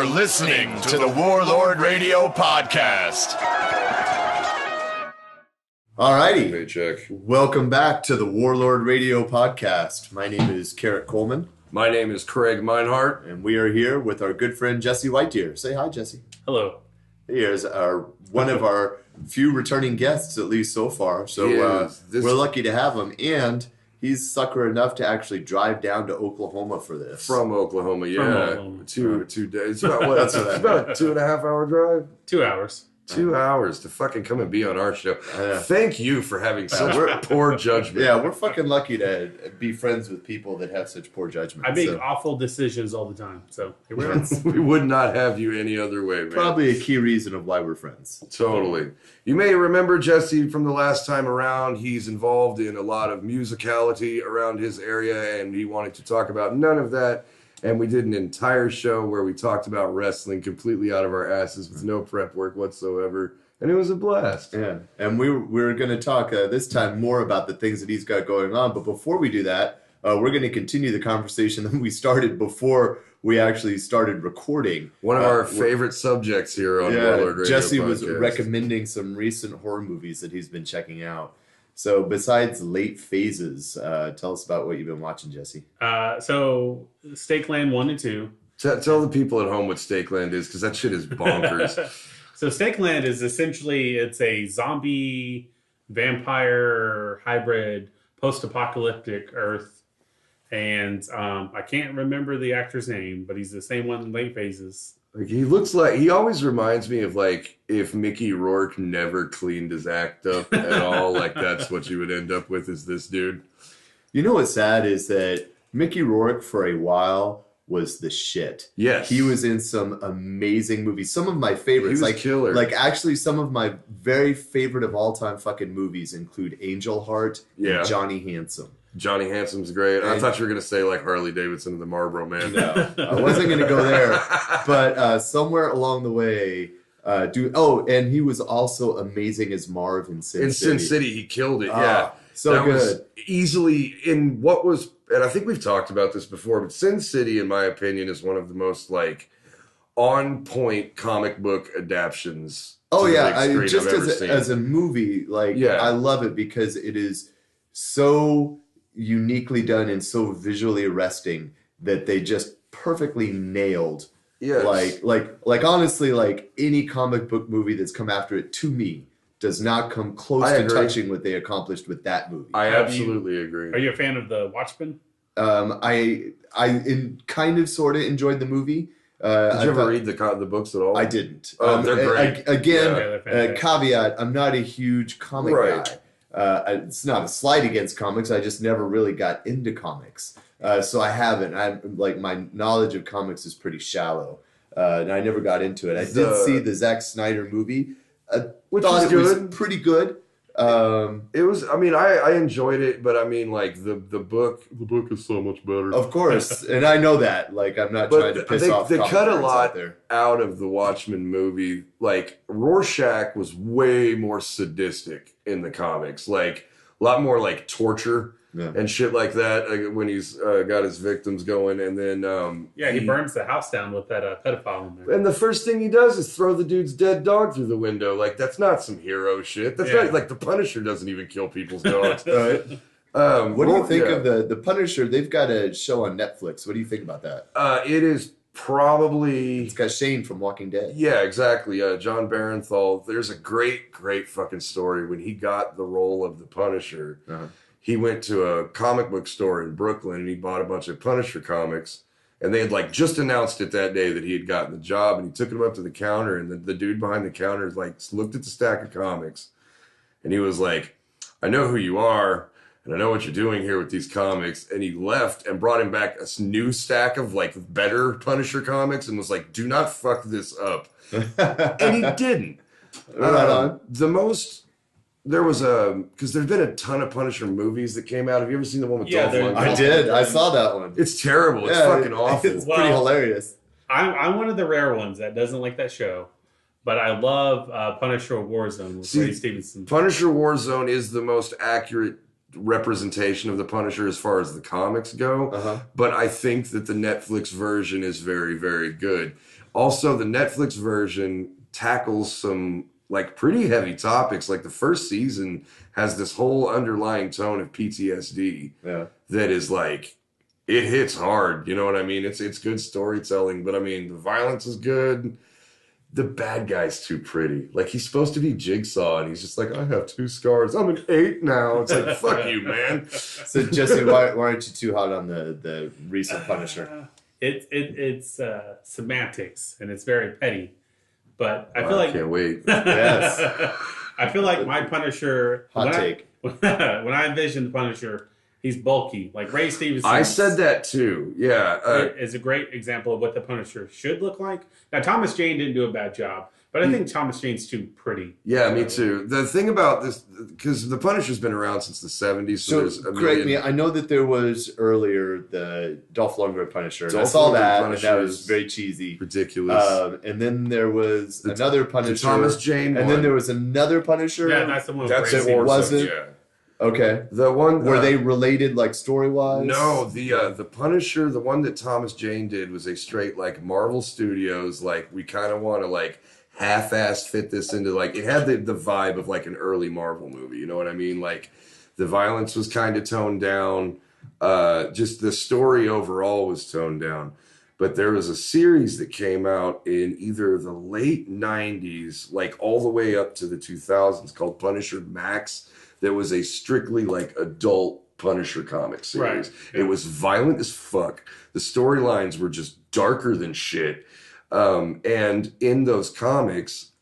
You're listening to the Warlord Radio Podcast. Alrighty. Paycheck. Welcome back to the Warlord Radio Podcast. My name is Carrot Coleman. My name is Craig Meinhardt. And we are here with our good friend Jesse Whitedeer. Say hi, Jesse. Hello. Here's one of our few returning guests, at least so far. So we're lucky to have him. And he's sucker enough to actually drive down to Oklahoma for this. From Oklahoma, yeah. From Oklahoma. 2 days. It's about what? It's about a 2.5 hour drive. 2 hours. 2 hours to fucking come and be on our show. Thank you for having such poor judgment. Yeah, we're fucking lucky to be friends with people that have such poor judgment. I make awful decisions all the time, so here we are. We would not have you any other way, man. Probably a key reason of why we're friends. Totally. You may remember Jesse from the last time around. He's involved in a lot of musicality around his area, and he wanted to talk about none of that. And we did an entire show where we talked about wrestling completely out of our asses with no prep work whatsoever. And it was a blast. Yeah. And we're going to talk this time more about the things that he's got going on. But before we do that, we're going to continue the conversation that we started before we actually started recording. One of our favorite subjects here on Warlord Radio Jesse Podcast. was recommending some recent horror movies that he's been checking out. So besides Late Phases, tell us about what you've been watching, Jesse. So Stakeland 1 and 2. Tell the people at home what Stakeland is, because that shit is bonkers. So Stakeland is essentially, it's a zombie vampire hybrid post-apocalyptic Earth. And I can't remember the actor's name, but he's the same one in Late Phases. Like he always reminds me of like if Mickey Rourke never cleaned his act up at all. Like that's what you would end up with is this dude. You know what's sad is that Mickey Rourke for a while was the shit. Yes. He was in some amazing movies. Some of my favorites. He was killer. Like actually some of my very favorite of all time fucking movies include Angel Heart and Johnny Handsome. Johnny Handsome's great. I thought you were going to say like Harley Davidson and the Marlboro Man. No, I wasn't going to go there. But somewhere along the way, and he was also amazing as Marv in Sin City. In Sin City, he killed it. Yeah. So that good. Was easily in what was, and I think we've talked about this before, but Sin City, in my opinion, is one of the most like on point comic book adaptions. Oh yeah, just as a movie, I love it because it is so uniquely done and so visually arresting that they just perfectly nailed. Yes. Like honestly, like any comic book movie that's come after it to me does not come close to touching what they accomplished with that movie. I absolutely agree. Are you a fan of the Watchmen? I kind of sort of enjoyed the movie. Did you ever read the books at all? I didn't. They're great. Caveat: I'm not a huge comic guy. It's not a slight against comics. I just never really got into comics, so I haven't. I'm like my knowledge of comics is pretty shallow, and I never got into it. I did see the Zack Snyder movie, which thought it was pretty good. It was. I mean, I enjoyed it, but I mean, like the book. The book is so much better, of course, and I know that. Like, I'm not trying to piss off. They cut a lot out of the Watchmen movie. Like Rorschach was way more sadistic in the comics. Like a lot more like torture and shit like that. Like, when he's got his victims going, and then he burns the house down with that pedophile in there. And the first thing he does is throw the dude's dead dog through the window. Like that's not some hero shit. That's not like the Punisher doesn't even kill people's dogs. Right. What do you think of the Punisher? They've got a show on Netflix. What do you think about that? It is probably... It's got Shane from Walking Dead. Yeah, exactly. John Barenthal. There's a great fucking story. When he got the role of the Punisher, he went to a comic book store in Brooklyn and he bought a bunch of Punisher comics. And they had like just announced it that day that he had gotten the job, and he took him up to the counter, and the dude behind the counter like looked at the stack of comics, and he was like, "I know who you are, and I know what you're doing here with these comics." And he left and brought him back a new stack of like better Punisher comics and was like, "Do not fuck this up." And he didn't. There was because there's been a ton of Punisher movies that came out. Have you ever seen the one with Dolph Lundgren? I did. I saw that one. It's terrible. It's fucking awful. It's pretty hilarious. I'm one of the rare ones that doesn't like that show, but I love Punisher Warzone with Ray Stevenson. Punisher Warzone is the most accurate representation of the Punisher as far as the comics go, but I think that the Netflix version is very, very good. Also, the Netflix version tackles some like pretty heavy topics. Like the first season has this whole underlying tone of PTSD that is like, it hits hard. You know what I mean? It's good storytelling, but I mean, the violence is good. The bad guy's too pretty. Like, he's supposed to be Jigsaw, and he's just like, I have 2 scars. I'm an 8 now. It's like, fuck you, man. So, Jesse, why aren't you too hot on the recent Punisher? It's semantics, and it's very petty. But I feel like... I can't wait. Yes. I feel like my Punisher... Hot take. When I envision the Punisher, he's bulky. Like Ray Stevenson. I said that too. Yeah. Is a great example of what the Punisher should look like. Now, Thomas Jane didn't do a bad job, but I think Thomas Jane's too pretty. Yeah, me too. The thing about this, because the Punisher's been around since the 70s. So correct me, I know that there was earlier the Dolph Lundgren Punisher. And I saw that, and that was very cheesy. Ridiculous. And then there was another Punisher. The Thomas Jane And then there was another Punisher. Yeah, that's the one. That's with it. Ray Was Stevenson. it? Yeah. Okay. The one Were they related, like, story-wise? No, the Punisher, the one that Thomas Jane did was a straight, like, Marvel Studios, like, we kind of want to, like, half-assed fit this into, like, it had the vibe of, like, an early Marvel movie, you know what I mean? Like, the violence was kind of toned down, just the story overall was toned down. But there was a series that came out in either the late 90s, like, all the way up to the 2000s called Punisher Max, that was a strictly like adult Punisher comic series. Right. Yeah. It was violent as fuck. The storylines were just darker than shit. And in those comics,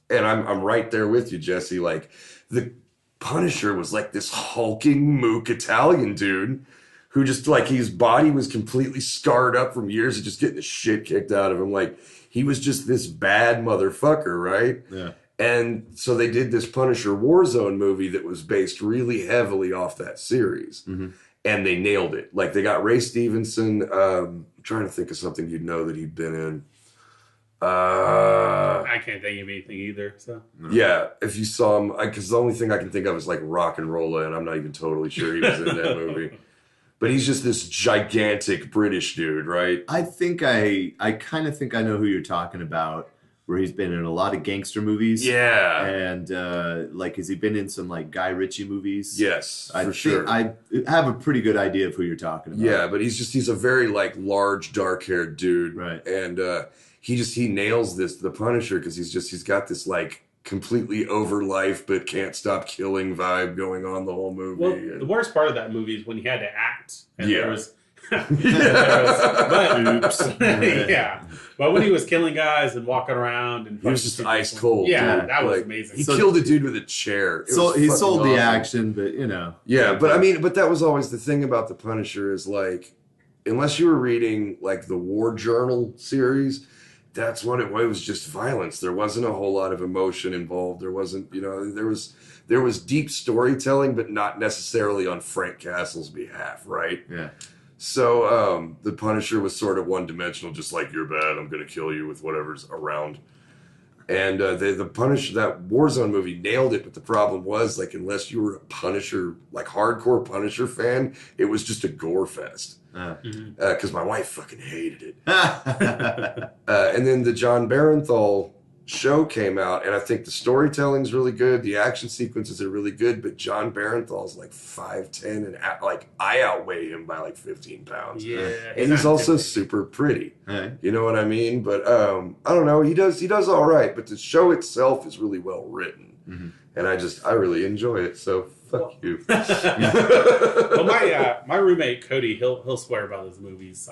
and I'm right there with you, Jesse, like the Punisher was like this hulking mook Italian dude who just like his body was completely scarred up from years of just getting the shit kicked out of him. Like he was just this bad motherfucker, right? Yeah. And so they did this Punisher Warzone movie that was based really heavily off that series. Mm-hmm. And they nailed it. Like, they got Ray Stevenson. I'm trying to think of something you'd know that he'd been in. I can't think of anything either. So yeah, if you saw him, because the only thing I can think of is, like, Rock and Rolla, and I'm not even totally sure he was in that movie. But he's just this gigantic British dude, right? I think I kind of think I know who you're talking about. Where he's been in a lot of gangster movies. Yeah. And, like, has he been in some, like, Guy Ritchie movies? Yes, for sure. I have a pretty good idea of who you're talking about. Yeah, but he's a very, like, large, dark-haired dude. Right. And he nails the Punisher, because he's got this, like, completely over life but can't stop killing vibe going on the whole movie. Well, the worst part of that movie is when he had to act. And Yeah. there was... yeah, but when he was killing guys and walking around and He was just ice cold. Yeah, dude. that was Like, amazing. He killed a dude with a chair. So he sold the awesome. action, but you know. Yeah, but I mean, but that was always the thing about the Punisher is like, unless you were reading like the War Journal series, that's what it was. It was just violence. There wasn't a whole lot of emotion involved. There wasn't, there was deep storytelling, but not necessarily on Frank Castle's behalf, right? Yeah. So the Punisher was sort of one-dimensional, just like, you're bad, I'm going to kill you with whatever's around. And the Punisher, that Warzone movie nailed it, but the problem was, like, unless you were a Punisher, like, hardcore Punisher fan, it was just a gore fest. Because my wife fucking hated it. And then the John Barenthal show came out, and I think the storytelling's really good, the action sequences are really good, but John Barenthal's like 5'10", and like I outweigh him by like 15 pounds. Yeah, and he's also super pretty. Hey. You know what I mean? But I don't know, he does all right, but the show itself is really well written. Mm-hmm. And I really enjoy it, so fuck you. Well, my roommate Cody, he'll swear by those movies.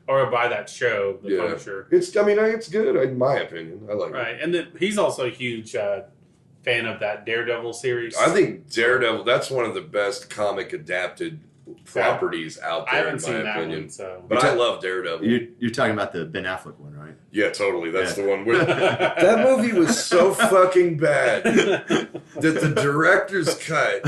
Or by that show, The Punisher. It's good, in my opinion. I like it. Right, and then he's also a huge fan of that Daredevil series. I think Daredevil, that's one of the best comic adapted properties out there, I haven't in seen my that opinion. one, so. But I love Daredevil. You're talking about the Ben Affleck one, right? Yeah, totally. That's the one. That movie was so fucking bad that the director's cut,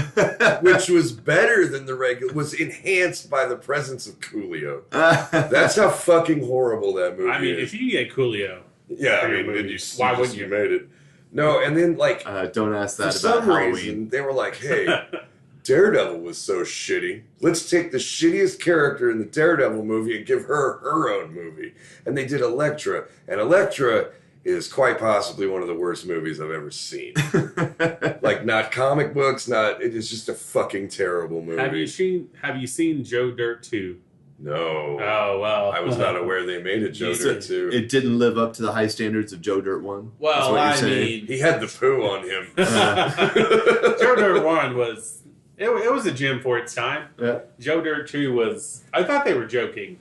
which was better than the regular, was enhanced by the presence of Coolio. That's how fucking horrible that movie is. I mean, if you get Coolio, yeah, I mean, why wouldn't you? Made it. No, and then like, don't ask that for about some Halloween. reason, they were like, hey, Daredevil was so shitty. Let's take the shittiest character in the Daredevil movie and give her her own movie. And they did Elektra. And Elektra is quite possibly one of the worst movies I've ever seen. Like, not comic books, it is just a fucking terrible movie. Have you seen Joe Dirt 2? No. Oh, well. I was not aware they made a Joe Dirt 2. It didn't live up to the high standards of Joe Dirt 1? Well, I mean... He had the poo on him. Joe Dirt 1 was... It was a gem for its time. Yeah. Joe Dirt 2 was... I thought they were joking.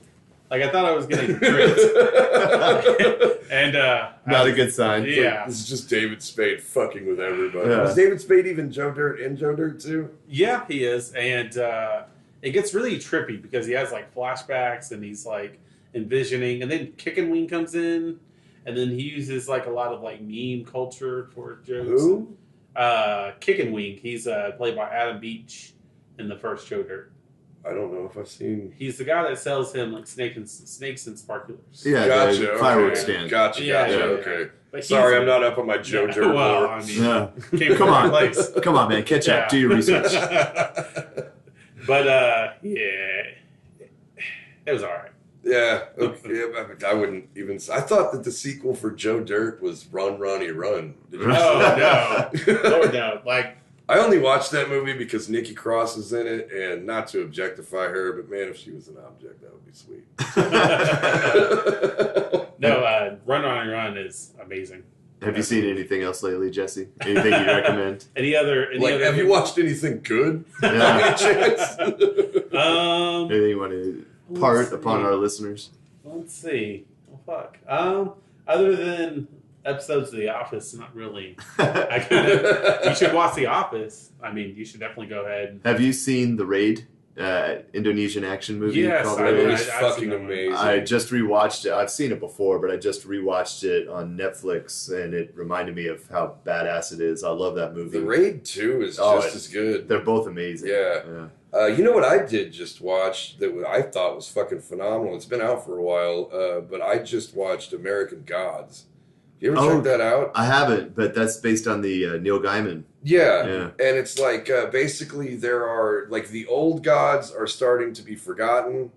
Like, I thought I was getting tricked. And, not a good sign. Yeah. This is just David Spade fucking with everybody. Yeah. Was David Spade even Joe Dirt in Joe Dirt 2? Yeah, he is. And it gets really trippy because he has, like, flashbacks and he's, like, envisioning. And then Kick and Wing comes in. And then he uses, like, a lot of, like, meme culture for jokes. Who? Kick and Wing. He's played by Adam Beach in the first Joe Dirt. I don't know if I've seen... He's the guy that sells him like snakes and sparklers. Yeah, gotcha. the fireworks Okay. stand. Gotcha, Yeah, gotcha, yeah, okay. But Sorry, I'm not up on my Joe Dirt well, lore. I mean, Yeah. came Come from on. that place. Come on, man. Catch up. Do your research. But, yeah. It was alright. Yeah, okay. I wouldn't even... I thought that the sequel for Joe Dirt was Run, Ronnie, Run. Did you Oh, no. Lord, no. Like... I only watched that movie because Nikki Cross is in it, and not to objectify her, but man, if she was an object, that would be sweet. No, Run, Run is amazing. Have you seen anything else lately, Jesse? Anything you'd recommend? Any other have you watched anything good? Yeah. Any chance? Anything you want to part upon our listeners? Let's see. Oh, fuck. Other than episodes of The Office, not really. You should watch The Office. I mean, you should definitely go ahead. Have you seen The Raid? Indonesian action movie yes, called I Raid? It mean, was I've fucking seen that one. amazing. I just rewatched it. I've seen it before, but I just rewatched it on Netflix, and it reminded me of how badass it is. I love that movie. The Raid 2 is just as good. They're both amazing. Yeah. You know what I did just watch that I thought was fucking phenomenal? It's been out for a while, but I just watched American Gods. You ever check that out? I haven't, but that's based on the Neil Gaiman. Yeah. Yeah. And it's like, basically there are, like, the old gods are starting to be forgotten,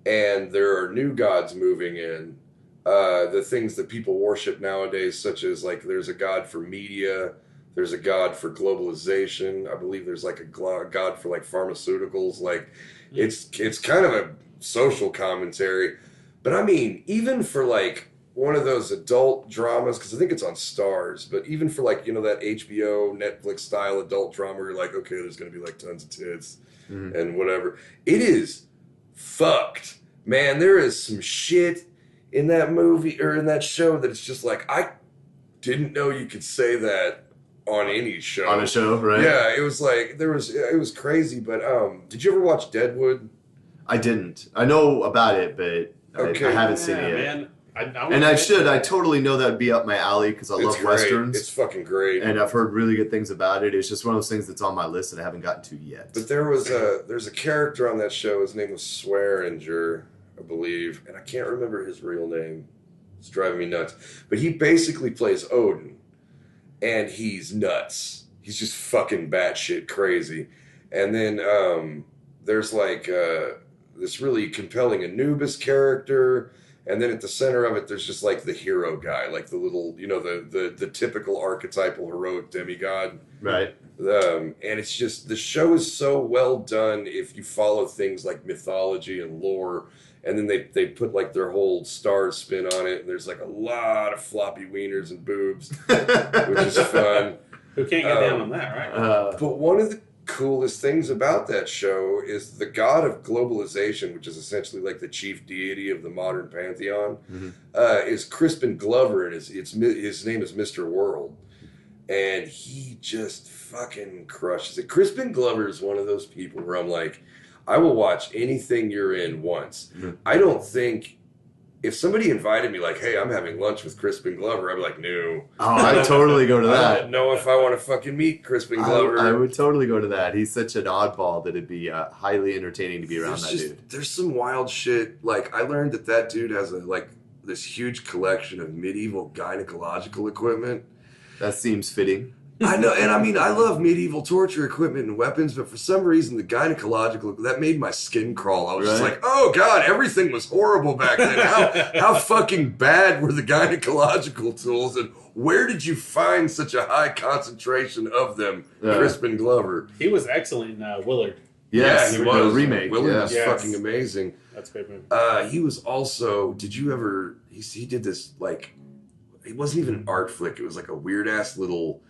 and there are new gods moving in. The things that people worship nowadays, such as, like, there's a god for media, there's a god for globalization, I believe there's, like, a god for, like, pharmaceuticals. Like, it's kind of a social commentary. But, I mean, even for, like, one of those adult dramas, because I think it's on Stars, but even for, like, you know, that HBO, Netflix style adult drama where you're like, okay, there's going to be, like, tons of tits and whatever. It is fucked. Man, there is some shit in that movie, or in that show, that it's just like, I didn't know you could say that on any show. On a show, right? Yeah, it was like, it was crazy, but, did you ever watch Deadwood? I didn't. I know about it, but Okay. I haven't seen it yet. Man. I should. I totally know that would be up my alley because I love great. westerns. It's fucking great. And I've heard really good things about it. It's just one of those things that's on my list that I haven't gotten to yet. But there's a character on that show. His name was Swearinger, I believe, and I can't remember his real name. It's driving me nuts. But he basically plays Odin, and he's nuts. He's just fucking batshit crazy. And then there's like this really compelling Anubis character. And then at the center of it, there's just like the hero guy, like the little, you know, the typical archetypal heroic demigod. Right. And it's just, the show is so well done if you follow things like mythology and lore. And then they put like their whole Stars spin on it. And there's like a lot of floppy wieners and boobs, which is fun. Who can't get down on that, right? But one of the coolest things about that show is the god of globalization, which is essentially like the chief deity of the modern pantheon, is Crispin Glover, and his name is Mr. World, and he just fucking crushes it. Crispin Glover is one of those people where I'm like, I will watch anything you're in once. I don't think, if somebody invited me like, hey, I'm having lunch with Crispin Glover, I'd be like, no. Oh, I'd totally go to I that. don't know if I want to fucking meet Crispin Glover. I would totally go to that. He's such an oddball that it'd be highly entertaining to be around dude. There's some wild shit. Like, I learned that dude has this huge collection of medieval gynecological equipment. That seems fitting. I know, and I mean, I love medieval torture equipment and weapons, but for some reason, the gynecological, that made my skin crawl. I was just like, oh God, everything was horrible back then. How fucking bad were the gynecological tools, and where did you find such a high concentration of them, Crispin Glover? He was excellent in Willard. Yes, yeah, he was. The remake. Willard was fucking amazing. That's a great movie. He was also, did you ever, he did this, like, it wasn't even an art flick. It was like a weird ass little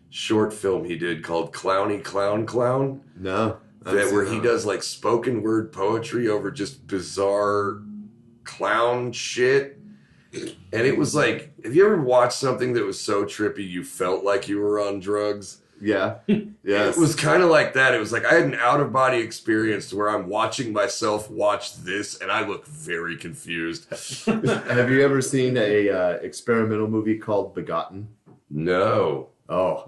short film he did called Clowny Clown Clown. No. Where he does like spoken word poetry over just bizarre clown shit. And it was like, have you ever watched something that was so trippy you felt like you were on drugs? Yeah. Yes. It was kind of like that. It was like I had an out-of-body experience to where I'm watching myself watch this, and I look very confused. Have you ever seen a experimental movie called Begotten? No. Oh,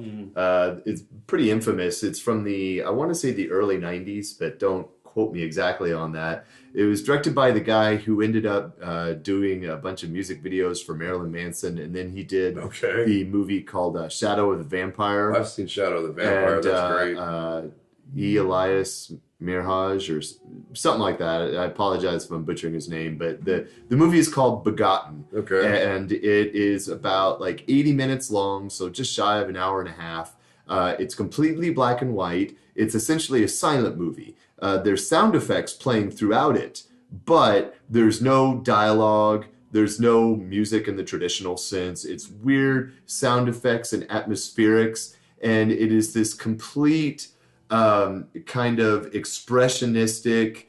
it's pretty infamous. It's from I want to say the early 90s, but don't quote me exactly on that. It was directed by the guy who ended up doing a bunch of music videos for Marilyn Manson, and then he did the movie called Shadow of the Vampire. I've seen Shadow of the Vampire. And, that's great. Elias Mirhaj or something like that. I apologize if I'm butchering his name, but the movie is called Begotten. Okay. And it is about like 80 minutes long, so just shy of an hour and a half. It's completely black and white. It's essentially a silent movie. There's sound effects playing throughout it, but there's no dialogue. There's no music in the traditional sense. It's weird sound effects and atmospherics, and it is this complete kind of expressionistic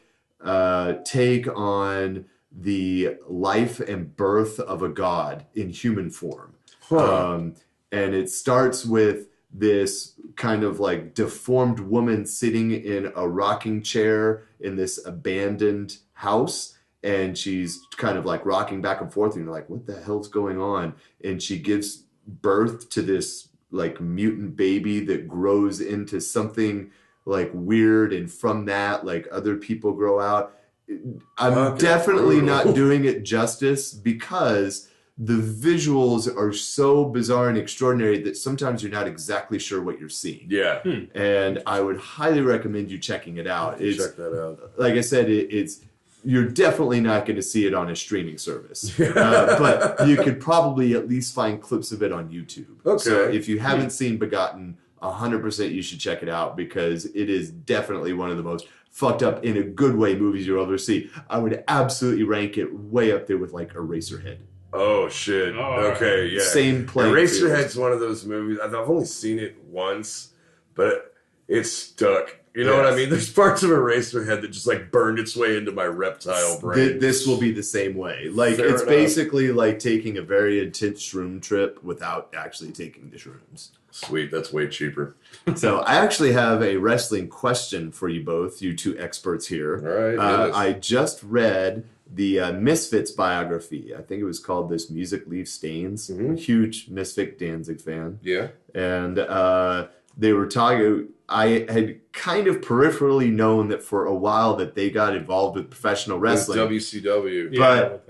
take on the life and birth of a god in human form. And it starts with this kind of like deformed woman sitting in a rocking chair in this abandoned house, and she's kind of like rocking back and forth, and you're like, what the hell's going on? And she gives birth to this like mutant baby that grows into something like weird, and from that like other people grow out. I'm definitely not doing it justice because the visuals are so bizarre and extraordinary that sometimes you're not exactly sure what you're seeing. Yeah. And I would highly recommend you checking it out. Check that out. Like I said, you're definitely not going to see it on a streaming service. But you could probably at least find clips of it on YouTube. Okay. So if you haven't seen Begotten, 100% you should check it out because it is definitely one of the most fucked up in a good way movies you'll ever see. I would absolutely rank it way up there with like Eraserhead. Oh shit! Okay, yeah. Same play. Eraserhead's one of those movies. I've only seen it once, but it's stuck. You know what I mean? There's parts of Eraserhead that just like burned its way into my reptile brain. This will be the same way. Like Fair it's enough. basically like taking a very intense shroom trip without actually taking the shrooms. Sweet, that's way cheaper. So I actually have a wrestling question for you both, you two experts here. All right. I just read the Misfits biography. I think it was called This Music Leaves Stains. Mm-hmm. Huge Misfit Danzig fan. Yeah. And they were talking. I had kind of peripherally known that for a while that they got involved with professional wrestling. WCW. But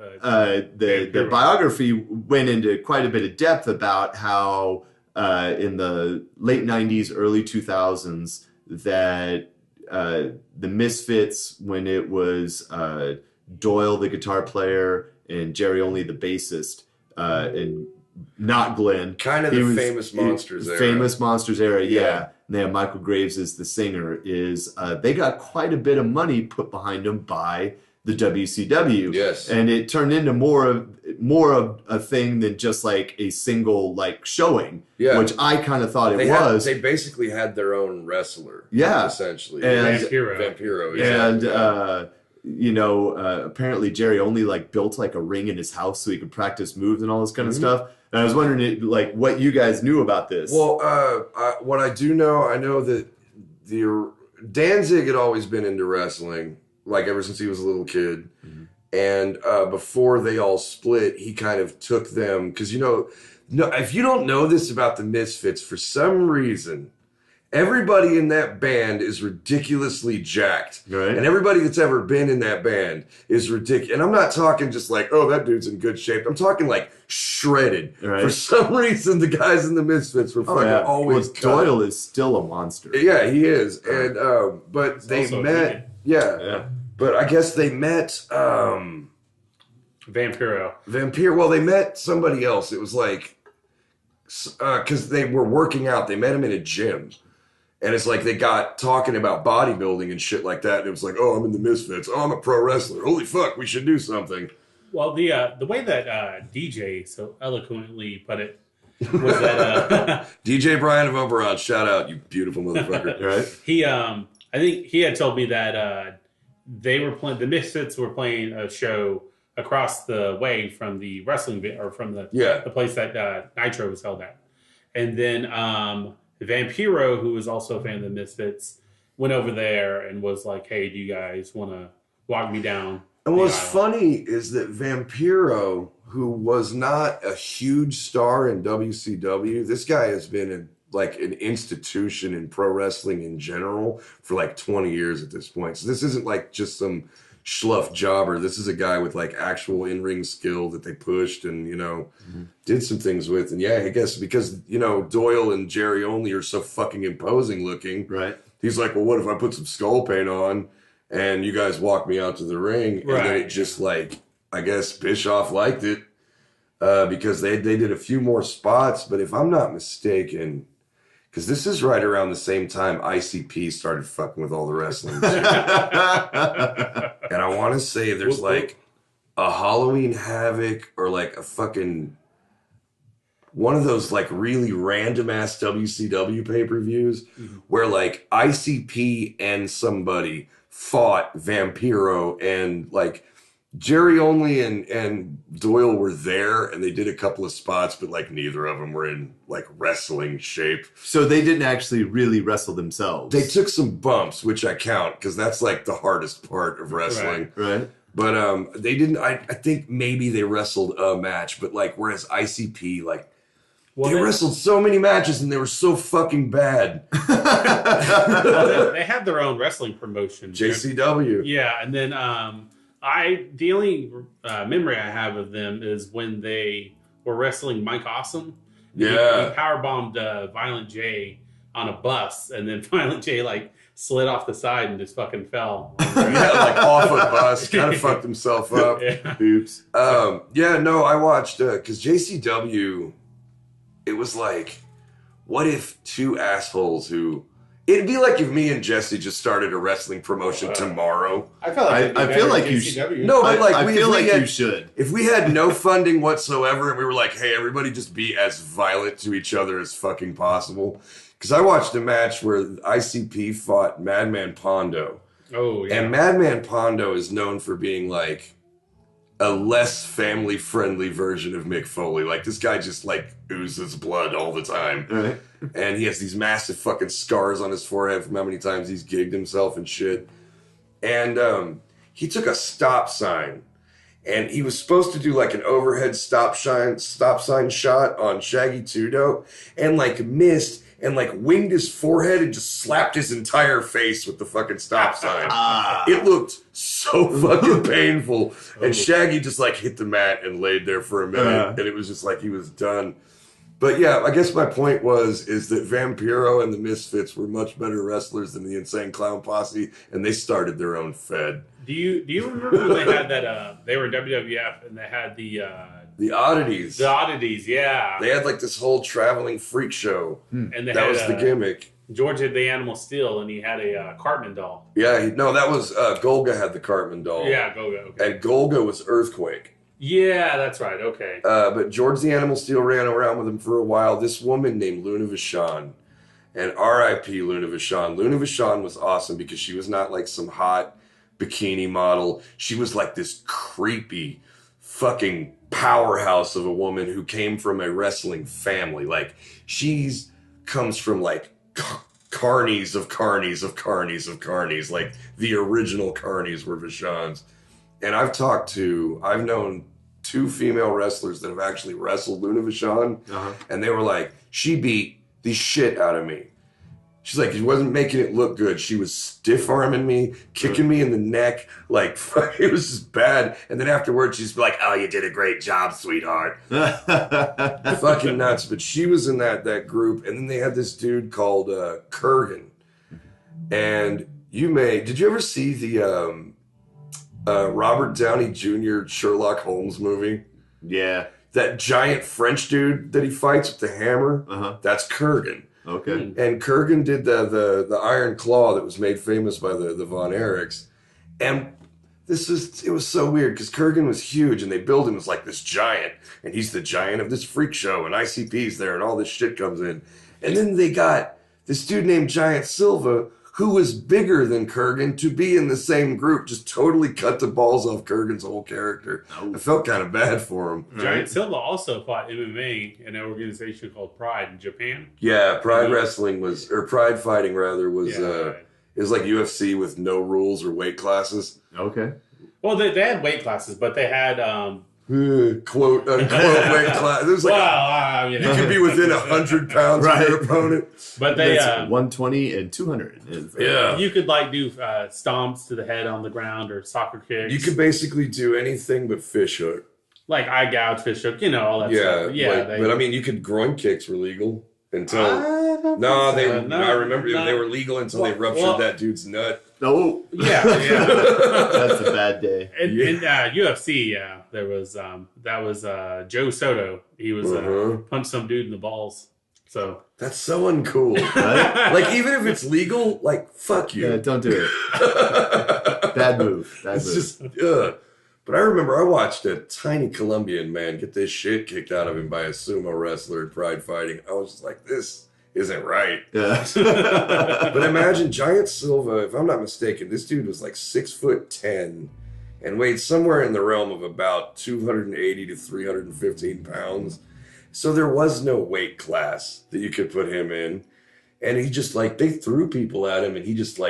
the biography went into quite a bit of depth about how in the late 90s, early 2000s, that the Misfits, when it was Doyle, the guitar player, and Jerry Only, the bassist, and not Glenn. Kind of the Famous Monsters era. Famous Monsters era, yeah. And they have Michael Graves as the singer. They got quite a bit of money put behind them by the WCW. Yes. And it turned into more of a thing than just like a single like showing. Yeah. Which I kind of thought it was. They basically had their own wrestler. Yeah. Essentially. And Vampiro. Exactly. And apparently Jerry Only like built like a ring in his house so he could practice moves and all this kind of stuff. And I was wondering like what you guys knew about this. Well, what I do know, I know that Danzig had always been into wrestling, like ever since he was a little kid. Mm-hmm. And before they all split, he kind of took them, because if you don't know this about the Misfits, for some reason, Everybody in that band is ridiculously jacked. Right. And everybody that's ever been in that band is ridiculous. And I'm not talking just like, oh, that dude's in good shape. I'm talking like shredded. Right. For some reason, the guys in the Misfits were fucking always Doyle is still a monster. Yeah, he is. And but He's they also met. Yeah. But I guess they met Vampiro. Well, they met somebody else. It was like because they were working out. They met him in a gym. And it's like they got talking about bodybuilding and shit like that. And it was like, oh, I'm in the Misfits. Oh, I'm a pro wrestler. Holy fuck, we should do something. Well, the way that DJ so eloquently put it was that DJ Brian of Oberon, shout out, you beautiful motherfucker. Right? he I think he had told me that they were playing, the Misfits were playing a show across the way from the wrestling or from the place that Nitro was held at, and then Vampiro, who was also a fan of the Misfits, went over there and was like, hey, do you guys want to walk me down? And what's funny is that Vampiro, who was not a huge star in WCW, this guy has been an institution in pro wrestling in general for like 20 years at this point. So this isn't like just some schluff jobber. This is a guy with like actual in-ring skill that they pushed and, did some things with. And yeah, I guess because, Doyle and Jerry Only are so fucking imposing looking. Right. He's like, well, what if I put some skull paint on and you guys walk me out to the ring? And then it just like, I guess Bischoff liked it because they did a few more spots. But if I'm not mistaken, because this is right around the same time ICP started fucking with all the wrestling. And I want to say there's like a Halloween Havoc or like a fucking one of those like really random ass WCW pay-per-views where like ICP and somebody fought Vampiro and like Jerry Only and Doyle were there and they did a couple of spots, but like neither of them were in like wrestling shape. So they didn't actually really wrestle themselves. They took some bumps, which I count because that's like the hardest part of wrestling. Right. But they didn't, I think maybe they wrestled a match, but like whereas ICP, like they wrestled so many matches and they were so fucking bad. They had their own wrestling promotion. JCW. Yeah, and then the only memory I have of them is when they were wrestling Mike Awesome. He powerbombed Violent J on a bus, and then Violent J like slid off the side and just fucking fell. Like off a bus, kind of fucked himself up. Oops. I watched because JCW. It was like, what if two assholes who... It'd be like if me and Jesse just started a wrestling promotion tomorrow. I feel like you should. No, but like I feel like you should. If we had no funding whatsoever and we were like, hey, everybody just be as violent to each other as fucking possible. Because I watched a match where ICP fought Madman Pondo. Oh, yeah. And Madman Pondo is known for being like a less family-friendly version of Mick Foley. Like, this guy just, like, oozes blood all the time. Right. And he has these massive fucking scars on his forehead from how many times he's gigged himself and shit. And he took a stop sign. And he was supposed to do, like, an overhead stop sign shot on Shaggy Two-Dope. And, like, missed and, like, winged his forehead and just slapped his entire face with the fucking stop sign. It looked so fucking painful. And Shaggy just, like, hit the mat and laid there for a minute. And it was just like he was done. But, yeah, I guess my point is that Vampiro and the Misfits were much better wrestlers than the Insane Clown Posse, and they started their own fed. Do you remember when they had that, they were in WWF, and they had the Oddities. The Oddities, yeah. They had like this whole traveling freak show. And that was the gimmick. George had the Animal Steel, and he had a Cartman doll. Yeah, that was Golga had the Cartman doll. Yeah, Golga. Okay. And Golga was Earthquake. Yeah, that's right. Okay. But George the Animal Steel ran around with him for a while. This woman named Luna Vachon, and R.I.P. Luna Vachon. Luna Vachon was awesome because she was not like some hot bikini model. She was like this creepy fucking powerhouse of a woman who came from a wrestling family. Like, she's comes from like carnies of carnies of carnies of carnies. Like, the original carnies were Vachons. And I've known two female wrestlers that have actually wrestled Luna Vachon. And they were like, she beat the shit out of me. She's like, she wasn't making it look good. She was stiff arming me, kicking me in the neck. Like, fuck, it was just bad. And then afterwards, she's like, oh, you did a great job, sweetheart. Fucking nuts. But she was in that group. And then they had this dude called Kurgan. And did you ever see the Robert Downey Jr. Sherlock Holmes movie? Yeah. That giant French dude that he fights with the hammer? Uh-huh. That's Kurgan. Okay. And Kurgan did the Iron Claw that was made famous by the Von Erichs. And it was so weird because Kurgan was huge and they build him as like this giant. And he's the giant of this freak show and ICP's there and all this shit comes in. And then they got this dude named Giant Silva who was bigger than Kurgan to be in the same group, just totally cut the balls off Kurgan's whole character. I felt kind of bad for him. Giant Silva also fought MMA in an organization called Pride in Japan. Yeah, Pride Pride Fighting rather was it was like UFC with no rules or weight classes. Okay. Well, they had weight classes, but they had quote unquote weight class. It was like you could be within 100 pounds of your opponent. But they 120 and 200. You could like do stomps to the head on the ground or soccer kicks. You could basically do anything but fish hook. Like eye gouge, fish hook, all that stuff. Yeah, but I mean, you could groin kicks were legal until I remember they were legal until they ruptured that dude's nut. Oh, yeah. That's a bad day. In UFC, there was that was Joe Soto. He was punched some dude in the balls. So that's so uncool. Right? Like even if it's legal, like fuck you. Yeah, don't do it. Bad move. Just But I remember I watched a tiny Colombian man get this shit kicked out of him by a sumo wrestler at Pride Fighting. I was just like, this isn't right. Yeah. But imagine Giant Silva, if I'm not mistaken, this dude was like 6'10" and weighed somewhere in the realm of about 280 to 315 pounds. So there was no weight class that you could put him in. And he just they threw people at him and he just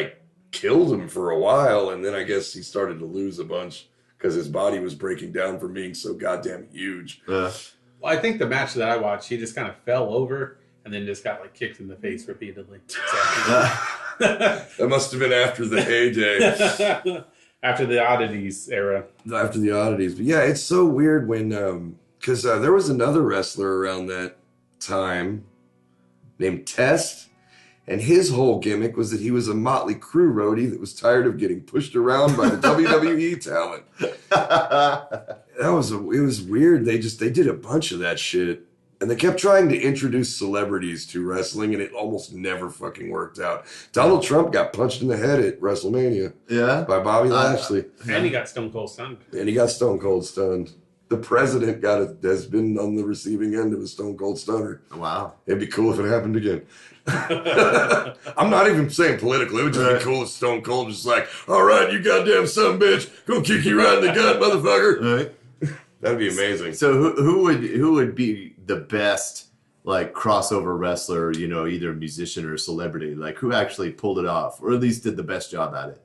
killed him for a while. And then I guess he started to lose a bunch because his body was breaking down from being so goddamn huge. Well, I think the match that I watched, he just kind of fell over and then just got kicked in the face repeatedly. That must have been after the heyday. After the Oddities era. After the Oddities. But yeah, it's so weird when, because there was another wrestler around that time named Test. And his whole gimmick was that he was a Motley Crue roadie that was tired of getting pushed around by the WWE talent. It was weird. They did a bunch of that shit. And they kept trying to introduce celebrities to wrestling, and it almost never fucking worked out. Donald Trump got punched in the head at WrestleMania. Yeah. By Bobby Lashley. And he got Stone Cold stunned. The president has been on the receiving end of a Stone Cold stunner. Wow. It'd be cool if it happened again. I'm not even saying political. It would just be cool if Stone Cold was like, all right, you goddamn son of a bitch, gonna kick you right in the gut, motherfucker. All right. That'd be amazing. So who would be the best crossover wrestler, either a musician or a celebrity? Who actually pulled it off, or at least did the best job at it?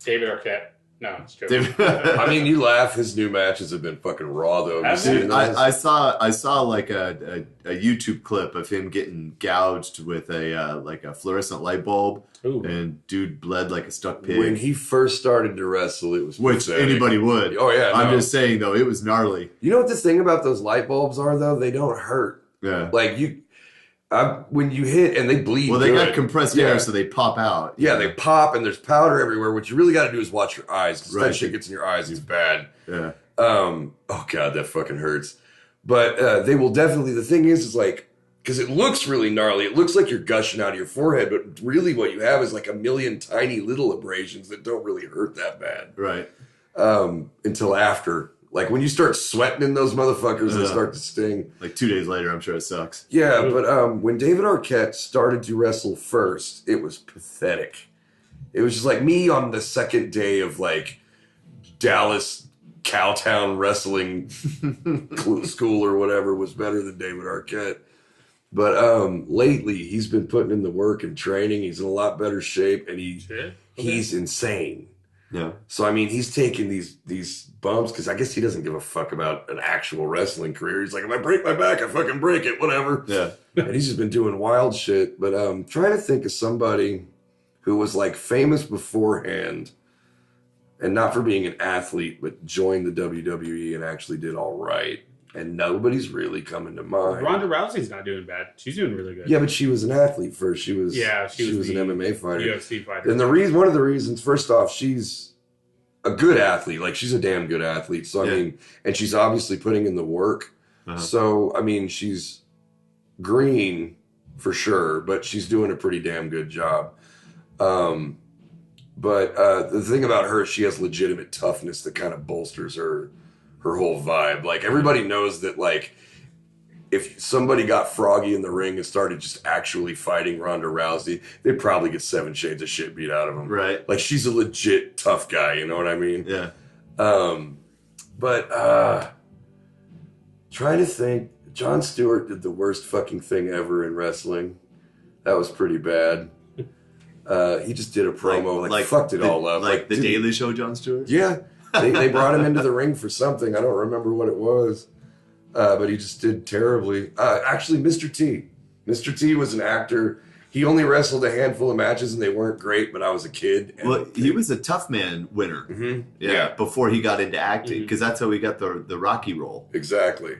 David Arquette. No, it's joking. I mean, you laugh. His new matches have been fucking raw, though. I saw a YouTube clip of him getting gouged with a fluorescent light bulb. Ooh. And dude bled like a stuck pig. When he first started to wrestle, it was which pathetic. Anybody would. Oh yeah, I'm just saying though, it was gnarly. You know what the thing about those light bulbs are though? They don't hurt. Yeah. When you hit and they bleed. Well, they got compressed air, so they pop out. Yeah, they pop and there's powder everywhere. What you really got to do is watch your eyes because that shit gets in your eyes. It's bad. Yeah. Oh god, that fucking hurts. But they will definitely. The thing is because it looks really gnarly. It looks like you're gushing out of your forehead, but really what you have is a million tiny little abrasions that don't really hurt that bad. Right. Until after. When you start sweating in those motherfuckers, they start to sting. 2 days later, I'm sure it sucks. Yeah, but when David Arquette started to wrestle first, it was pathetic. It was just me on the second day of Dallas Cowtown wrestling school or whatever was better than David Arquette. But lately, he's been putting in the work and training. He's in a lot better shape, and he's insane. Yeah. So I mean, he's taking these bumps because I guess he doesn't give a fuck about an actual wrestling career. He's like, if I break my back, I fucking break it, whatever. Yeah. And he's just been doing wild shit. But trying to think of somebody who was like famous beforehand, and not for being an athlete, but joined the WWE and actually did all right. And nobody's really coming to mind. Ronda Rousey's not doing bad. She's doing really good. Yeah, but she was an athlete first. She was an MMA fighter. UFC fighter. And one of the reasons, first off, she's a good athlete. Like, she's a damn good athlete. So, I mean, and she's obviously putting in the work. So, I mean, she's green for sure, but she's doing a pretty damn good job. But the thing about her, she has legitimate toughness that kind of bolsters her whole vibe. Like, everybody knows that, like, if somebody got froggy in the ring and started just actually fighting Ronda Rousey, they'd probably get 7 shades of shit beat out of them. Right. Like, she's a legit tough guy, you know what I mean? Yeah. But trying to think, Jon Stewart did the worst fucking thing ever in wrestling. That was pretty bad. He just did a promo, like fucked it all up. Like the Daily Show, Jon Stewart? Yeah. They brought him into the ring for something. I don't remember what it was. But he just did terribly. Actually, Mr. T. Mr. T was an actor. He only wrestled a handful of matches and they weren't great, but I was a kid. Well, he was a Tough Man winner. Mm-hmm. Yeah, before he got into acting, because that's how he got the Rocky role. Exactly.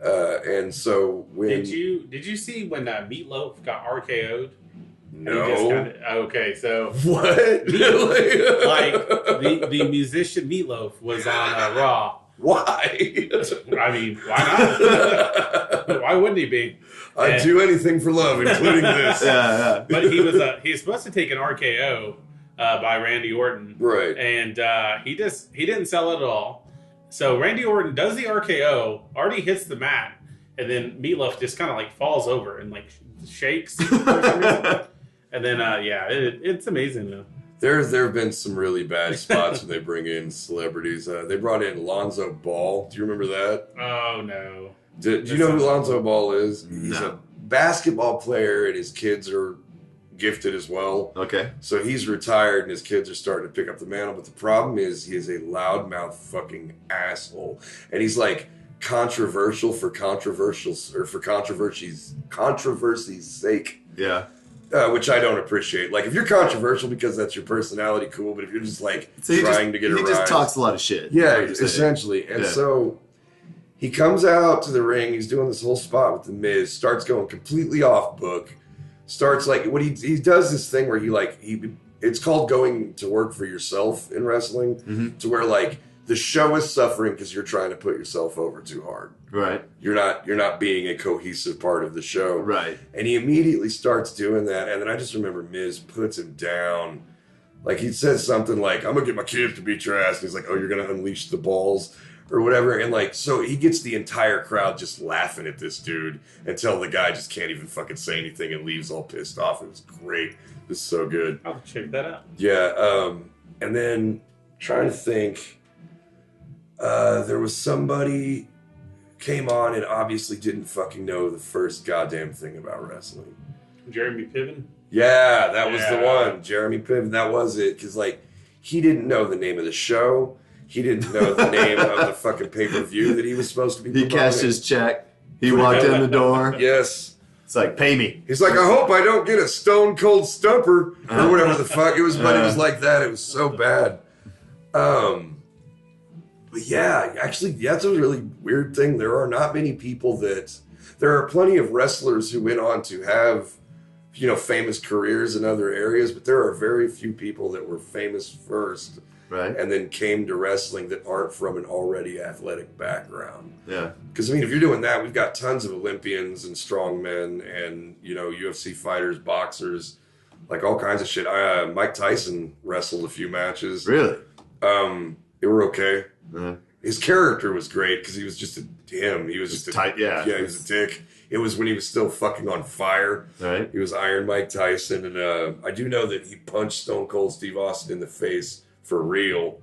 And so when... Did you see when Meatloaf got RKO'd? No. Okay, so what? like the musician Meatloaf was on Raw. Why? I mean, why not? Why wouldn't he be? I'd do anything for love, including this. Yeah. But he was supposed to take an RKO by Randy Orton, right? And he didn't sell it at all. So Randy Orton does the RKO, already hits the mat, and then Meatloaf just kind of like falls over and like shakes for some reason. And then it's amazing though. There have been some really bad spots when they bring in celebrities. They brought in Lonzo Ball. Do you remember that? Oh no. Do you know who Lonzo Ball is? He's a basketball player, and his kids are gifted as well. Okay. So he's retired, and his kids are starting to pick up the mantle. But the problem is, he is a loudmouth fucking asshole, and he's like controversial for controversial's sake. Yeah. Which I don't appreciate. Like, if you're controversial because that's your personality, cool. But if you're just like trying to get a rise, he just talks a lot of shit. Yeah, essentially. And so he comes out to the ring. He's doing this whole spot with the Miz. Starts going completely off book. Starts like what he does this thing where it's called going to work for yourself in wrestling, to where like the show is suffering because you're trying to put yourself over too hard. Right. You're not being a cohesive part of the show. Right. And he immediately starts doing that. And then I just remember Miz puts him down. Like, he says something like, I'm going to get my kids to beat your ass. And he's like, oh, you're going to unleash the balls or whatever. And like, so he gets the entire crowd just laughing at this dude until the guy just can't even fucking say anything and leaves all pissed off. It was great. It was so good. I'll check that out. Yeah. And then trying to think, there was somebody came on and obviously didn't fucking know the first goddamn thing about wrestling. Jeremy Piven? Yeah, that was the one. Jeremy Piven, that was it. Because, like, he didn't know the name of the show. He didn't know the name of the fucking pay-per-view that he was supposed to be promoting. He cashed his check. He walked in the door. Yes. It's like, pay me. He's like, I hope I don't get a stone cold stumper or whatever the fuck it was. But it was like that. It was so bad. But yeah, actually, that's a really weird thing. There are not many people there are plenty of wrestlers who went on to have, famous careers in other areas, but there are very few people that were famous first, right, and then came to wrestling that aren't from an already athletic background. Yeah. Because, I mean, if you're doing that, we've got tons of Olympians and strongmen and, UFC fighters, boxers, like all kinds of shit. Mike Tyson wrestled a few matches. Really? They were okay. Uh-huh. His character was great because he was just him. He was just tight. Yeah, he was a dick. It was when he was still fucking on fire. Right. He was Iron Mike Tyson, and I do know that he punched Stone Cold Steve Austin in the face for real.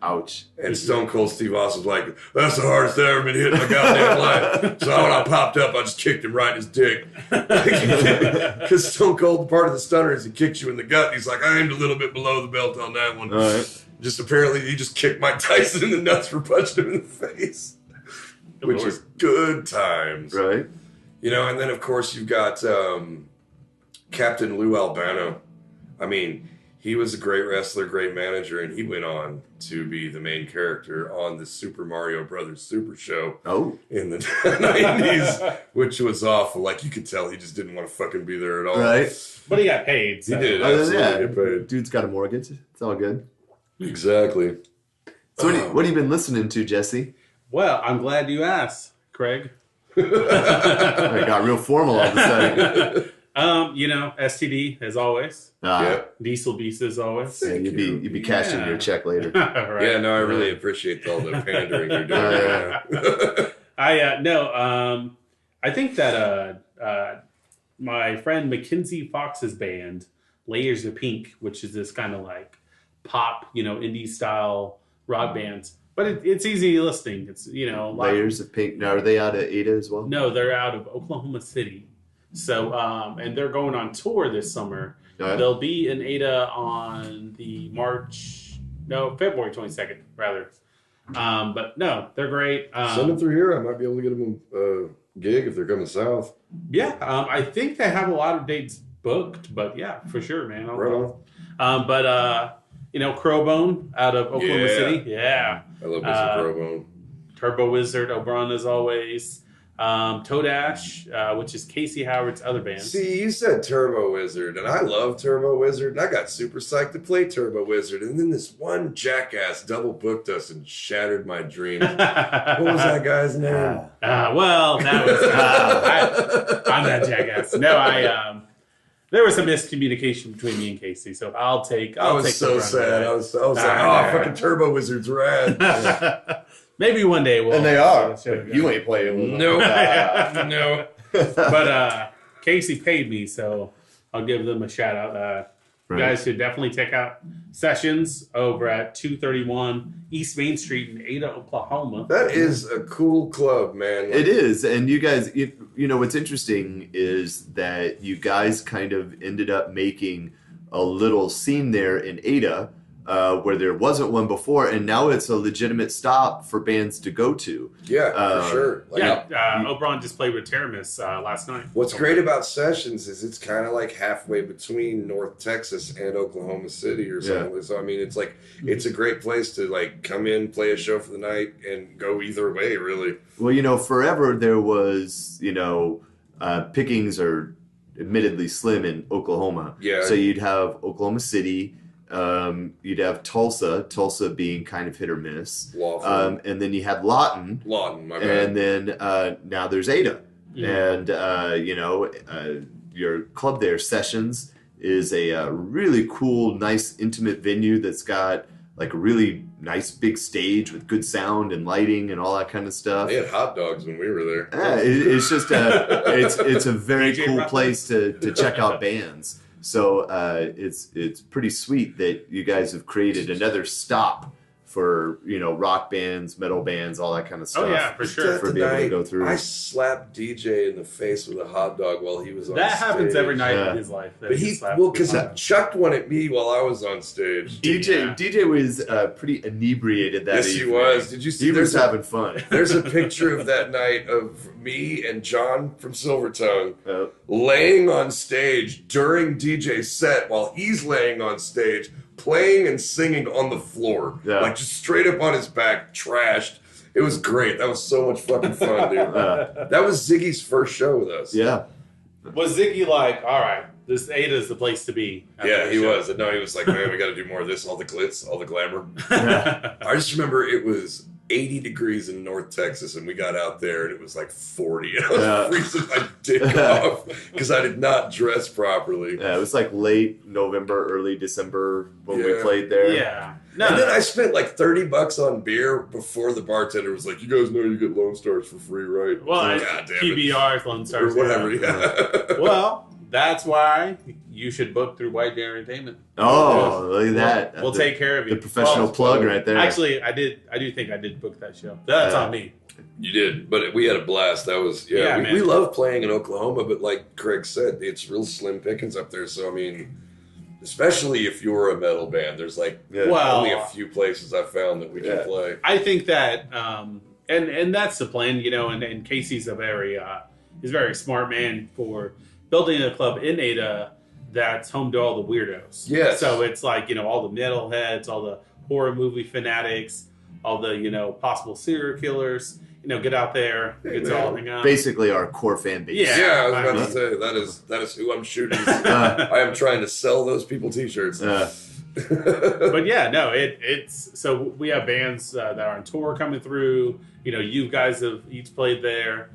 Ouch. And Stone Cold Steve Austin was like, "That's the hardest I've ever been hit in my goddamn life." So when I popped up, I just kicked him right in his dick. Because Stone Cold, part of the stunner is he kicks you in the gut. He's like, I aimed a little bit below the belt on that one. All right. Just apparently he just kicked Mike Tyson in the nuts for punching him in the face. Which is good times. Right. You know, and then of course you've got Captain Lou Albano. I mean, he was a great wrestler, great manager, and he went on to be the main character on the Super Mario Brothers Super Show in the 90s, which was awful. Like, you could tell he just didn't want to fucking be there at all. Right. But he got paid. So. He did, absolutely get paid. Dude's got a mortgage. It's all good. Exactly. So what have you been listening to, Jesse? Well, I'm glad you asked, Craig. I got real formal all of a sudden. You know, STD as always. Diesel Beast as always. Yeah, you'd be cashing your check later. Right. Yeah, no, I really appreciate all the pandering you're doing. I think that my friend Mackenzie Fox's band, Layers of Pink, which is this kind of like pop, indie style rock bands, but it's easy listening. It's, Layers of Pink. Now, are they out of Ada as well? No, they're out of Oklahoma City. So, and they're going on tour this summer. Right. They'll be in Ada on the February 22nd, rather. But no, they're great. Send them through here. I might be able to get them a gig if they're coming south. Yeah, I think they have a lot of dates booked, but yeah, for sure, man. Right on. Crowbone out of Oklahoma City. Yeah. I love me some Crowbone. Turbo Wizard, Oberon as always. Toadash, which is Casey Howard's other band. See, you said Turbo Wizard, and I love Turbo Wizard, and I got super psyched to play Turbo Wizard, and then this one jackass double booked us and shattered my dreams. What was that guy's name? Well, that was I'm that jackass. No, there was some miscommunication between me and Casey, so I'll take. I was so sad. I was like, fucking Turbo Wizard's rad. Maybe one day we'll. And they are. You ain't playing with them. No. But Casey paid me, so I'll give them a shout out. You guys should definitely check out Sessions over at 231 East Main Street in Ada, Oklahoma. That is a cool club, man. It is. And you guys, what's interesting is that you guys kind of ended up making a little scene there in Ada. Where there wasn't one before, and now it's a legitimate stop for bands to go to. Yeah, for sure. Oberon just played with Teramis last night. What's great about Sessions is it's kind of like halfway between North Texas and Oklahoma City or something. Yeah. So, I mean, it's like, it's a great place to like come in, play a show for the night, and go either way, really. Well, forever there was, pickings are admittedly slim in Oklahoma. Yeah. So you'd have Oklahoma City. You'd have Tulsa being kind of hit or miss. And then you had Lawton, my bad. And then now there's Ada. Yeah. And, your club there, Sessions, is a really cool, nice, intimate venue that's got like a really nice big stage with good sound and lighting and all that kind of stuff. They had hot dogs when we were there. It's just it's a very cool place to check out bands. So it's pretty sweet that you guys have created another stop for rock bands, metal bands, all that kind of stuff. Oh yeah, for sure. For being able to go through. I slapped DJ in the face with a hot dog while he was on stage. That happens every night in his life. But he chucked one at me while I was on stage. DJ was pretty inebriated that evening. Yes, he was. Did you see? He was having fun. There's a picture of that night of me and John from Silvertongue laying on stage during DJ's set while he's laying on stage, playing and singing on the floor. Yeah. Like just straight up on his back, trashed. It was great. That was so much fucking fun, dude. That was Ziggy's first show with us. Yeah. Was Ziggy like, all right, this Ada's the place to be? Yeah, he was. No, he was like, man, we got to do more of this, all the glitz, all the glamour. I just remember it was 80 degrees in North Texas, and we got out there, and it was like 40, and I was freezing my dick off because I did not dress properly. Yeah, it was like late November, early December when we played there. Yeah. And then I spent like $30 on beer before the bartender was like, you guys know you get Lone Stars for free, right? Well, PBR's Lone Stars. Or whatever, yeah. Well, that's why you should book through Whitedeer Entertainment. Oh, look at that. We'll take care of you. The professional plug right there. Actually, I do think I did book that show. That's on me. You did, but we had a blast. That was, we love playing in Oklahoma, but like Craig said, it's real slim pickings up there. So, I mean, especially if you're a metal band. There's like only a few places I've found that we can play. I think that, and that's the plan, and Casey's a very smart man for building a club in Ada that's home to all the weirdos. Yes. So it's like, all the metalheads, all the horror movie fanatics, all the, possible serial killers, get out there, get to all hang out. Basically our core fan base. Yeah, I was about to say, that is who I'm shooting. I am trying to sell those people t-shirts. But yeah, no, it's so we have bands that are on tour coming through. You guys have each played there.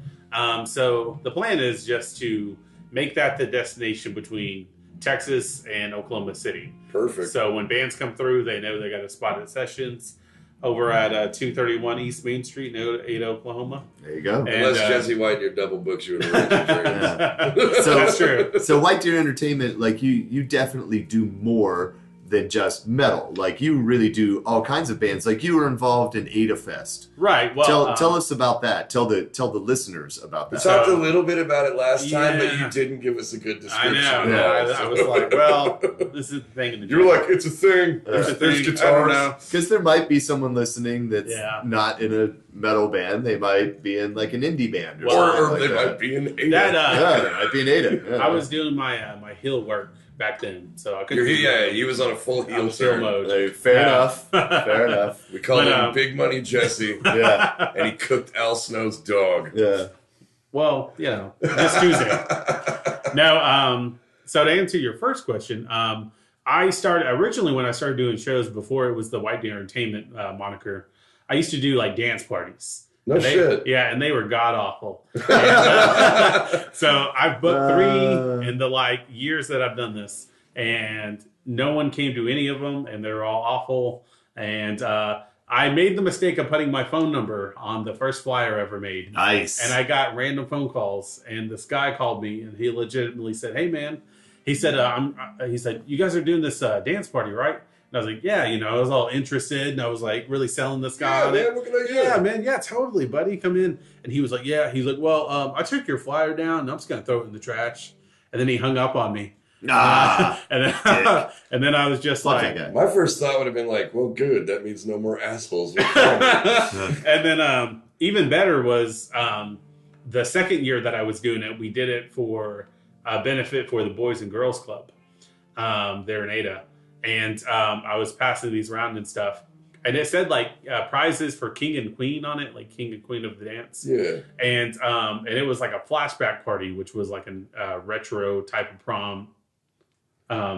So the plan is just to make that the destination between Texas and Oklahoma City. Perfect. So when bands come through, they know they got a spot at Sessions over at 231 East Main Street in Ada, Oklahoma. There you go. And, unless Jesse Whitedeer double books you in the Rangers. So that's true. So Whitedeer Entertainment, like you definitely do more than just metal. Like you really do all kinds of bands. Like you were involved in Ada Fest. Right. Well, tell us about that. Tell the listeners about that. We talked a little bit about it last time, but you didn't give us a good description. I know. I was like, well, this is the thing in the You're like, it's a thing. There's guitars. Because there might be someone listening that's not in a metal band. They might be in like an indie band, or they might be in Ada. They might be in Ada. Yeah. I was doing my heel work back then, so I couldn't. He was on a full heel mode. Fair enough. Fair enough. We called him Big Money Jesse. Yeah, and he cooked Al Snow's dog. Yeah. Well, this Tuesday. No. So to answer your first question, I started originally when I started doing shows before it was the Whitedeer Entertainment moniker. I used to do like dance parties. No shit. Yeah, and they were god awful. So I've booked 3 in the years that I've done this, and no one came to any of them, and they're all awful. And I made the mistake of putting my phone number on the first flyer I ever made. Nice. And I got random phone calls, and this guy called me, and he legitimately said, "Hey, man," he said, "He said you guys are doing this dance party, right?" And I was like, yeah, I was all interested, and I was like really selling this guy on it. What can I do? Yeah, man, yeah, totally, buddy, come in. And he was like, yeah, he's like, well, I took your flyer down, and I'm just gonna throw it in the trash. And then he hung up on me. And then I was just like, my first thought would have been like, well, good, that means no more assholes. And then even better was the second year that I was doing it, we did it for a benefit for the Boys and Girls Club there in Ada. And I was passing these around and stuff. And it said prizes for King and Queen on it, like King and Queen of the Dance. Yeah. And it was like a flashback party, which was like a retro type of prom.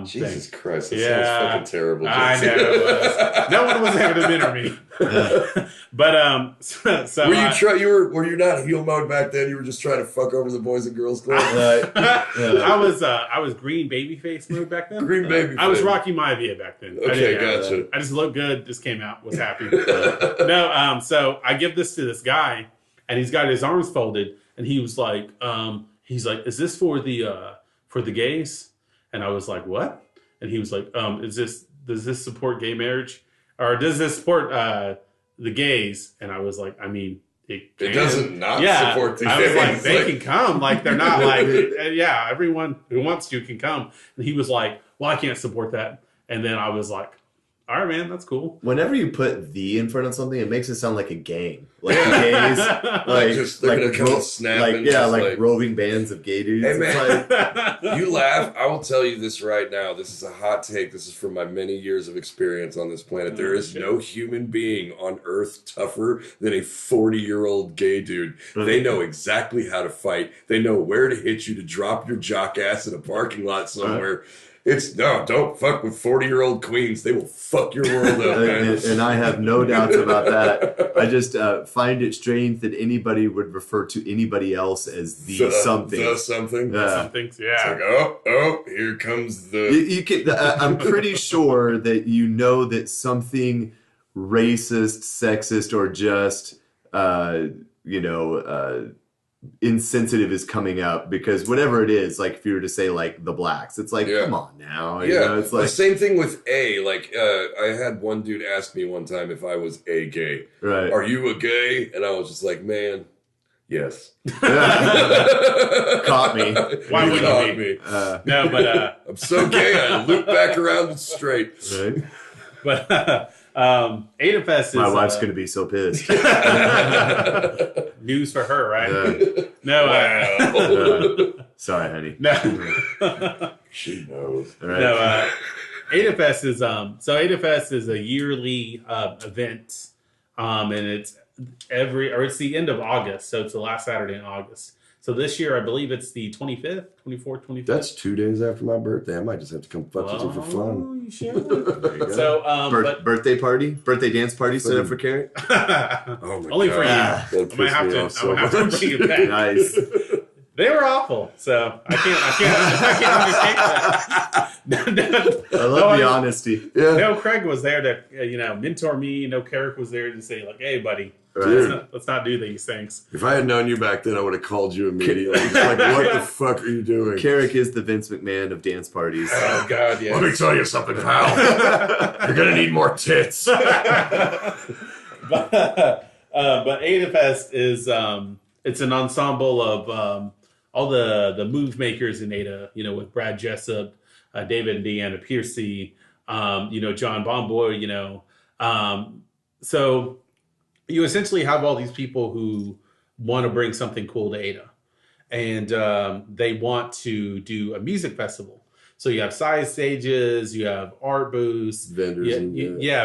Jesus thing. Christ, that sounds fucking terrible. I know it was. No one was there to mentor me. But so were you not heel mode back then? You were just trying to fuck over the Boys and Girls Club. I was green babyface mode back then. Green baby. I was Rocky Maivia back then. Okay, gotcha. I just looked good. Just came out. Was happy. No. So I give this to this guy, and he's got his arms folded, and he was like, "Is this for the gays?" And I was like, "What?" And he was like, does this support gay marriage? Or does this support the gays?" And I was like, I mean, it doesn't support the gays. I was like, they can come. Like, they're not like, everyone who wants to can come. And he was like, well, I can't support that. And then I was like, all right, man, that's cool. Whenever you put "the" in front of something, it makes it sound like a gang, like the gays, like roving bands of gay dudes. Hey, man, you laugh. I will tell you this right now. This is a hot take. This is from my many years of experience on this planet. There is no human being on Earth tougher than a 40-year-old gay dude. They know exactly how to fight. They know where to hit you to drop your jock ass in a parking lot somewhere. Don't fuck with 40-year-old queens. They will fuck your world up, man. And I have no doubts about that. I just find it strange that anybody would refer to anybody else as the something. The something? Somethings, yeah. It's like, here comes the... You can, I'm pretty sure that you know that something racist, sexist, or just, insensitive is coming up, because whatever it is, like if you were to say like the blacks, it's like, come on now. It's like the same thing with I had one dude ask me one time if I was a gay. Right. Are you a gay? And I was just like, man, Yes. Caught me. Why You wouldn't caught you be? me. No, but I'm so gay, I loop back around and straight. Right? but AdaFest is My wife's gonna be so pissed. news for her, right? Yeah. No, Sorry, honey. no. She knows. All right. No, AdaFest is AdaFest is a yearly event, and it's it's the end of August, so it's the last Saturday in August. So this year, I believe it's the 25th, 24th, 25th. That's 2 days after my birthday. I might just have to come fuck with you for fun. You should. There you go. So, birthday party, birthday dance party set up for Carrie. Oh my only for you. God. That I might pissed have me to. off so I'm gonna have to much. bring it back. Nice. They were awful, so I can't understand that. I love the honesty. Yeah. No, Craig was there to mentor me. No, Carrick was there to say like, "Hey, buddy, Right. let's not do these things." If I had known you back then, I would have called you immediately. Like, what the fuck are you doing? Carrick is the Vince McMahon of dance parties. Oh God, yeah. Let me tell you something, pal. You're gonna need more tits. But AdaFest is it's an ensemble of all the move makers in Ada. With Brad Jessup, David and Deanna Piercy, John Bomboy. So you essentially have all these people who want to bring something cool to Ada, and they want to do a music festival. So you have side stages, you have art booths, Vendors.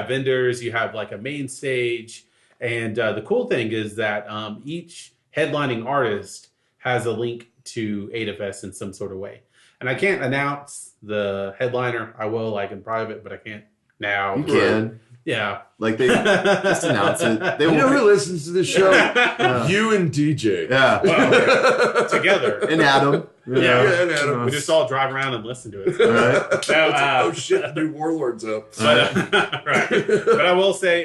vendors. You have like a main stage, and the cool thing is that each headlining artist has a link to AdaFest in some sort of way. And I can't announce the headliner. I will, like in private, but I can't now. You can. Yeah. Like they just announce it. They You know won't. who listens to this show? You and DJ. Yeah. Well, together. And Adam. Yeah. and Adam. We just all drive around and listen to it. Right. No, Oh shit, the new Warlord's up. But, right. But I will say,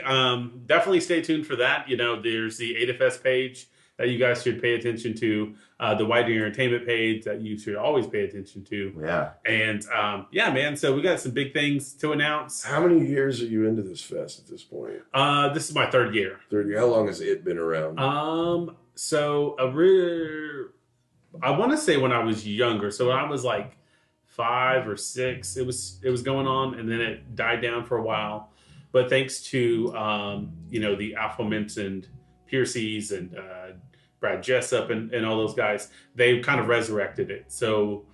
definitely stay tuned for that. There's the AdaFest page that you guys should pay attention to, the Whitedeer Entertainment page that you should always pay attention to. Yeah. And man, so we got some big things to announce. How many years are you into this fest at this point? This is my third year. How long has it been around? I want to say when I was younger. So when I was like 5 or 6, it was going on, and then it died down for a while. But thanks to the aforementioned Piercy's and Brad Jessup and all those guys, they kind of resurrected it. So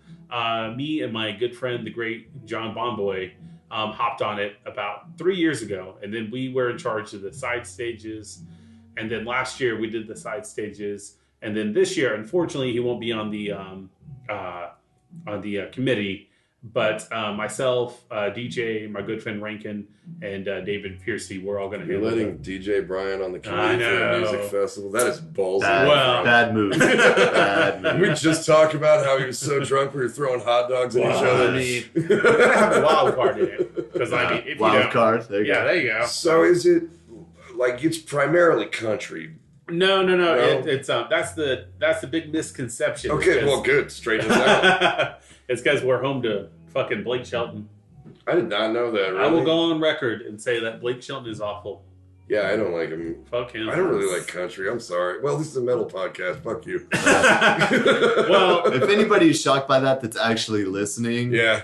me and my good friend, the great John Bomboy, hopped on it about 3 years ago, and then we were in charge of the side stages. And then last year we did the side stages, and then this year, unfortunately, he won't be on the committee. But myself, DJ, my good friend Rankin, and David Piercy, we're all going to You're handle letting it. DJ Brian on the I committee for know. a music festival. That is ballsy. Bad move. Bad move. We just talked about how he was so drunk we were throwing hot dogs at each other. I mean, we're going to have a wild card in it. Because if Wild you don't, card. There you yeah, go. there you go. So is it like it's primarily country? No. No? It's that's the big misconception. Okay, because- well, good. Straighten us out. It's because we're home to fucking Blake Shelton. I did not know that. Really. I will go on record and say that Blake Shelton is awful. Yeah, I don't like him. Fuck him. I don't really like country. I'm sorry. Well, this is a metal podcast. Fuck you. Well, If anybody is shocked by that, that's actually listening. Yeah.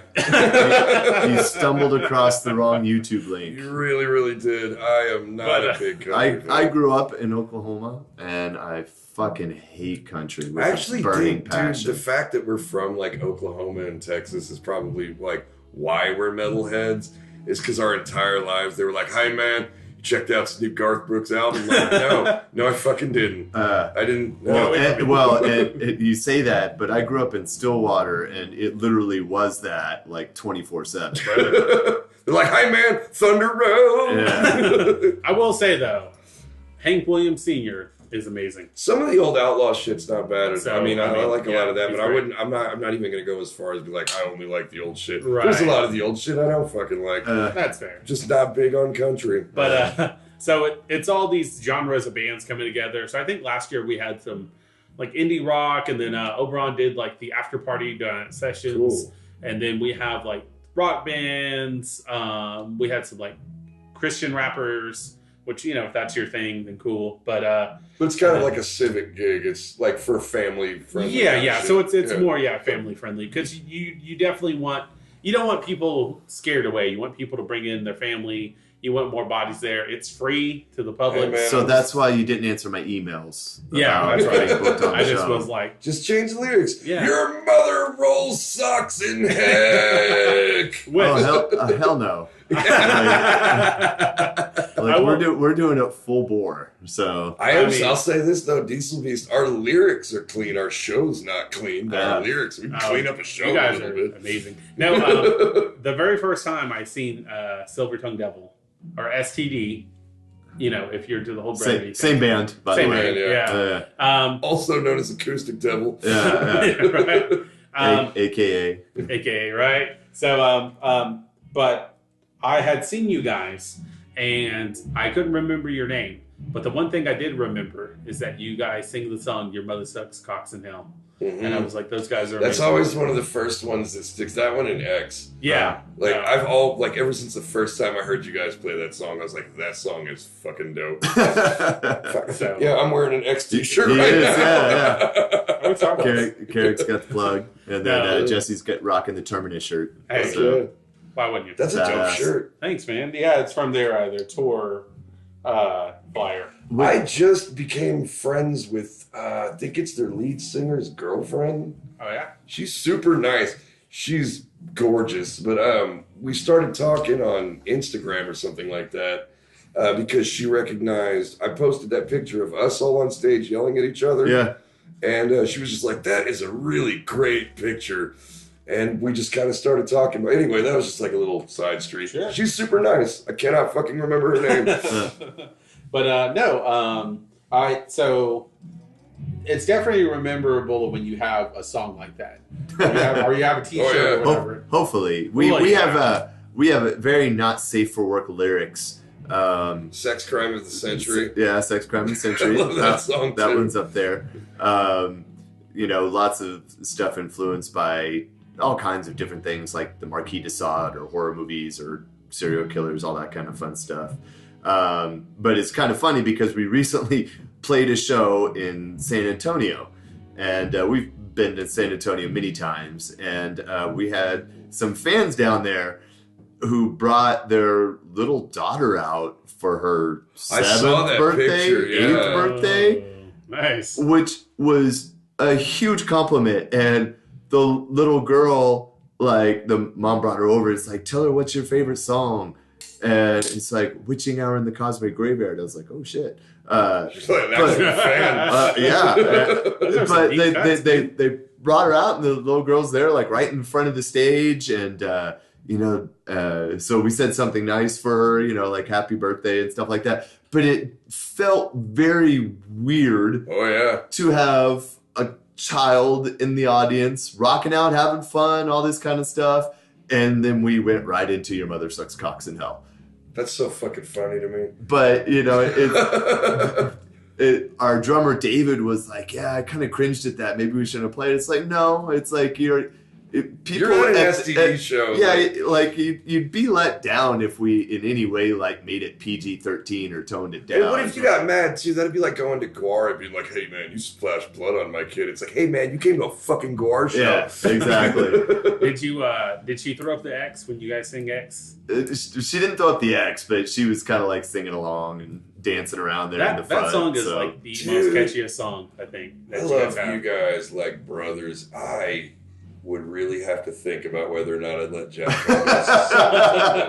You stumbled across the wrong YouTube link. You really, really did. I am not a big country fan. I grew up in Oklahoma, and I fucking hate country with I actually a burning think, passion. dude, the fact that we're from like Oklahoma and Texas is probably like why we're metalheads. Is because our entire lives they were like, "Hi, man, you checked out this new Garth Brooks album?" I'm like, no, I fucking didn't. I didn't. No. You say that, but I grew up in Stillwater, and it literally was that like 24/7. They're like, "Hi, man, Thunder Road." Yeah. I will say though, Hank Williams Sr. is amazing. Some of the old outlaw shit's not bad. So, I mean, I like a lot of that, he's but I great. wouldn't. I'm not even gonna go as far as be like, I only like the old shit. Right. There's a lot of the old shit I don't fucking like. That's fair. Just not big on country. But so it's all these genres of bands coming together. So I think last year we had some like indie rock, and then Oberon did like the after party sessions, Cool. and then we have like rock bands. We had some like Christian rappers which, if that's your thing, then cool. But it's kind of like a civic gig. It's like for family friendly. Yeah. So it's more family friendly, because you definitely you don't want people scared away. You want people to bring in their family. You want more bodies there. It's free to the public. Hey, man, so that's why you didn't answer my emails. Yeah, that's right. I just was like, just change the lyrics. Yeah. Your mother rolls socks in heck. Hell no. We're doing it full bore. So I'll say this though, Diesel Beast, our lyrics are clean. Our show's not clean, but our lyrics, we clean up a show. You guys a little are bit. amazing. No, the very first time I seen Silver Tongue Devil, or STD, if you're to the whole brevity. Same band, by the way. Band, yeah. Also known as Acoustic Devil. Yeah. Right. AKA, right? So, but I had seen you guys, and I couldn't remember your name. But the one thing I did remember is that you guys sing the song "Your Mother Sucks Cocks in Hell," and I was like, "Those guys are." That's amazing. always one of the first ones that sticks. That one and X. Yeah. I've ever since the first time I heard you guys play that song, I was like, that song is fucking dope. So, yeah, I'm wearing an X t-shirt right now. Carrick's got the plug, and then Jesse's rocking the Terminus shirt. Hey, so, why wouldn't you? That's a dope shirt. Thanks, man. Yeah, it's from their tour flyer. I just became friends with, I think it's their lead singer's girlfriend. Oh, yeah? She's super nice. She's gorgeous. But we started talking on Instagram or something like that because she recognized, I posted that picture of us all on stage yelling at each other. Yeah. And she was just like, that is a really great picture. And we just kind of started talking. But anyway, that was just like a little side street. Sure. She's super nice. I cannot fucking remember her name. But so it's definitely memorable when you have a song like that, or you have a T-shirt or whatever. Hopefully, we have a very not safe for work lyrics. Sex Crime of the Century. Sex Crime of the Century. I love that song too. That one's up there. Lots of stuff influenced by all kinds of different things, like the Marquis de Sade or horror movies or serial killers, all that kind of fun stuff. But it's kind of funny because we recently played a show in San Antonio, and we've been to San Antonio many times, and we had some fans down there who brought their little daughter out for her 7th birthday, 8th birthday. Nice. Which was a huge compliment. And the little girl, like, the mom brought her over. It's like, tell her what's your favorite song. And it's like, Witching Hour in the Cosmic Graveyard. I was like, oh, shit. She's like an actual fan. Yeah. But they brought her out, and the little girl's there, like, right in front of the stage. And, so we said something nice for her, like happy birthday and stuff like that. But it felt very weird to have a child in the audience rocking out, having fun, all this kind of stuff. And then we went right into Your Mother Sucks Cocks in Hell. That's so fucking funny to me. But, our drummer David was like, yeah, I kind of cringed at that. Maybe we shouldn't have played. It's like, no, it's like you're at an STD show. Yeah, you'd be let down if we in any way like made it PG-13 or toned it down. And what if you got mad too? That'd be like going to Guar and being like, "Hey man, you splashed blood on my kid." It's like, "Hey man, you came to a fucking Guar show." Yeah, exactly. Did she throw up the X when you guys sing X? She didn't throw up the X, but she was kind of like singing along and dancing around there in the front. That song is like the most catchiest song, I think. I love you guys like brothers. I would really have to think about whether or not I'd let Jack come on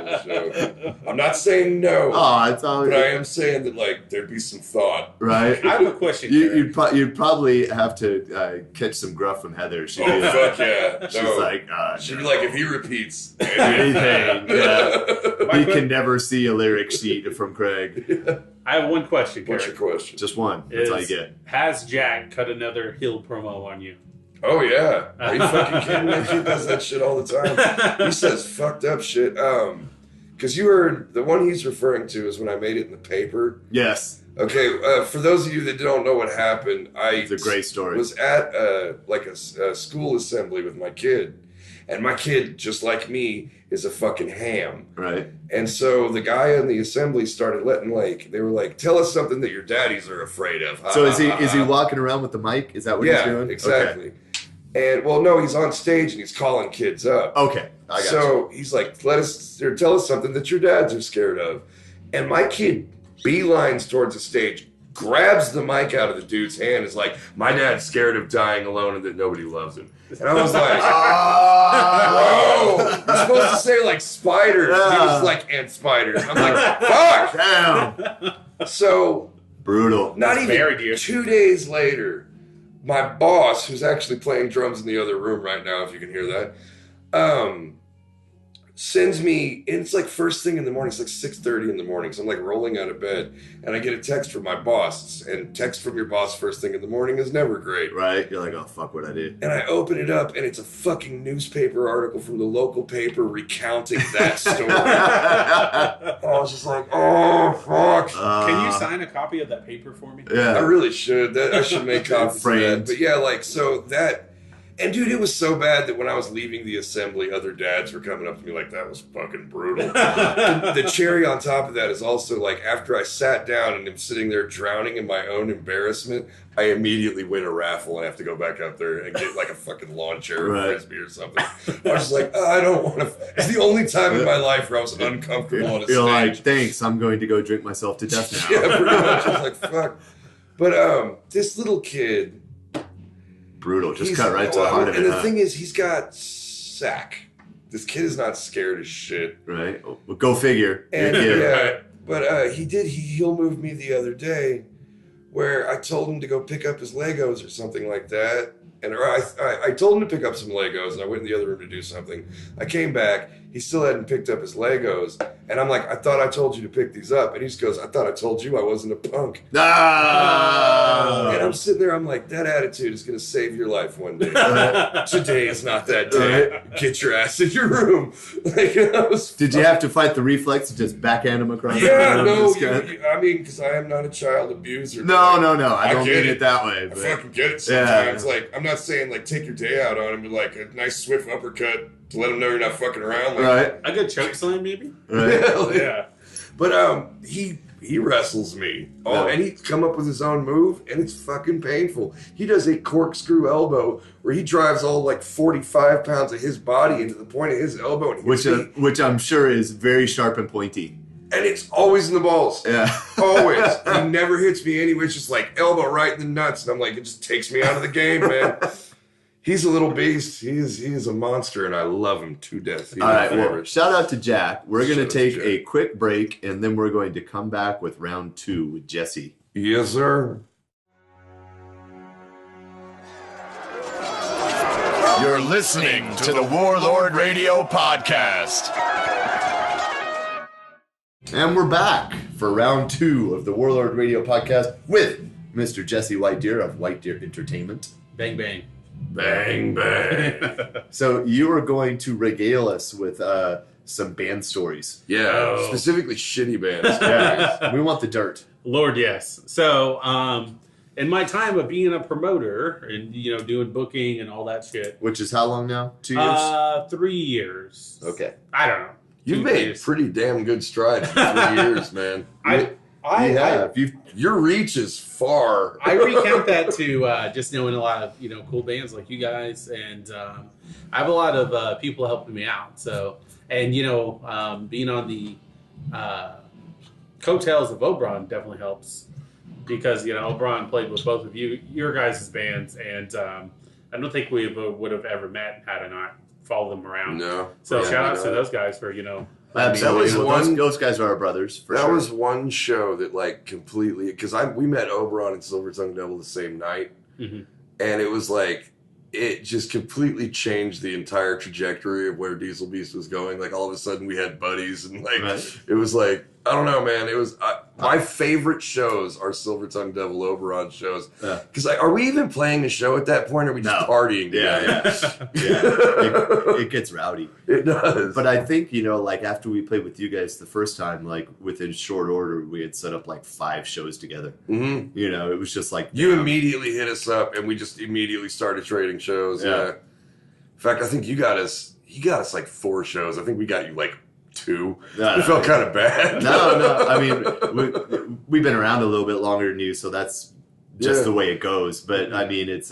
the show. I'm not saying no, but I am saying that like there'd be some thought. Right. I have a question. You'd probably have to catch some gruff from Heather. Fuck yeah! She's like, she'd be like, if he repeats anything, he can never see a lyric sheet from Craig. I have one question. What's your question? Just one. That's all you get. Has Jack cut another Hill promo on you? Oh yeah, are you fucking kidding me? He does that shit all the time. He says fucked up shit. Because you heard the one he's referring to is when I made it in the paper. Yes. Okay. For those of you that don't know what happened, it's a great story. Was at a school assembly with my kid, And my kid, just like me, is a fucking ham. Right. And so the guy in the assembly started letting they were like, tell us something that your daddies are afraid of. So is he walking around with the mic? Is that what he's doing? Exactly. Okay. And well, no, he's on stage and he's calling kids up. Okay, I got you. He's like, tell us something that your dads are scared of. And my kid beelines towards the stage, grabs the mic out of the dude's hand, is like, my dad's scared of dying alone and that nobody loves him. And I was like, bro, you're supposed to say like spiders. Yeah. He was like, and spiders. I'm like, fuck. Damn. So brutal. Not even 2 days later, my boss, who's actually playing drums in the other room right now, if you can hear that, sends me, and it's like first thing in the morning, it's like 6:30 in the morning, so I'm like rolling out of bed, and I get a text from my boss, and text from your boss first thing in the morning is never great. Right, you're like, oh, fuck what I did. And I open it up, and it's a fucking newspaper article from the local paper recounting that story. I was just like, oh, fuck. Can you sign a copy of that paper for me? Yeah. I really should. I should make copies of that. But yeah, like, so that... And dude, it was so bad that when I was leaving the assembly, other dads were coming up to me like, that was fucking brutal. The cherry on top of that is also like, after I sat down and am sitting there drowning in my own embarrassment, I immediately win a raffle and have to go back up there and get like a fucking lawn chair or frisbee or something. I was just like, oh, I don't want to. It's the only time in my life where I was uncomfortable on a stage. You're like, thanks, I'm going to go drink myself to death now. Yeah, pretty much. I was like, fuck. But this little kid... Brutal, just cut right to the heart of it. And the thing is, he's got sack. This kid is not scared as shit. Right. Well, go figure. And yeah, but he'll move me the other day where I told him to go pick up his Legos or something like that. And I told him to pick up some Legos, and I went in the other room to do something. I came back. He still hadn't picked up his Legos. And I'm like, I thought I told you to pick these up. And he just goes, I thought I told you I wasn't a punk. Ah! And I'm sitting there, I'm like, that attitude is going to save your life one day. Today is not that day. Get your ass in your room. Did you have to fight the reflex to just backhand him across the room? No. I mean, because I am not a child abuser. No. I don't mean it that way. But I fucking get it sometimes. Yeah. Like, I'm not saying, like, take your day out on him, but, like, a nice swift uppercut to let him know you're not fucking around. Like, right. A good choke slam, maybe? Right. Yeah. But he wrestles me. Oh, and he's come up with his own move, and it's fucking painful. He does a corkscrew elbow where he drives all like 45 pounds of his body into the point of his elbow. And which I'm sure is very sharp and pointy. And it's always in the balls. Yeah. Always. He never hits me anyway. It's just like elbow right in the nuts. And I'm like, it just takes me out of the game, man. He's a little beast. He is a monster, and I love him to death. All right, well, shout out to Jack. We're going to take a quick break, and then we're going to come back with round 2 with Jesse. Yes, sir. You're listening to the Warlord Radio Podcast. And we're back for round 2 of the Warlord Radio Podcast with Mr. Jesse Whitedeer of Whitedeer Entertainment. Bang, bang. Bang, bang. So you are going to regale us with some band stories. Yeah, specifically shitty bands. Yeah, we want the dirt. Lord, yes. So, in my time of being a promoter and, doing booking and all that shit. Which is how long now? 2 years? 3 years. Okay. I don't know. You've made pretty damn good strides in 3 years, man. Your reach is far. I recount that to just knowing a lot of cool bands like you guys, and I have a lot of people helping me out. So, and being on the coattails of Oberon definitely helps because Oberon played with both of your guys' bands, and I don't think we would have ever met had I not followed them around. No. So shout out to those guys for Absolutely. Those guys are our brothers. That was one show that completely, because we met Oberon and Silver Tongue Devil the same night, and it was it just completely changed the entire trajectory of where Diesel Beast was going. Like all of a sudden we had buddies, and it was I don't know, man. It was my favorite shows are Silver Tongue Devil Oberon shows. Because are we even playing a show at that point, or are we just partying? Yeah. It gets rowdy. It does. But I think after we played with you guys the first time, within short order, we had set up 5 shows together. Mm-hmm. It was just you immediately hit us up, and we just immediately started trading shows. Yeah. In fact, I think you got us he got us like 4 shows. I think we got you like 2. I felt kind of bad. No. I mean, we've been around a little bit longer than you, so that's just the way it goes. But I mean, it's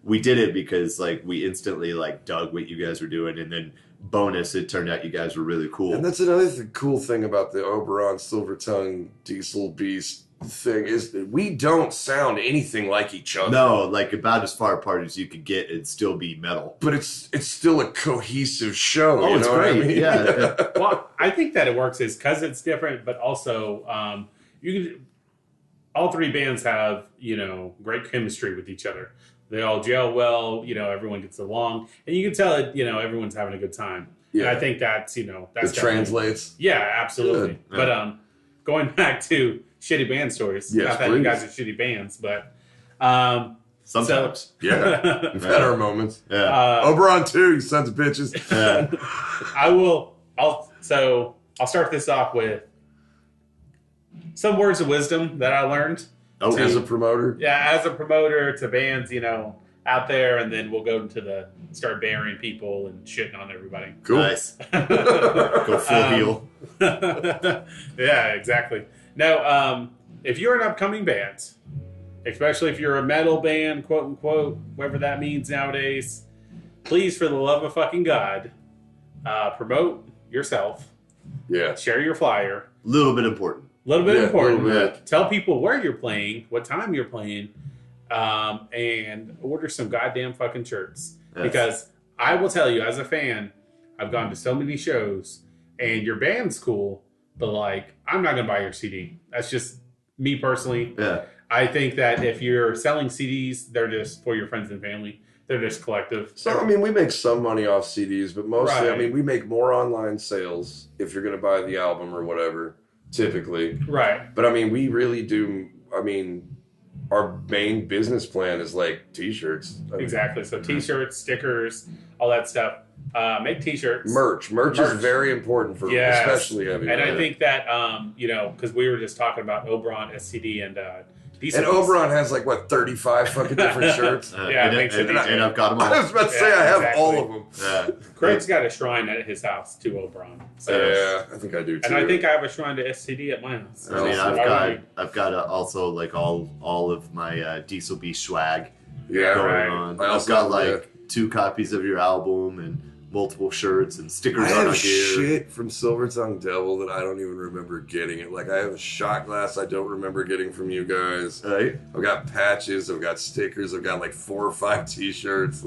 we did it because like we instantly like dug what you guys were doing, and then bonus, it turned out you guys were really cool. And that's another cool thing about the Oberon Silvertongue Diesel Beast thing is that we don't sound anything like each other. No, like about as far apart as you could get and still be metal. But it's still a cohesive show. Oh, it's great. I mean? Yeah. Well, I think that it works is because it's different, but also you can. All 3 bands have great chemistry with each other. They all gel well. Everyone gets along, and you can tell it. Everyone's having a good time. Yeah, and I think that's it translates. Yeah, absolutely. Good. But going back to shitty band stories. Yes, not that you guys are shitty bands, but sometimes. We've had our moments. Yeah. Oberon too, you sons of bitches. I'll start this off with some words of wisdom that I learned. As a promoter? Yeah, as a promoter to bands, out there, and then we'll go into start burying people and shitting on everybody. Cool. Nice. Go full heel. Yeah, exactly. No, if you're an upcoming band, especially if you're a metal band, quote unquote, whatever that means nowadays, please, for the love of fucking God, promote yourself. Yeah. Share your flyer. A little bit important. Tell people where you're playing, what time you're playing, and order some goddamn fucking shirts. Yes. Because I will tell you, as a fan, I've gone to so many shows, and your band's cool, but like, I'm not gonna buy your CD. That's just me personally. Yeah. I think that if you're selling CDs, they're just for your friends and family. They're just collective. So, I mean, we make some money off CDs, but mostly, right. I mean, we make more online sales if you're going to buy the album or whatever, typically. Right. But, I mean, we really do, our main business plan is like T-shirts. Exactly. So T-shirts, stickers, all that stuff. Make T-shirts. Merch is very important for especially heavy. And I think that, because we were just talking about Oberon, SCD, and And Oberon has 35 fucking different shirts. And I've got them all. I was about to say I have all of them. Yeah. Craig's got a shrine at his house to Oberon. So. Yeah, I think I do too. And I think I have a shrine to SCD at my house. I mean, I've got also all of my Diesel Beast swag going on. I've got 2 copies of your album and multiple shirts and stickers on our gear. Shit from Silvertongue Devil that I don't even remember getting it. I have a shot glass I don't remember getting from you guys. Right. I've got patches. I've got stickers. I've got 4 or 5 T-shirts.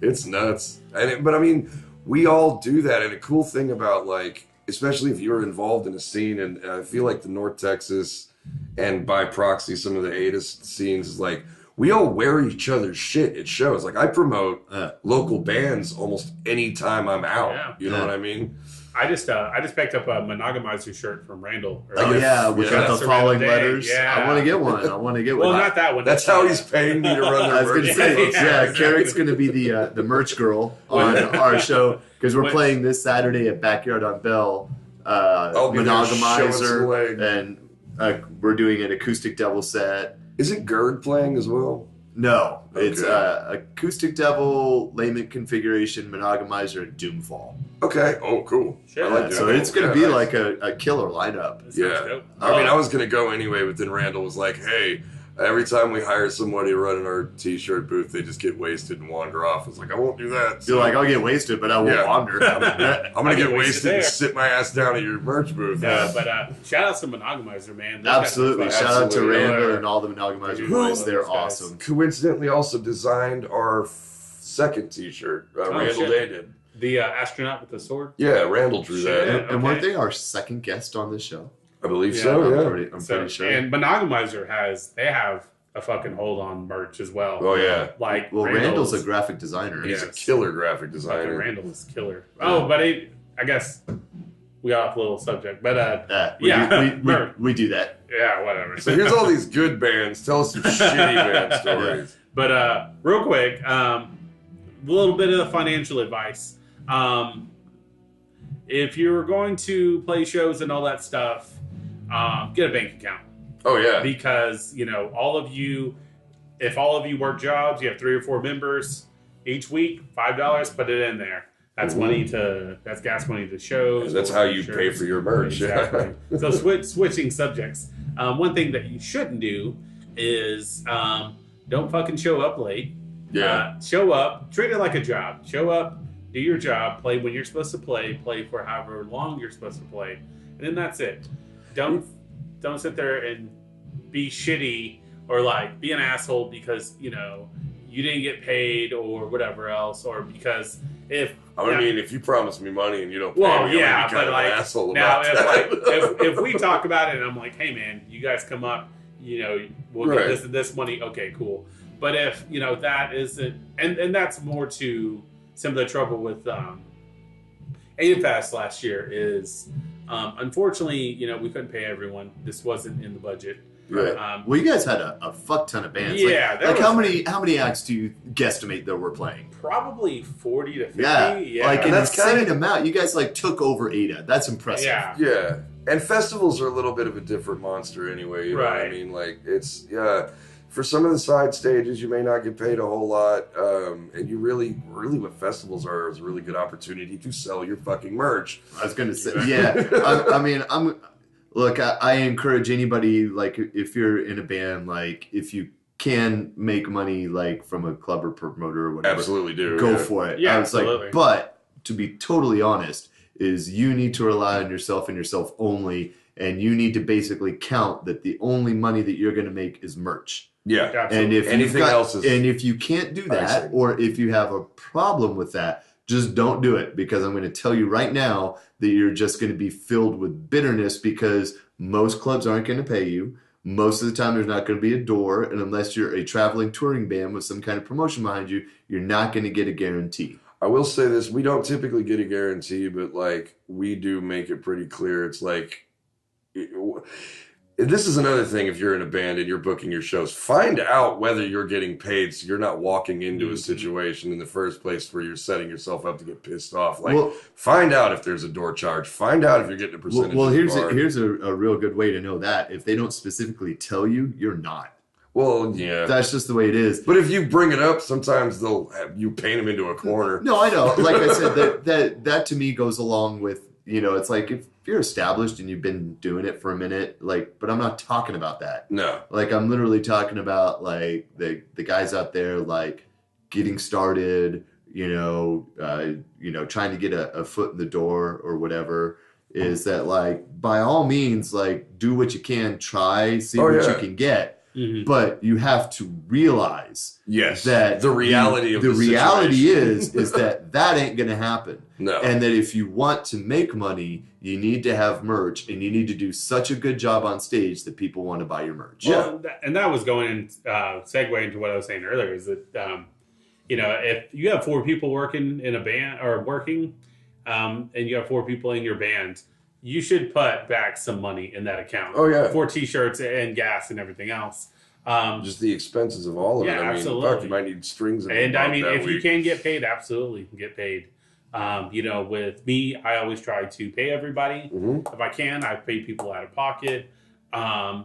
It's nuts. But I mean, we all do that. And a cool thing about especially if you're involved in a scene, and I feel like the North Texas and by proxy some of the Ada scenes is we all wear each other's shit at shows. I promote local bands almost any time I'm out. Yeah. You know what I mean? I just picked up a Monogamizer shirt from Randall. Oh yeah, with the following letters. Yeah. I want to get one. Well, not that one. That's how he's paying me to run the merch. I was going to say, Carrick's going to be the merch girl on our show because we're playing this Saturday at Backyard on Bell. Monogamizer, and we're doing an Acoustic Devil set. Is it Gerd playing as well? No. Okay. It's Acoustic Devil, Lament Configuration, Monogamizer, and Doomfall. Okay. Oh, cool. Sure. I like so it's going to be a killer lineup. Yeah. I was going to go anyway, but then Randall was like, hey, every time we hire somebody to run in our T-shirt booth, they just get wasted and wander off. I was like, I won't do that. So. You're like, I'll get wasted, but I won't wander. I'm going to get wasted and sit my ass down at your merch booth. Yeah, but shout out to Monogamizer, man. Absolutely. Shout out to Randall and all the Monogamizer boys. They're awesome. Coincidentally also designed our second T-shirt. Randall Day did. The astronaut with the sword? Yeah, Randall drew that. And weren't they our second guest on this show? I believe so, yeah. I'm pretty sure. And Monogamizer they have a fucking hold on merch as well. Oh, yeah. Randall's a graphic designer. He's a killer graphic designer. Randall is killer. Oh, but I guess we got off a little subject. But, we do that. Yeah, whatever. So here's all these good bands. Tell us some shitty band stories. But real quick, a little bit of financial advice. If you're going to play shows and all that stuff, get a bank account. Oh yeah, because if all of you work jobs, you have 3 or 4 members. each week, $5, put it in there. That's that's gas money to shows. And that's how you pay for your merch. Exactly. So switching subjects. One thing that you shouldn't do is don't fucking show up late. Yeah. Show up, treat it like a job. Show up, do your job, play when you're supposed to play for however long you're supposed to play, and then that's it. Don't sit there and be shitty or like be an asshole because you didn't get paid or whatever else, or because if you promise me money and you don't pay well, me, yeah, I'm kind of like an asshole now, about that. if we talk about it and I'm like, hey man, you guys come up, we'll get this and this money. Okay, cool. But if that isn't, and that's more to some of the trouble with AidFest last year is, unfortunately, we couldn't pay everyone. This wasn't in the budget. Right. Well, you guys had a fuck ton of bands. Yeah. Like how many acts do you guesstimate that were playing? Probably 40 to 50. Yeah. Like an insane amount. You guys took over Ada. That's impressive. Yeah. And festivals are a little bit of a different monster anyway. You know what I mean? Like it's for some of the side stages, you may not get paid a whole lot, and you really what festivals are is a really good opportunity to sell your fucking merch. I was going to say, yeah. Look, I encourage anybody, like, if you're in a band, like, if you can make money, like, from a club or promoter or whatever. Absolutely do. Go for it. Yeah, I was absolutely. like, but to be totally honest, is you need to rely on yourself and yourself only, and you need to basically count that the only money that you're going to make is merch. Yeah. Absolutely. And if anything else is... And if you can't do that, or if you have a problem with that, just don't do it, because I'm going to tell you right now that you're just going to be filled with bitterness because most clubs aren't going to pay you. Most of the time, there's not going to be a door, and unless you're a traveling touring band with some kind of promotion behind you, you're not going to get a guarantee. I will say this, we don't typically get a guarantee, but like we do make it pretty clear. It's like... This is another thing if you're in a band and you're booking your shows. Find out whether you're getting paid so you're not walking into a situation in the first place where you're setting yourself up to get pissed off. Like, find out if there's a door charge. Find out if you're getting a percentage. Well, here's a real good way to know that. If they don't specifically tell you, you're not. Well, yeah. That's just the way it is. But if you bring it up, sometimes they'll have you paint them into a corner. No, I know. Like I said, that to me goes along with, it's like if you're established and you've been doing it for a minute, like, but I'm not talking about that. No. Like, I'm literally talking about, like, the guys out there, like, getting started, trying to get a foot in the door or whatever, is that, like, by all means, like, do what you can, see what you can get. Mm-hmm. But you have to realize that the reality of the reality is that ain't going to happen. No. And that if you want to make money, you need to have merch, and you need to do such a good job on stage that people want to buy your merch. Well, and that was going segue into what I was saying earlier, is that if you have 4 people working in a band or working, and you have 4 people in your band, you should put back some money in that account. Oh, yeah. For t-shirts and gas and everything else. Just the expenses of all of it. I mean, absolutely. Fuck, you might need strings in and I mean, if week. you can get paid, absolutely get paid. With me, I always try to pay everybody. Mm-hmm. If I can, I pay people out of pocket. And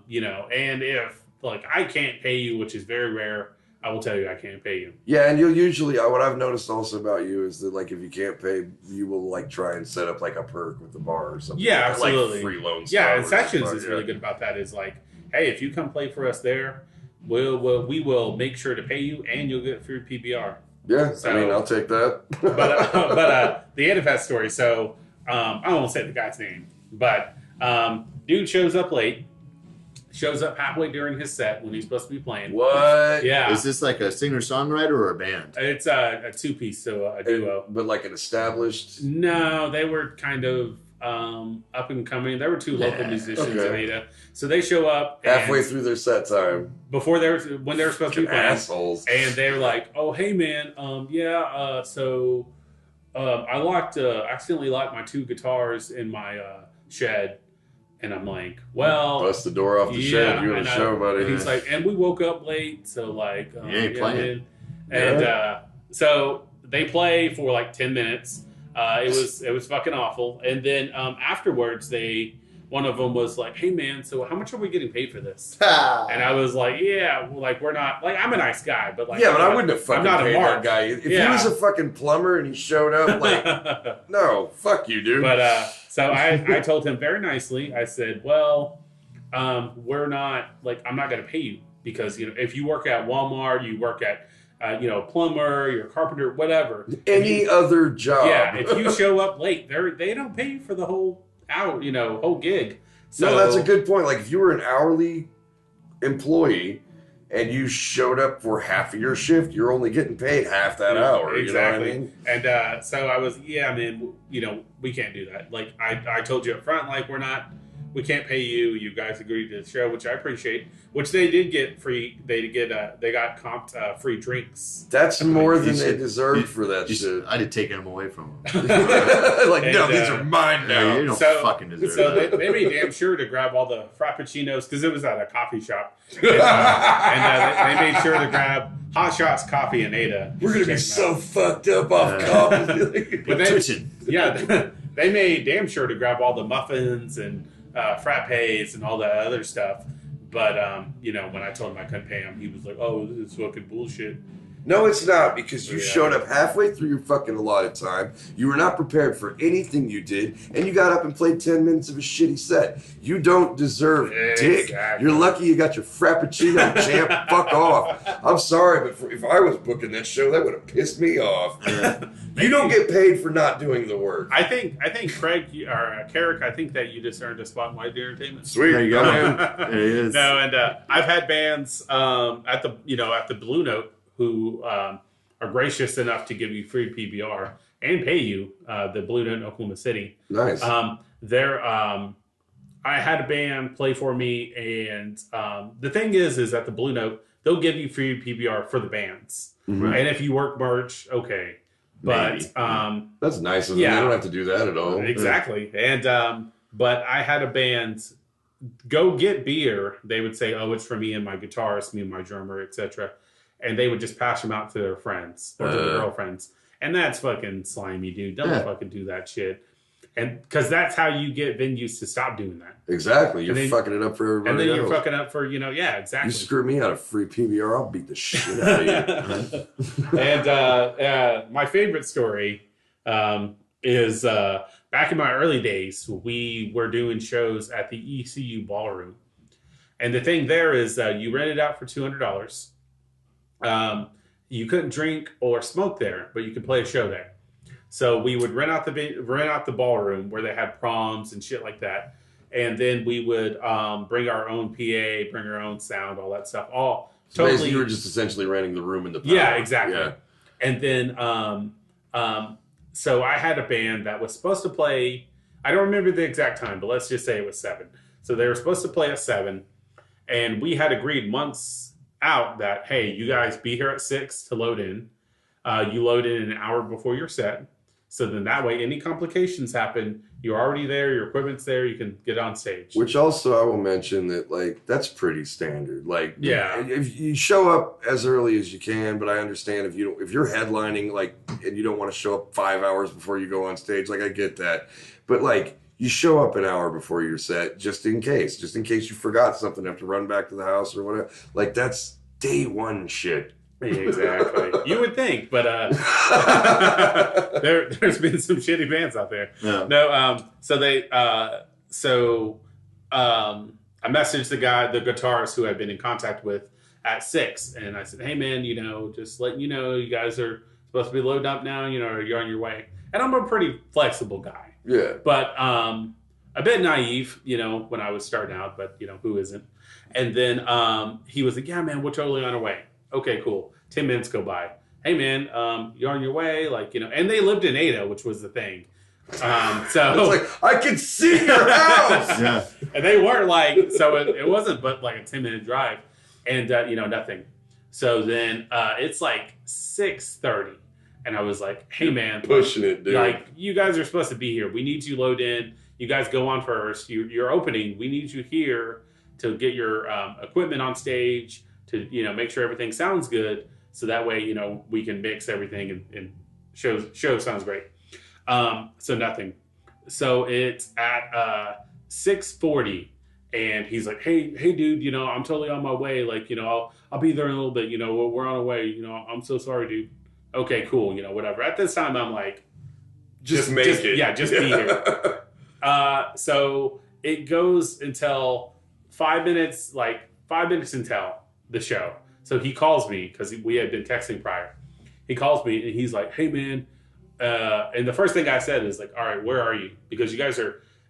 if I can't pay you, which is very rare, I will tell you I can't pay you. Yeah, and you'll usually, what I've noticed also about you is that, like, if you can't pay, you will, like, try and set up, like, a perk with the bar or something. Yeah, like absolutely. Like free loans. Yeah, and Sessions is really good about that. Is like, hey, if you come play for us there, we will make sure to pay you, and you'll get free PBR. Yeah, so, I mean, I'll take that. but the AidFest story, so I won't say the guy's name, but dude shows up late. Shows up halfway during his set when he's supposed to be playing. What? Yeah. Is this like a singer-songwriter or a band? It's a 2-piece, so a duo. But like an established? No, they were kind of up and coming. There were 2 local musicians in Ada. So they show up halfway through their set time. When they were supposed to be playing. Assholes. And they're like, oh, hey, man, so I accidentally locked my 2 guitars in my shed. And I'm like, well... Bust the door off the shed. You have a show, buddy. And he's like, and we woke up late, so like... you ain't playing. And so they play for like 10 minutes. It was fucking awful. And then afterwards, one of them was like, "Hey man, so how much are we getting paid for this?" And I was like, "Yeah, well, like we're not like I'm a nice guy, but like but I wouldn't have fucking I'm not paid a that mark. guy if he was a fucking plumber and he showed up like, no, fuck you, dude. But so I told him very nicely. I said, "Well, we're not like I'm not going to pay you because if you work at Walmart, you work at plumber, you're a carpenter, whatever. Any other job. Yeah, if you show up late, they don't pay you for the whole hour, whole gig." So no, that's a good point. Like if you were an hourly employee and you showed up for half of your shift, you're only getting paid half that hour. Exactly. You know what I mean? And so I was, man, we can't do that. Like I told you up front, like we can't pay you. You guys agreed to the show, which I appreciate. Which they did get free. They got comped free drinks. That's more than they deserved for that shit. I'd have taken them away from them. These are mine now. You don't fucking deserve that. So they made damn sure to grab all the frappuccinos because it was at a coffee shop, and they made sure to grab Hot Shots Coffee and Ada. We're gonna be so fucked up off coffee. But they made damn sure to grab all the muffins and frappes and all that other stuff. But, when I told him I couldn't pay him, he was like, "Oh, this is fucking bullshit." No, it's not, because you showed up halfway through your fucking allotted time. You were not prepared for anything you did, and you got up and played 10 minutes of a shitty set. You don't deserve dick. You're lucky you got your Frappuccino, champ. Fuck off. I'm sorry, but if I was booking that show, that would have pissed me off. You don't get paid for not doing the work. I think Craig or Carrick, I think that you just earned a spot in Whitedeer Entertainment. Sweet. There you go, man. There it is. No, and I've had bands at the Blue Note who are gracious enough to give you free PBR and pay you, the Blue Note in Oklahoma City. Nice. I had a band play for me, and the thing is at the Blue Note, they'll give you free PBR for the bands. Mm-hmm. And if you work merch, okay. But that's nice of them. They don't have to do that at all. Exactly. And but I had a band go get beer. They would say, "Oh, it's for me and my guitarist, me and my drummer, etc." And they would just pass them out to their friends or to their girlfriends. And that's fucking slimy, dude. Don't fucking do that shit. And because that's how you get venues to stop doing that. Exactly. You're fucking it up for everybody else. And then else. you're fucking up for, exactly. You screw me out of free PBR, I'll beat the shit out of you. And my favorite story is back in my early days, we were doing shows at the ECU Ballroom. And the thing there is you rent it out for $200. You couldn't drink or smoke there, but you could play a show there. So we would rent out the ballroom where they had proms and shit like that, and then we would bring our own PA, bring our own sound, all that stuff. So basically, you were just essentially renting the room in the power. Yeah, exactly. Yeah. And then so I had a band that was supposed to play. I don't remember the exact time, but let's just say it was 7. So they were supposed to play at 7, and we had agreed months out that, hey, you guys be here at 6 to load in. You load in an hour before your set. So then that way, any complications happen, you're already there, your equipment's there, you can get on stage. Which also I will mention that, that's pretty standard. If you show up as early as you can, but I understand if you're headlining, and you don't want to show up 5 hours before you go on stage, I get that. But, you show up an hour before your set just in case you forgot something, have to run back to the house or whatever. That's day one shit. Exactly. You would think, but there's been some shitty bands out there. Yeah. No, I messaged the guitarist who I've been in contact with at 6, and I said, "Hey man, just letting you know, you guys are supposed to be loading up now, you're on your way." And I'm a pretty flexible guy. Yeah. But a bit naive, when I was starting out, but who isn't? And then he was like, "Yeah, man, we're totally on our way." Okay, cool. 10 minutes go by. "Hey, man, you're on your way?" And they lived in Ada, which was the thing. So it's I can see your house. Yeah. And they weren't so it wasn't but a 10-minute drive, and nothing. So then it's 6:30, and I was like, "Hey, man, pushing it, dude. You guys are supposed to be here. We need you load in. You guys go on first. You're opening. We need you here to get your equipment on stage, to make sure everything sounds good, so that way we can mix everything and show sounds great." So nothing. So it's at 6:40, and he's like, hey, dude, I'm totally on my way. Like, I'll be there in a little bit. We're on our way. I'm so sorry, dude. Okay, cool. Whatever. At this time, I'm like, just make it. Yeah, just be here. So it goes until 5 minutes until the show. So he calls me because we had been texting prior. He calls me and he's like, hey, man. And the first thing I said is like, all right, where are you? Because you guys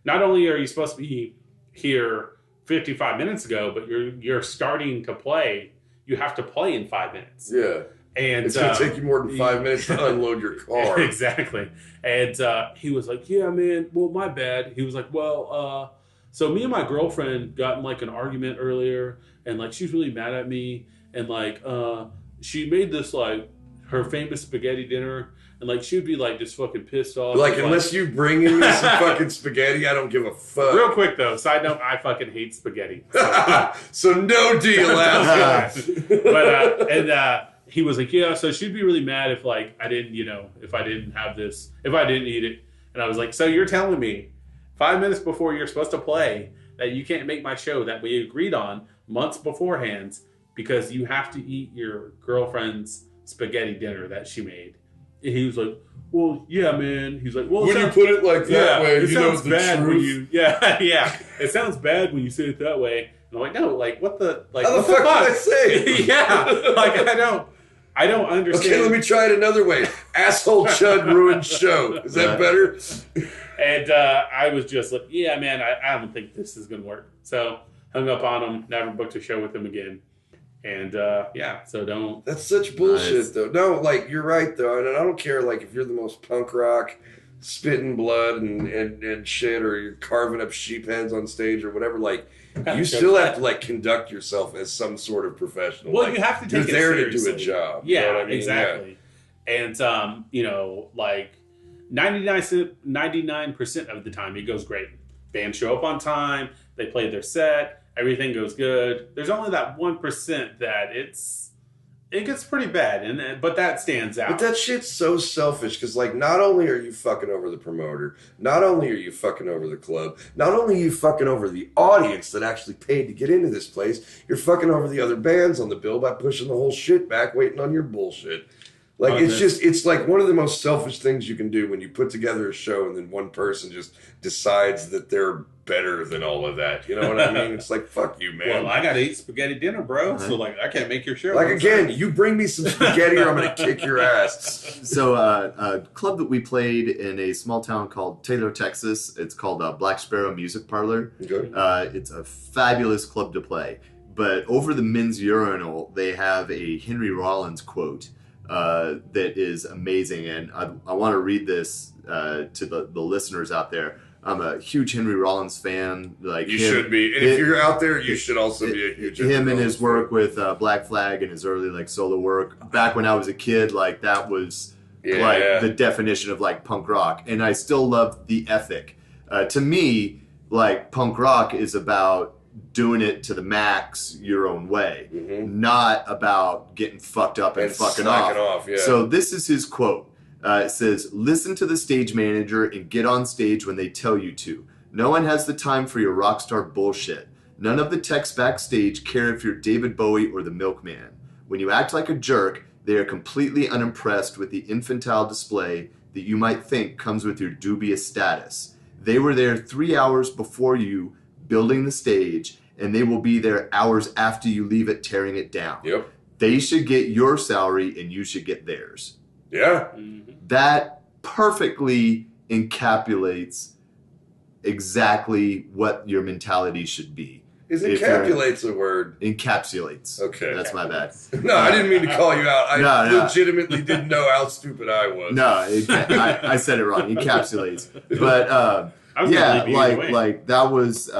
not only are you supposed to be here 55 minutes ago, but you're starting to play. You have to play in 5 minutes. Yeah. And it's going to take you more than 5 minutes to unload your car. Exactly. And he was like, yeah, man, well, my bad. He was like, well, so me and my girlfriend got in like an argument earlier, and like she's really mad at me, and like she made this like her famous spaghetti dinner, and like she'd be like just fucking pissed off. Like, unless you bring in me some fucking spaghetti, I don't give a fuck. Real quick though, side note, I fucking hate spaghetti. So no deal, But he was like, yeah, so she'd be really mad if like I didn't eat it. And I was like, so you're telling me 5 minutes before you're supposed to play that you can't make my show that we agreed on months beforehand because you have to eat your girlfriend's spaghetti dinner that she made. And he was like, well, yeah, man. He's like, well, when you put it like that way, it sounds bad truth. when you, yeah. It sounds bad when you say it that way. And I'm like, no, like, what the, like, how the fuck did I say it? Yeah, like, I don't understand. Okay, let me try it another way. Asshole Chud ruined show. Is that better? And I was just like, yeah, man, I don't think this is going to work. So hung up on him, never booked a show with him again. And so don't. That's such bullshit, though. No, like, you're right, though. And I don't care, like, if you're the most punk rock, spitting blood and shit, or you're carving up sheep heads on stage or whatever, like, you still have to, like, conduct yourself as some sort of professional. Well, like, you have to take it seriously. seriously. To do a job. Yeah, you know what I mean? exactly. Yeah. And, like, 99% of the time, it goes great. Bands show up on time. They play their set. Everything goes good. There's only that 1% that it gets pretty bad, but that stands out. But that shit's so selfish because, like, not only are you fucking over the promoter, not only are you fucking over the club, not only are you fucking over the audience that actually paid to get into this place, you're fucking over the other bands on the bill by pushing the whole shit back, waiting on your bullshit. Like, it's like one of the most selfish things you can do when you put together a show and then one person just decides that they're better than all of that. You know what I mean? It's like, fuck you, man. Well, I got to eat spaghetti dinner, bro. So, like, I can't make your show. Like, again, you bring me some spaghetti or I'm going to kick your ass. So, a club that we played in a small town called Taylor, Texas, it's called Black Sparrow Music Parlor. Okay. It's a fabulous club to play. But over the men's urinal, they have a Henry Rollins quote that is amazing. And I want to read this to the listeners out there. I'm a huge Henry Rollins fan. Like you should be. And if you're out there, you should also be a huge him and his work with Black Flag and his early like solo work. Back when I was a kid, like that was like the definition of like punk rock. And I still love the ethic. To me, like punk rock is about doing it to the max your own way, not about getting fucked up and fucking off. Yeah. So this is his quote. It says, listen to the stage manager and get on stage when they tell you to. No one has the time for your rock star bullshit. None of the techs backstage care if you're David Bowie or the Milkman. When you act like a jerk, they are completely unimpressed with the infantile display that you might think comes with your dubious status. They were there 3 hours before you building the stage, and they will be there hours after you leave it tearing it down. Yep. They should get your salary and you should get theirs. Yeah. That perfectly encapsulates exactly what your mentality should be. Is encapsulates a word? Encapsulates. Okay. That's my bad. No, I didn't mean to call you out. I legitimately didn't know how stupid I was. No, I said it wrong. Encapsulates. But like that was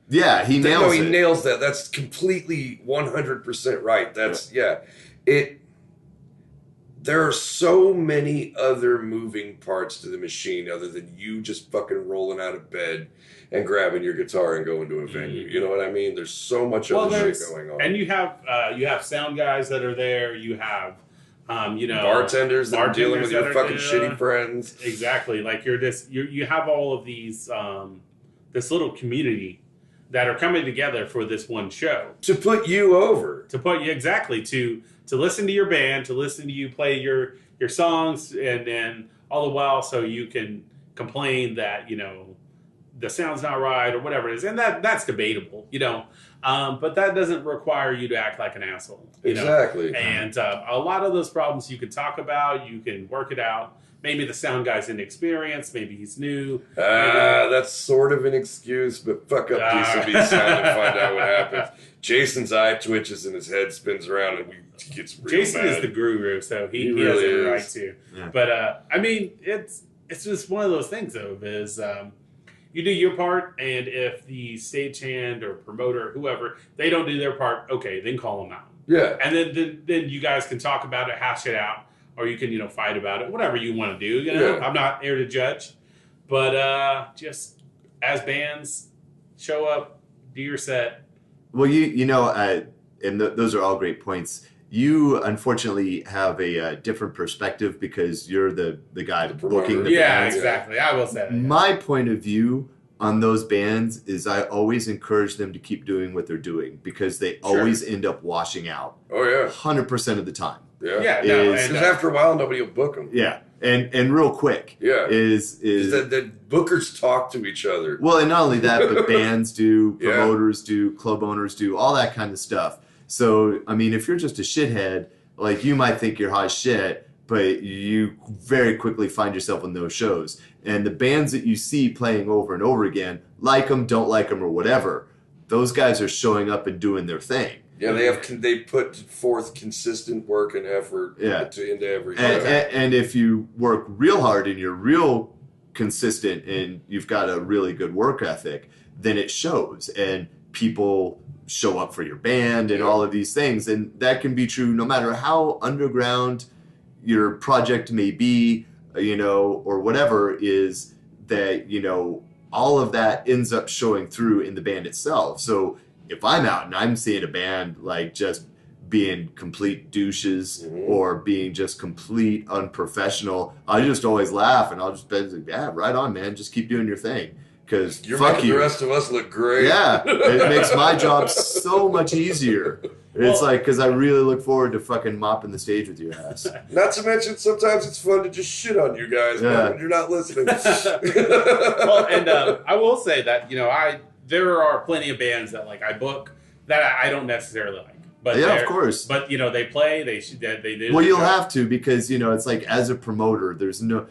he nails it. He nails that. That's completely 100% right. That's there are so many other moving parts to the machine other than you just fucking rolling out of bed and grabbing your guitar and going to a venue. You know what I mean? There's so much other shit going on. And you have sound guys that are there. You have bartenders that are dealing with your fucking shitty friends. Exactly. Like you have all of these this little community that are coming together for this one show. To put you over. To put you, exactly, to listen to your band, to listen to you play your songs, and then all the while so you can complain that, the sound's not right or whatever it is. And that's debatable, but that doesn't require you to act like an asshole. Exactly. And a lot of those problems you can talk about, you can work it out. Maybe the sound guy's inexperienced, maybe he's new. That's sort of an excuse, but fuck up DCB sound and find out what happens. Jason's eye twitches and his head spins around and he gets real Jason mad. is the guru, so he really has is. the right to. Yeah. But it's just one of those things though, is you do your part, and if the stagehand or promoter, whoever, they don't do their part, okay, then call them out. Yeah. And then you guys can talk about it, hash it out, or you can, fight about it, whatever you want to do. Yeah. I'm not here to judge, but just as bands, show up, do your set. Well, and those are all great points. You unfortunately have a different perspective because you're the guy booking the bands. Exactly. I will say that. My point of view on those bands is I always encourage them to keep doing what they're doing because they always end up washing out. Oh, yeah. 100% of the time. Yeah. Because after a while, nobody will book them. Yeah. And real quick. Yeah. Is that bookers talk to each other. Well, and not only that, but bands do, promoters do, club owners do, all that kind of stuff. So, I mean, if you're just a shithead, like you might think you're hot shit, but you very quickly find yourself on those shows. And the bands that you see playing over and over again, like them, don't like them, or whatever, those guys are showing up and doing their thing. Yeah, they put forth consistent work and effort into everything. And if you work real hard and you're real consistent and you've got a really good work ethic, then it shows. And people show up for your band and all of these things. And that can be true no matter how underground your project may be, or whatever, is that, all of that ends up showing through in the band itself. So if I'm out and I'm seeing a band like just being complete douches or being just complete unprofessional, I just always laugh and I'll just be like, yeah, right on, man. Just keep doing your thing. Because you're fuck making you. The rest of us look great. Yeah, it makes my job so much easier. It's like, because I really look forward to fucking mopping the stage with your ass. Not to mention, sometimes it's fun to just shit on you guys when you're not listening. Well, and I will say that, there are plenty of bands that I book that I don't necessarily like. But of course. But they play. They do. Well, you'll have to because it's like as a promoter, there's no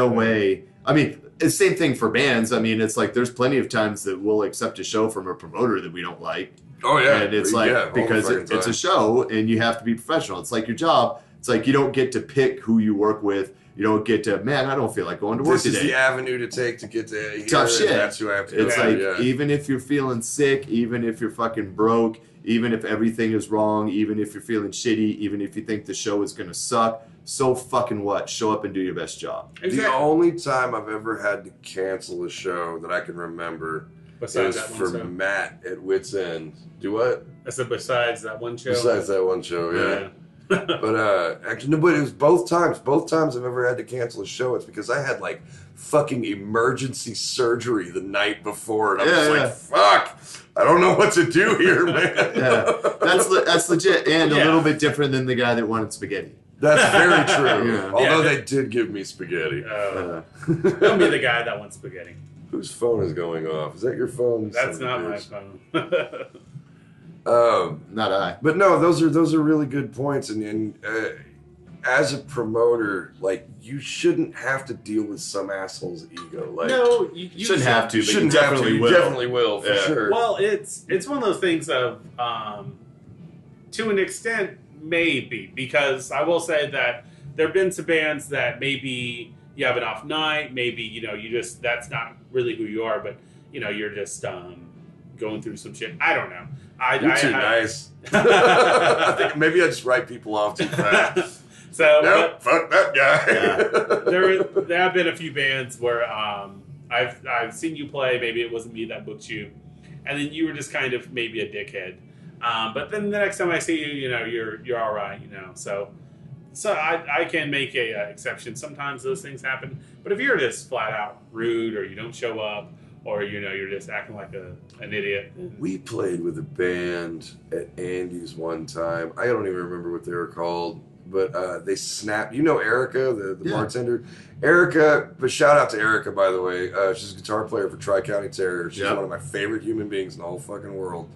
way. I mean, it's the same thing for bands. I mean, it's like there's plenty of times that we'll accept a show from a promoter that we don't like. Oh yeah, and it's like because it's a show and you have to be professional. It's like your job. It's like you don't get to pick who you work with. You don't get to, man, I don't feel like going to work today. This is the avenue to take to get to here. Tough shit. That's who I have to go. It's like, even if you're feeling sick, even if you're fucking broke, even if everything is wrong, even if you're feeling shitty, even if you think the show is going to suck, so fucking what? Show up and do your best job. Exactly. The only time I've ever had to cancel a show that I can remember was for Matt at Wits End. Do what? I said besides that one show? Besides that one show, yeah. But actually, no, but it was both times. Both times I've ever had to cancel a show, it's because I had fucking emergency surgery the night before, and I was like, "Fuck, I don't know what to do here, man." That's legit, and a little bit different than the guy that wanted spaghetti. That's very true. Although they did give me spaghetti. Don't be the guy that wants spaghetti. Whose phone is going off? Is that your phone? That's not my phone. Not I. But no, those are really good points, and as a promoter, you shouldn't have to deal with some asshole's ego. No, you shouldn't have to. You shouldn't have to. You definitely will, for sure. Well, it's one of those things of, to an extent, maybe, because I will say that there have been some bands that maybe you have an off night, maybe you just that's not really who you are, but you're just going through some shit. I don't know. You're too nice. I think maybe I just write people off too fast. So nope, fuck that guy. Yeah. There have been a few bands where I've seen you play. Maybe it wasn't me that booked you, and then you were just kind of maybe a dickhead. But then the next time I see you, you're all right. So I can make a exception. Sometimes those things happen. But if you're just flat out rude, or you don't show up, or you're just acting like an idiot. We played with a band at Andy's one time. I don't even remember what they were called, but they snapped. You know Erica, the bartender? Erica, but shout out to Erica, by the way. She's a guitar player for Tri-County Terror. She's one of my favorite human beings in the whole fucking world.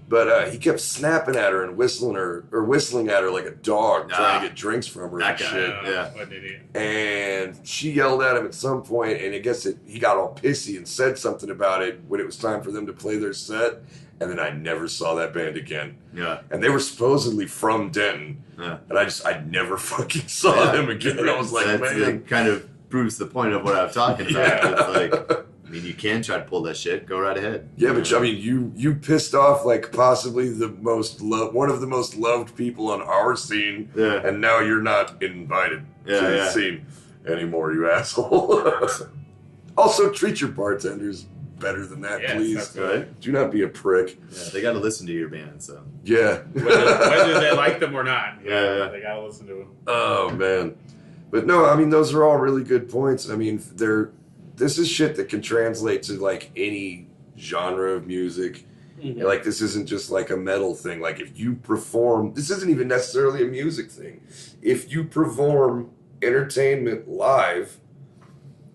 But he kept snapping at her and whistling at her like a dog, trying to get drinks from her and shit. What an idiot. And she yelled at him at some point, and I guess he got all pissy and said something about it when it was time for them to play their set. And then I never saw that band again. Yeah. And they were supposedly from Denton. Yeah. And I never fucking saw them again. And I was like, man. That kind of proves the point of what I'm talking about. It's like, I mean, you can try to pull that shit. Go right ahead. Yeah, but I mean, you pissed off like possibly one of the most loved people on our scene, and now you're not invited to the scene anymore, you asshole. Also, treat your bartenders better than that, please. Right. Do not be a prick. Yeah, they got to listen to your band, so. Yeah. whether they like them or not. Yeah. They got to listen to them. Oh man, but no, I mean those are all really good points. I mean this is shit that can translate to like any genre of music. Mm-hmm. Like this isn't just like a metal thing. Like if you perform, this isn't even necessarily a music thing. If you perform entertainment live,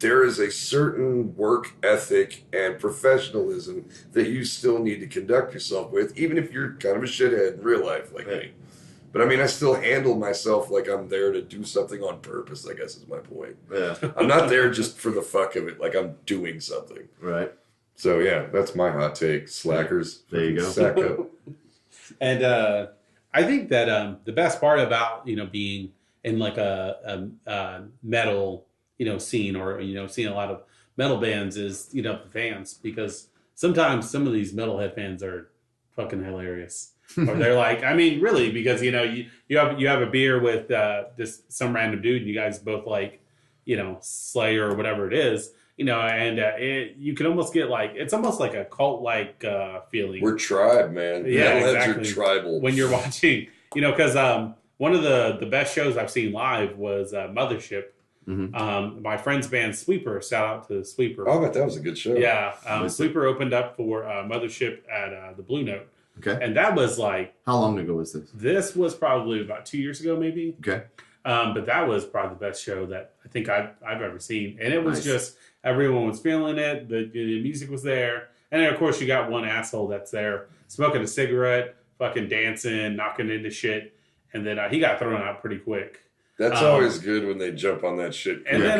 there is a certain work ethic and professionalism that you still need to conduct yourself with, even if you're kind of a shithead in real life like me. But I mean, I still handle myself like I'm there to do something on purpose, I guess is my point. Yeah. I'm not there just for the fuck of it, like I'm doing something. Right. So yeah, that's my hot take. Slackers. There you go. Sack up. And I think that the best part about, being in like a metal, scene or, seeing a lot of metal bands is, the fans, because sometimes some of these metalhead fans are fucking hilarious. Or they're like, I mean, really, because you have a beer with just some random dude, and you guys both like, Slayer or whatever it is, and you can almost get like, it's almost like a cult like feeling. We're tribe, man. Yeah, exactly. Are tribal when you're watching, because one of the best shows I've seen live was Mothership. Mm-hmm. My friend's band Sweeper. Shout out to Sweeper. Oh, I bet that was a good show. Yeah, Sweeper opened up for Mothership at the Blue Note. Okay. And that was like... How long ago was this? This was probably about 2 years ago, maybe. Okay. But that was probably the best show that I think I've ever seen. And it was just, everyone was feeling it. The music was there. And then, of course, you got one asshole that's there smoking a cigarette, fucking dancing, knocking into shit. And then he got thrown out pretty quick. That's always good when they jump on that shit. And then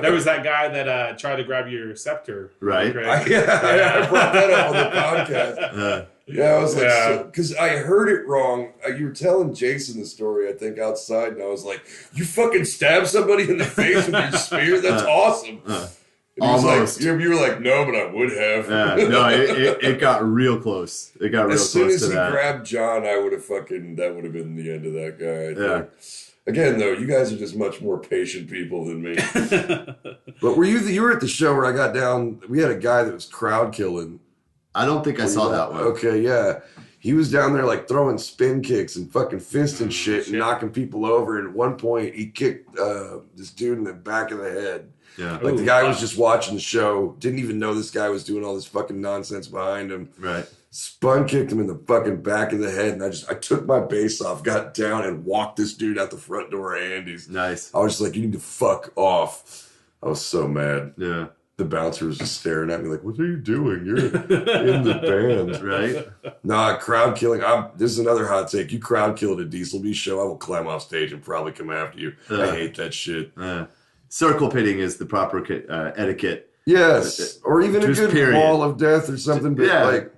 there was that guy that tried to grab your scepter. Right. I brought that up on the podcast. Yeah, I was like, because I heard it wrong. You were telling Jason the story, I think, outside, and I was like, you fucking stabbed somebody in the face with your spear? That's awesome. Almost. Like, you were like, no, but I would have. No, it got real close. It got real close to that. As soon as he grabbed John, that would have been the end of that guy, I think. Again, though, you guys are just much more patient people than me. But you were at the show where I got down, we had a guy that was crowd killing. I don't think I saw that one. Okay, yeah. He was down there like throwing spin kicks and fucking fisting shit and knocking people over. And at one point, he kicked this dude in the back of the head. Yeah. Like the guy was just watching the show, didn't even know this guy was doing all this fucking nonsense behind him. Right. Spun kicked him in the fucking back of the head, and I took my bass off, got down, and walked this dude out the front door of Andy's. Nice. I was just like, you need to fuck off. I was so mad. Yeah. The bouncer was just staring at me like, what are you doing? You're in the band. Right? Nah, crowd killing. This is another hot take. You crowd kill at a Dieselby show, I will climb off stage and probably come after you. I hate that shit. Circle pitting is the proper etiquette. Yes. Or even just a good period. wall of death or something. But like,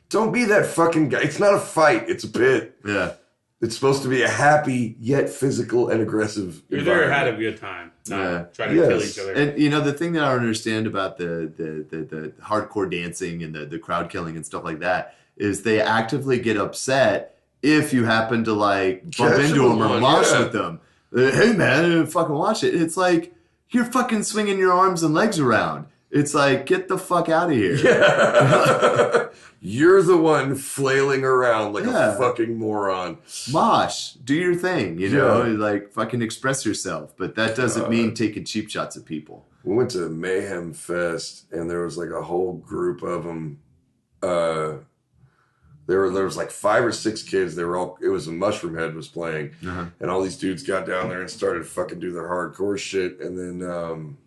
don't be that fucking guy. It's not a fight. It's a pit. Yeah. It's supposed to be a happy yet physical and aggressive You're there had a good time. Trying to kill each other. And the thing that I don't understand about the hardcore dancing and the crowd killing and stuff like that is they actively get upset if you happen to like bump into them or mosh with them. Hey man, fucking watch it. It's like you're fucking swinging your arms and legs around. It's like, get the fuck out of here. Yeah. You're the one flailing around like a fucking moron. Mosh, do your thing, you know, like fucking express yourself. But that doesn't mean taking cheap shots at people. We went to Mayhem Fest, and there was like a whole group of them. There was like 5 or 6 kids. They were all. It was a Mushroom Head was playing, and all these dudes got down there and started to fucking do their hardcore shit, and then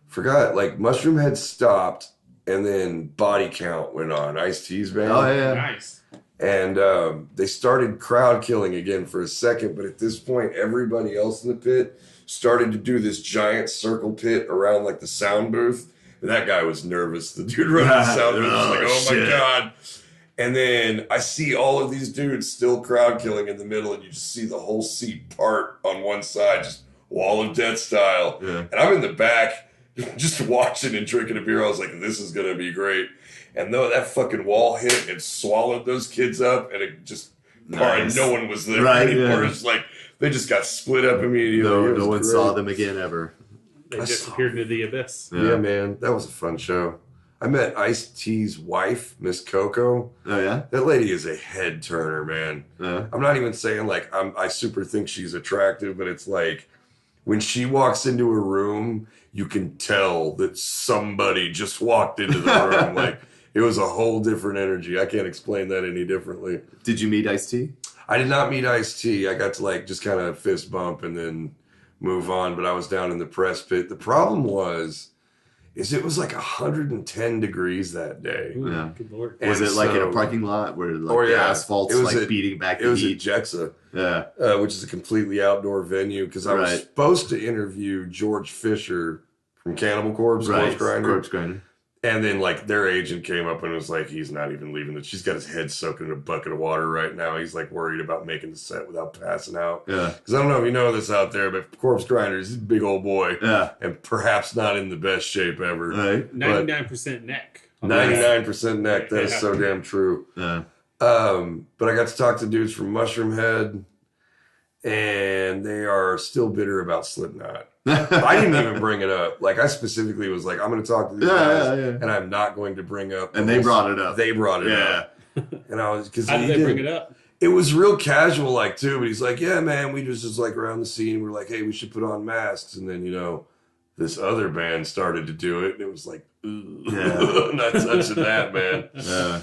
forgot like Mushroom Head stopped. And then Body Count went on, Ice-T's band. Oh, yeah. Nice. And they started crowd killing again for a second, but at this point, everybody else in the pit started to do this giant circle pit around like the sound booth. And that guy was nervous. The dude running the sound booth was like, oh my God. And then I see all of these dudes still crowd killing in the middle, and you just see the whole seat part on one side, just Wall of Death style. Yeah. And I'm in the back. Just watching and drinking a beer, I was like, this is going to be great. And though that fucking wall hit and swallowed those kids up, and it just, no one was there anymore. It's like, they just got split up immediately. No one saw them again ever. They disappeared into the abyss. Yeah, man. That was a fun show. I met Ice-T's wife, Miss Coco. Oh, yeah? That lady is a head turner, man. I'm not even saying, like, I super think she's attractive, but it's like, when she walks into a room, you can tell that somebody just walked into the room. Like, it was a whole different energy. I can't explain that any differently. Did you meet Ice-T? I did not meet Ice-T. I got to, like, just kind of fist bump and then move on, but I was down in the press pit. The problem is it was like 110 degrees that day. Ooh, yeah. Good Lord. Was it like in a parking lot where like the asphalt's like beating back the heat? It was at Jexa, which is a completely outdoor venue, because I was supposed to interview George Fisher from Cannibal Corpse, Corpse Grinder. And then like their agent came up and was like, he's not even leaving. She's got his head soaking in a bucket of water right now. He's like worried about making the set without passing out. Yeah. Because I don't know if you know this out there, but Corpse Grinder is a big old boy. Yeah. And perhaps not in the best shape ever. Right. 99% neck. 99% neck. That is so damn true. Yeah. But I got to talk to dudes from Mushroom Head, and they are still bitter about Slipknot. I didn't even bring it up. Like, I specifically was like, I'm going to talk to these guys, and I'm not going to bring up. And they brought it up. They brought it up. And I was, because how did they bring it up? It was real casual, like, too. But he's like, yeah, man, we just like around the scene. We're like, hey, we should put on masks. And then, you know, this other band started to do it, and it was like, not touching that, man. Yeah.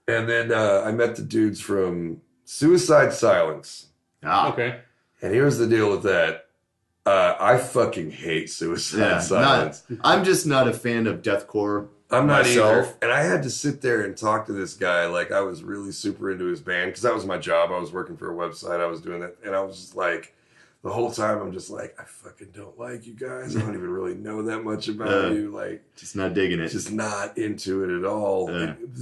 And then I met the dudes from Suicide Silence. Ah. Okay. And here's the deal with that. I fucking hate Suicide Silence. I'm just not a fan of deathcore. I'm not either. And I had to sit there and talk to this guy. Like, I was really super into his band, because that was my job. I was working for a website. I was doing that. And I was just like, the whole time I'm just like, I fucking don't like you guys. I don't even really know that much about you. Like, just not digging it. Just not into it at all.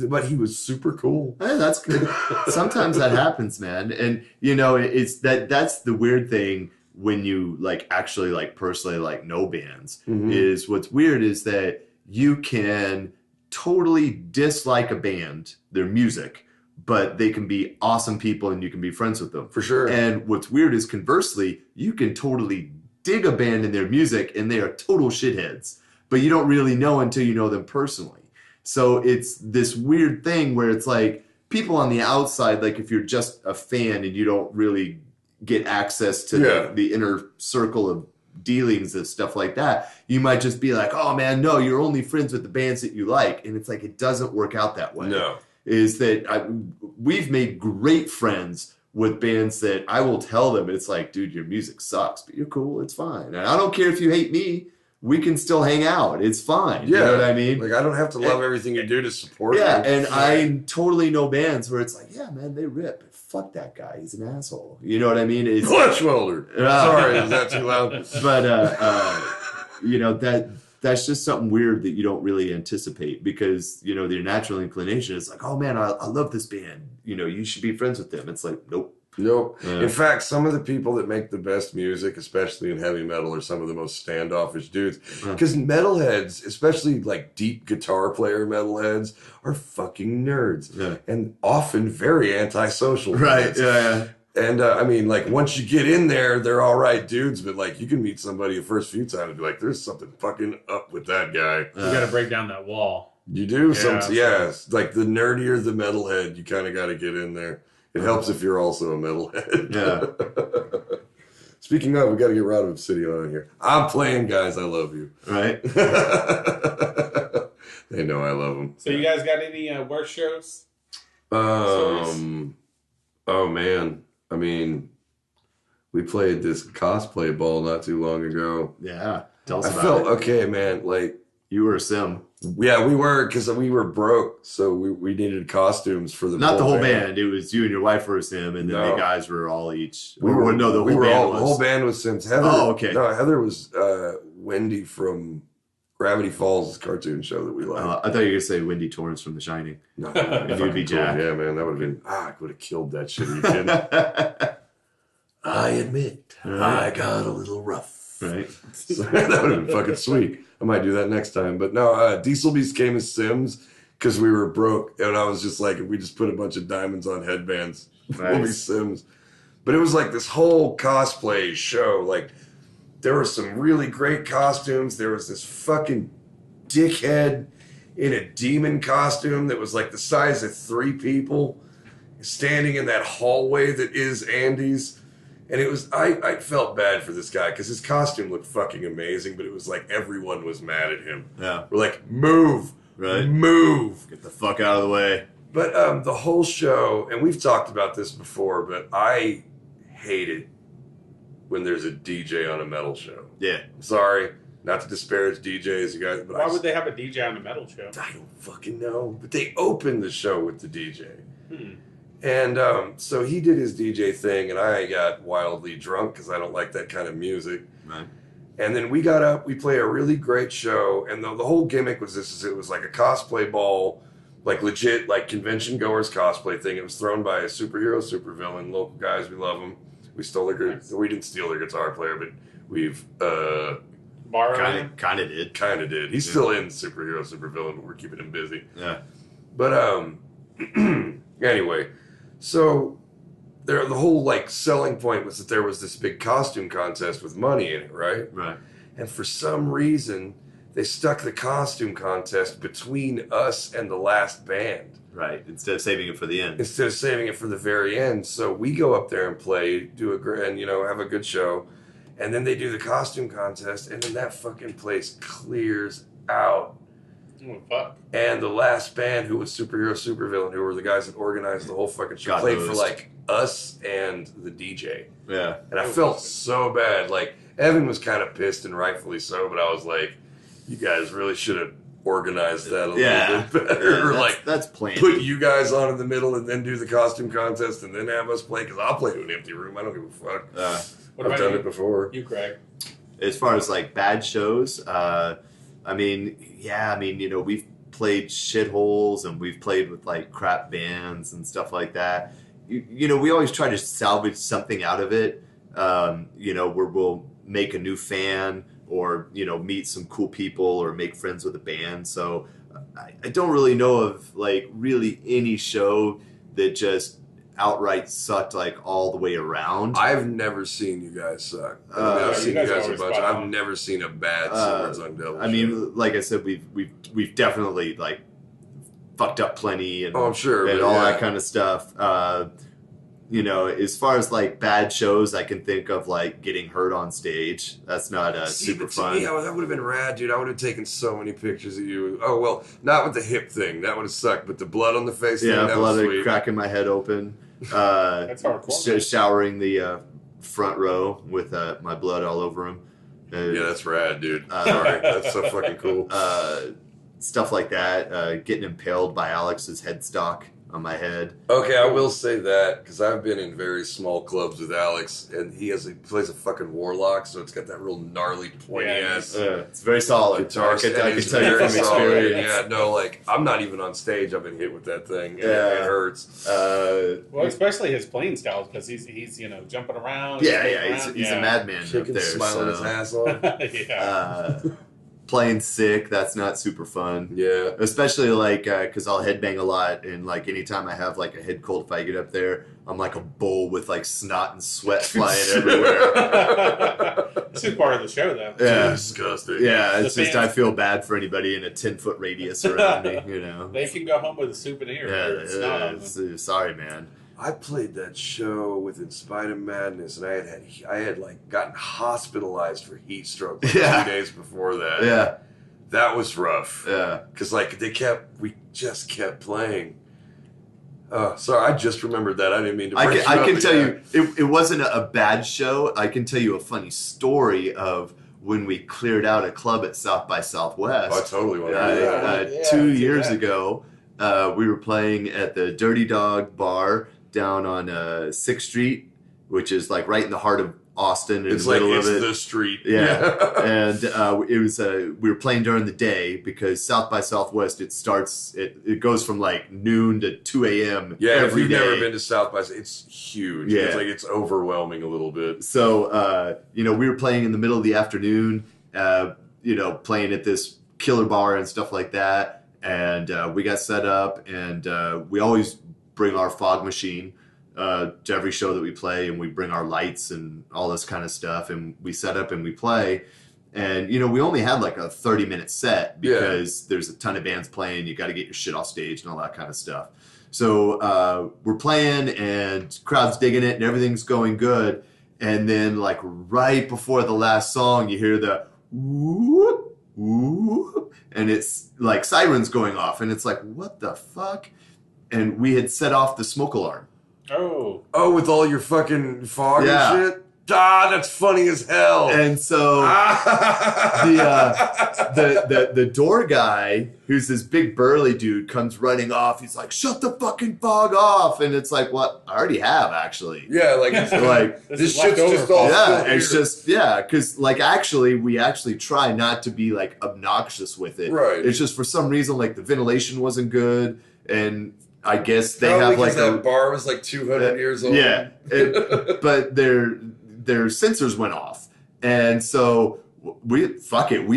But he was super cool. Hey, that's good. Sometimes that happens, man. And you know, it's that's the weird thing when you like actually like personally like know bands. Is what's weird is that you can totally dislike a band, their music, but they can be awesome people and you can be friends with them. For sure. And what's weird is conversely, you can totally dig a band and their music and they are total shitheads, but you don't really know until you know them personally. So it's this weird thing where it's like people on the outside, like if you're just a fan and you don't really get access to the inner circle of dealings and stuff like that, you might just be like, oh man, no, you're only friends with the bands that you like. And it's like, it doesn't work out that way. No. Is that we've made great friends with bands that I will tell them, it's like, dude, your music sucks, but you're cool, it's fine. And I don't care if you hate me, we can still hang out. It's fine. Yeah. You know what I mean? Like, I don't have to love everything you do to support you. And I totally know bands where it's like, yeah, man, they rip. But fuck that guy. He's an asshole. You know what I mean? It's Clutch welder. Sorry, is that too loud? But, you know, that's just something weird that you don't really anticipate because, you know, their natural inclination is like, oh man, I love this band. You know, you should be friends with them. It's like, nope. In fact, some of the people that make the best music, especially in heavy metal, are some of the most standoffish dudes. Because metalheads, especially like deep guitar player metalheads, are fucking nerds. And often very antisocial. Right, And I mean, like, once you get in there, they're all right dudes, but like, you can meet somebody the first few times and be like, there's something fucking up with that guy. You got to break down that wall. You do? Yeah, Like, the nerdier the metalhead, you kind of got to get in there. It helps if you're also a metalhead. Yeah. Speaking of, we got to get Rod of Obsidian on here. I'm playing, guys. I love you. Right. They know I love them. So you guys got any worst shows? Oh man. I mean, we played this cosplay ball not too long ago. Yeah. Tell us I about felt it. okay, man. Like, You were a sim. yeah, we were, because we were broke, so we needed costumes for the Not the whole band. It was you and your wife were a sim, and then No. the guys were all each. The whole band was Sims. Heather, Oh, okay. No, Heather was Wendy from Gravity Falls cartoon show that we liked. I thought you were going to say Wendy Torrance from The Shining. No, And you'd be Jack. Yeah, man, that would have been. I would have killed that shit. Are you kidding? I admit, I got a little rough. Right. So, that would have been fucking sweet. I might do that next time. But no, Diesel Beast came as Sims because we were broke, and I was just like, if we just put a bunch of diamonds on headbands, we'll be Sims. But it was like this whole cosplay show. Like, there were some really great costumes. There was this fucking dickhead in a demon costume that was like the size of 3 people standing in that hallway that is Andy's. And it was, I felt bad for this guy because his costume looked fucking amazing, but it was like everyone was mad at him. Yeah. We're like, move, Right. move. Get the fuck out of the way. But the whole show, and we've talked about this before, but I hate it when there's a DJ on a metal show. Yeah. I'm sorry, not to disparage DJs, you guys, but Why would they have a DJ on a metal show? I don't fucking know. But they opened the show with the DJ. Hmm. And so he did his DJ thing, and I got wildly drunk because I don't like that kind of music. Right. And then we got up, we played a really great show, and the whole gimmick was this: is it was like a cosplay ball, like legit, like convention goers cosplay thing. It was thrown by a superhero, supervillain, local guys. We love them. We stole their we didn't steal their guitar player, but we've Borrowed? Kind of did. kind of did. He's still in superhero, supervillain, but we're keeping him busy. Yeah. But anyway, so the whole like selling point was that there was this big costume contest with money in it, right? Right. And for some reason, they stuck the costume contest between us and the last band Right. Instead of saving it for the end. instead of saving it for the very end. So we go up there and play, and have a good show, and then they do the costume contest, and then that fucking place clears out. Oh, fuck. And the last band, who was superhero, supervillain, who were the guys that organized the whole fucking show, Got played for hosed. like us and the DJ. Yeah. And I felt so bad. Like, Evan was kind of pissed, and rightfully so, but I was like, you guys really should have organized that a little bit better. Or like, that's planned. put you guys on in the middle and then do the costume contest and then have us play, because I'll play to an empty room. I don't give a fuck. What I've about done you? it before. You, Greg? As far as like bad shows, we've played shitholes and we've played with like crap bands and stuff like that. We always try to salvage something out of it. Where we'll make a new fan or, meet some cool people or make friends with a band. So I don't really know of like really any show that just outright sucked like all the way around. I've never seen you guys suck. I've seen you guys a bunch. I've never seen a bad Swords on Devil show. Like I said, we've definitely like fucked up plenty and Oh, I'm sure, and but all yeah. that kind of stuff. As far as like bad shows, I can think of like getting hurt on stage. That's not super but to fun. me, that would have been rad, dude. I would have taken so many pictures of you. Oh, well, not with the hip thing. That would have sucked. But the blood on the face thing, that blood was sweet. cracking my head open. That's hardcore. Showering the front row with my blood all over him. Yeah, that's rad, dude. Sorry. That's so fucking cool. Stuff like that. Getting impaled by Alex's headstock on my head. Okay, I will say that because I've been in very small clubs with Alex, and he plays a fucking Warlock, so it's got that real gnarly, pointy ass It's very solid. guitar. I can and tell it's you very from solid. experience. Yeah, no, like I'm not even on stage. I've been hit with that thing. And Yeah. it hurts. Well, especially his playing styles, because he's jumping around. He's a madman up Chicken there. smiling his ass off. Yeah. Playing sick, that's not super fun. Yeah. Especially like because I'll headbang a lot, and like anytime I have like a head cold, if I get up there, I'm like a bull with like snot and sweat flying everywhere. This is part of the show, though. Yeah. Disgusting. Yeah, it's The just fans- I feel bad for anybody in a 10-foot radius around me, you know. They can go home with a souvenir. Yeah, It's not on them. sorry, man. I played that show with In Spite of Madness, and I had like gotten hospitalized for heat stroke like 2 days before that. Yeah. That was rough. Yeah. Because like we just kept playing. Sorry, I just remembered that. I didn't mean to. I can tell you, it wasn't a bad show. I can tell you a funny story of when we cleared out a club at South by Southwest. I totally want to hear that. 2 years ago, we were playing at the Dirty Dog Bar down on 6th Street, which is like right in the heart of Austin. It's in the middle it's of it. the street. Yeah, and it was we were playing during the day because South by Southwest it goes from like noon to 2 a.m. Yeah, if every you've day. never been to South by, it's huge. Yeah. It's like it's overwhelming a little bit. So we were playing in the middle of the afternoon, playing at this killer bar and stuff like that, and we got set up, and we always bring our fog machine to every show that we play, and we bring our lights and all this kind of stuff, and we set up and we play. And we only had like a 30-minute set because there's a ton of bands playing. You got to get your shit off stage and all that kind of stuff. So we're playing, and crowd's digging it, and everything's going good. And then like right before the last song, you hear the whoop, whoop, and it's like sirens going off, and it's like, what the fuck? And we had set off the smoke alarm. Oh, with all your fucking fog and shit? That's funny as hell. And so the door guy, who's this big burly dude, comes running off. He's like, shut the fucking fog off. And it's like, what? I already have, actually. Yeah, like, it's like this shit's just all it's just, because like we actually try not to be like obnoxious with it. Right. It's just for some reason, like the ventilation wasn't good, and I guess they have like that bar was like 200 years old. Yeah, but their sensors went off, and so we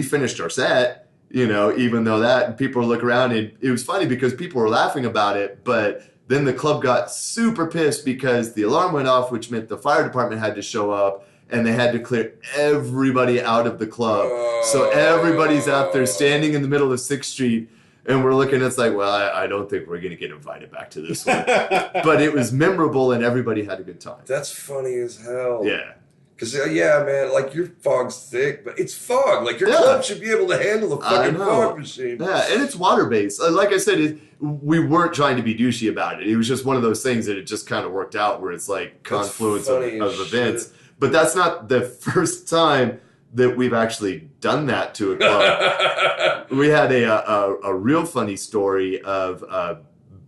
finished our set. Even though that people look around, and it was funny because people were laughing about it, but then the club got super pissed because the alarm went off, which meant the fire department had to show up, and they had to clear everybody out of the club. So everybody's out there standing in the middle of 6th Street. And we're looking, it's like, well, I don't think we're going to get invited back to this one. But it was memorable, and everybody had a good time. That's funny as hell. Yeah. Because, man, like, your fog's thick, but it's fog. Like, your club should be able to handle a fucking fog machine. Yeah, and it's water-based. Like I said, we weren't trying to be douchey about it. It was just one of those things that it just kind of worked out where it's like confluence of events. But that's not the first time that we've actually done that to a club. We had a real funny story of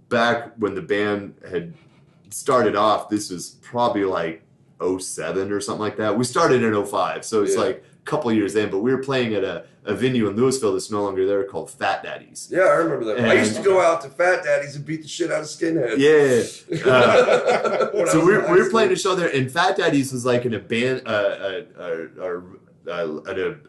back when the band had started off. This was probably like 07 or something like that. We started in 05, so it's like a couple years in, but we were playing at a venue in Louisville that's no longer there called Fat Daddy's. Yeah, I remember that. I used to go out to Fat Daddy's and beat the shit out of skinheads. Yeah. So we were playing a show there, and Fat Daddy's was like an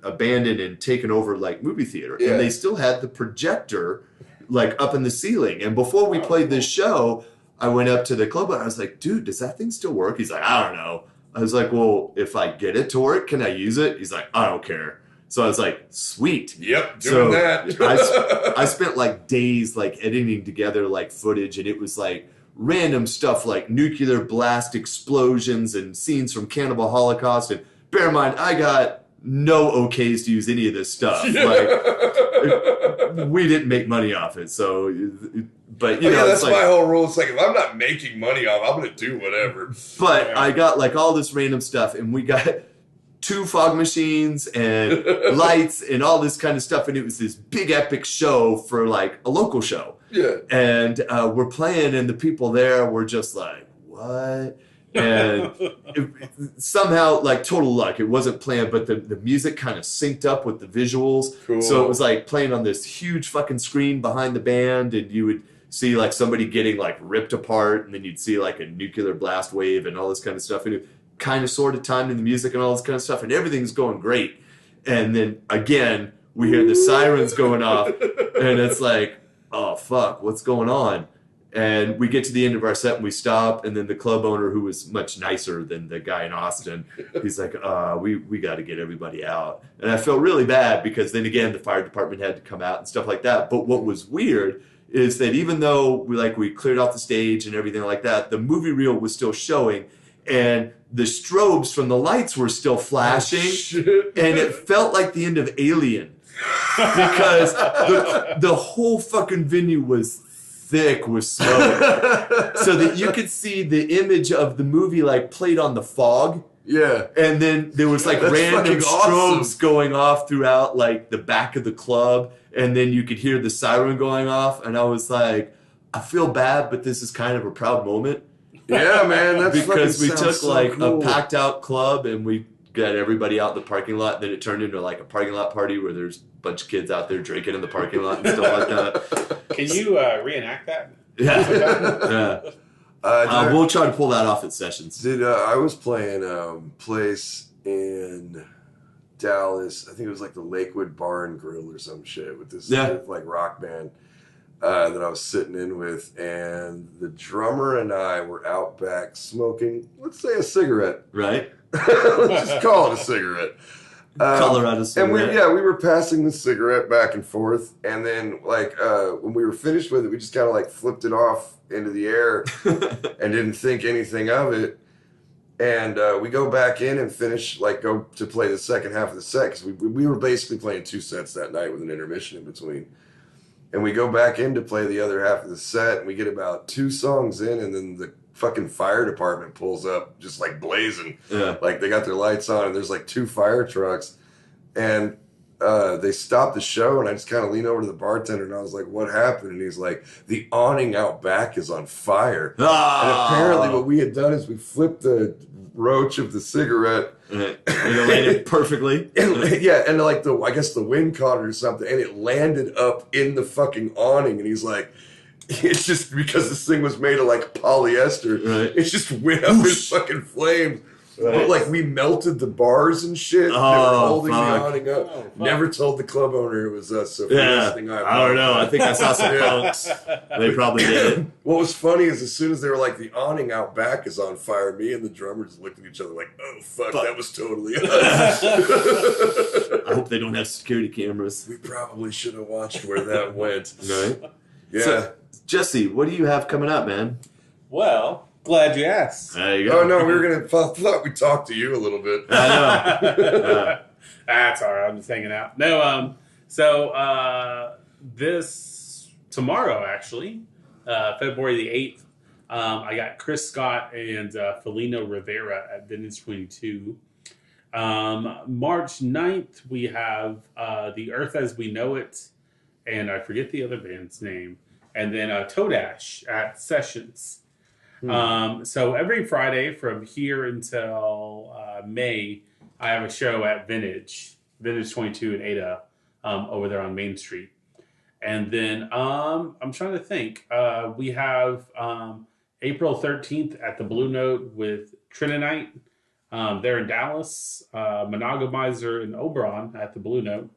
abandoned and taken over like movie theater, and they still had the projector like up in the ceiling. And before we played this show, I went up to the club and I was like, dude, does that thing still work? He's like, I don't know. I was like, well, if I get it to work, can I use it? He's like, I don't care. So I was like, sweet. Yep, doing that. I spent like days like editing together like footage, and it was like random stuff like nuclear blast explosions and scenes from Cannibal Holocaust. And bear in mind, I got no okays to use any of this stuff. Like, we didn't make money off it, so. But that's like, my whole rule. It's like, if I'm not making money off, I'm gonna do whatever. But I got like all this random stuff, and we got 2 fog machines and lights and all this kind of stuff, and it was this big epic show for like a local show. Yeah. And we're playing, and the people there were just like, what? And somehow, like, total luck, it wasn't planned, but the music kind of synced up with the visuals. Cool. So it was like playing on this huge fucking screen behind the band, and you would see like somebody getting like ripped apart, and then you'd see like a nuclear blast wave and all this kind of stuff, and it kind of sort of timed in the music and all this kind of stuff, and everything's going great. And then again, we hear the sirens going off, and it's like, oh fuck, what's going on? And we get to the end of our set and we stop, and then the club owner, who was much nicer than the guy in Austin, he's like, we got to get everybody out. And I felt really bad because then again, the fire department had to come out and stuff like that. But what was weird is that even though we cleared off the stage and everything like that, the movie reel was still showing, and the strobes from the lights were still flashing, and it felt like the end of Alien because the whole fucking venue was thick with smoke, so that you could see the image of the movie like played on the fog. Yeah. And then there was like random strobes going off throughout like the back of the club, and then you could hear the siren going off, and I was like, I feel bad, but this is kind of a proud moment. Yeah, man, that's because we took so like cool. a packed out club and we got everybody out in the parking lot. Then it turned into like a parking lot party where there's a bunch of kids out there drinking in the parking lot and stuff like that. Can you reenact that? Yeah. We'll try to pull that off at Sessions. I was playing place in Dallas. I think it was like the Lakewood Bar and Grill or some shit with this like rock band that I was sitting in with, and the drummer and I were out back smoking, let's say a cigarette. Right. Let's just call it a cigarette. Colorado cigarette. And we were passing the cigarette back and forth, and then like when we were finished with it, we just kind of like flipped it off into the air and didn't think anything of it. And we go back in and go to play the second half of the set, because we were basically playing 2 sets that night with an intermission in between. And we go back in to play the other half of the set, and we get about 2 songs in, and then the fucking fire department pulls up just like blazing. Yeah. Like they got their lights on, and there's like 2 fire trucks, and they stopped the show, and I just kind of leaned over to the bartender, and I was like, what happened? And he's like, the awning out back is on fire. And apparently what we had done is we flipped the roach of the cigarette, and it landed perfectly. And like I guess the wind caught it or something, and it landed up in the fucking awning. And he's like, it's just because this thing was made of like polyester, right? It just went up in fucking flames. Right. But like we melted the bars and shit. Oh, they were holding fuck. the awning up. Oh, never told the club owner it was us. So I don't know. I think I saw some punks. They probably did. What was funny is as soon as they were like, the awning out back is on fire, me and the drummers looked at each other like, oh fuck. That was totally us. I hope they don't have security cameras. We probably should have watched where that went. Right? Yeah. So, Jesse, what do you have coming up, man? Well, glad you asked. There you go. Oh, no, we were going to... thought we'd talk to you a little bit. I know. That's all right. I'm just hanging out. No, tomorrow, actually, February the 8th, I got Chris Scott and Felino Rivera at Vintage 22. March 9th, we have The Earth as We Know It, and I forget the other band's name, and then Todash at Sessions. So every Friday from here until May, I have a show at Vintage 22 in Ada, over there on Main Street. And then I'm trying to think. We have April 13th at the Blue Note with Trinonite. They're in Dallas. Monogamizer and Oberon at the Blue Note.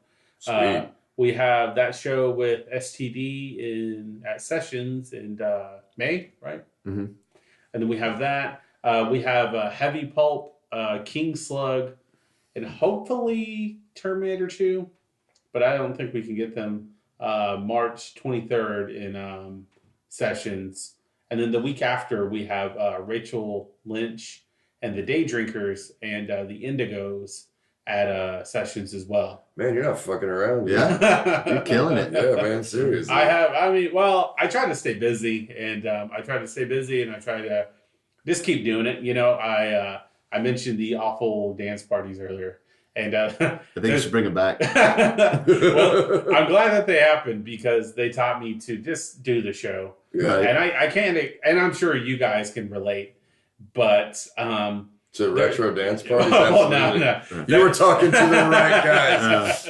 We have that show with STD at Sessions in May, right? Mm-hmm. And then we have that. We have Heavy Pulp, King Slug, and hopefully Terminator 2. But I don't think we can get them March 23rd in Sessions. And then the week after, we have Rachel Lynch and the Day Drinkers and the Indigos at Sessions as well. Man, you're not fucking around. Yeah, you're killing it. Yeah, man, seriously. I try to stay busy, and I try to just keep doing it. You know, I mentioned the awful dance parties earlier, and I think you should bring them back. Well, I'm glad that they happened because they taught me to just do the show. Yeah. And I can't, and I'm sure you guys can relate, but to retro dance parties? Well, no. You were talking to the right guys.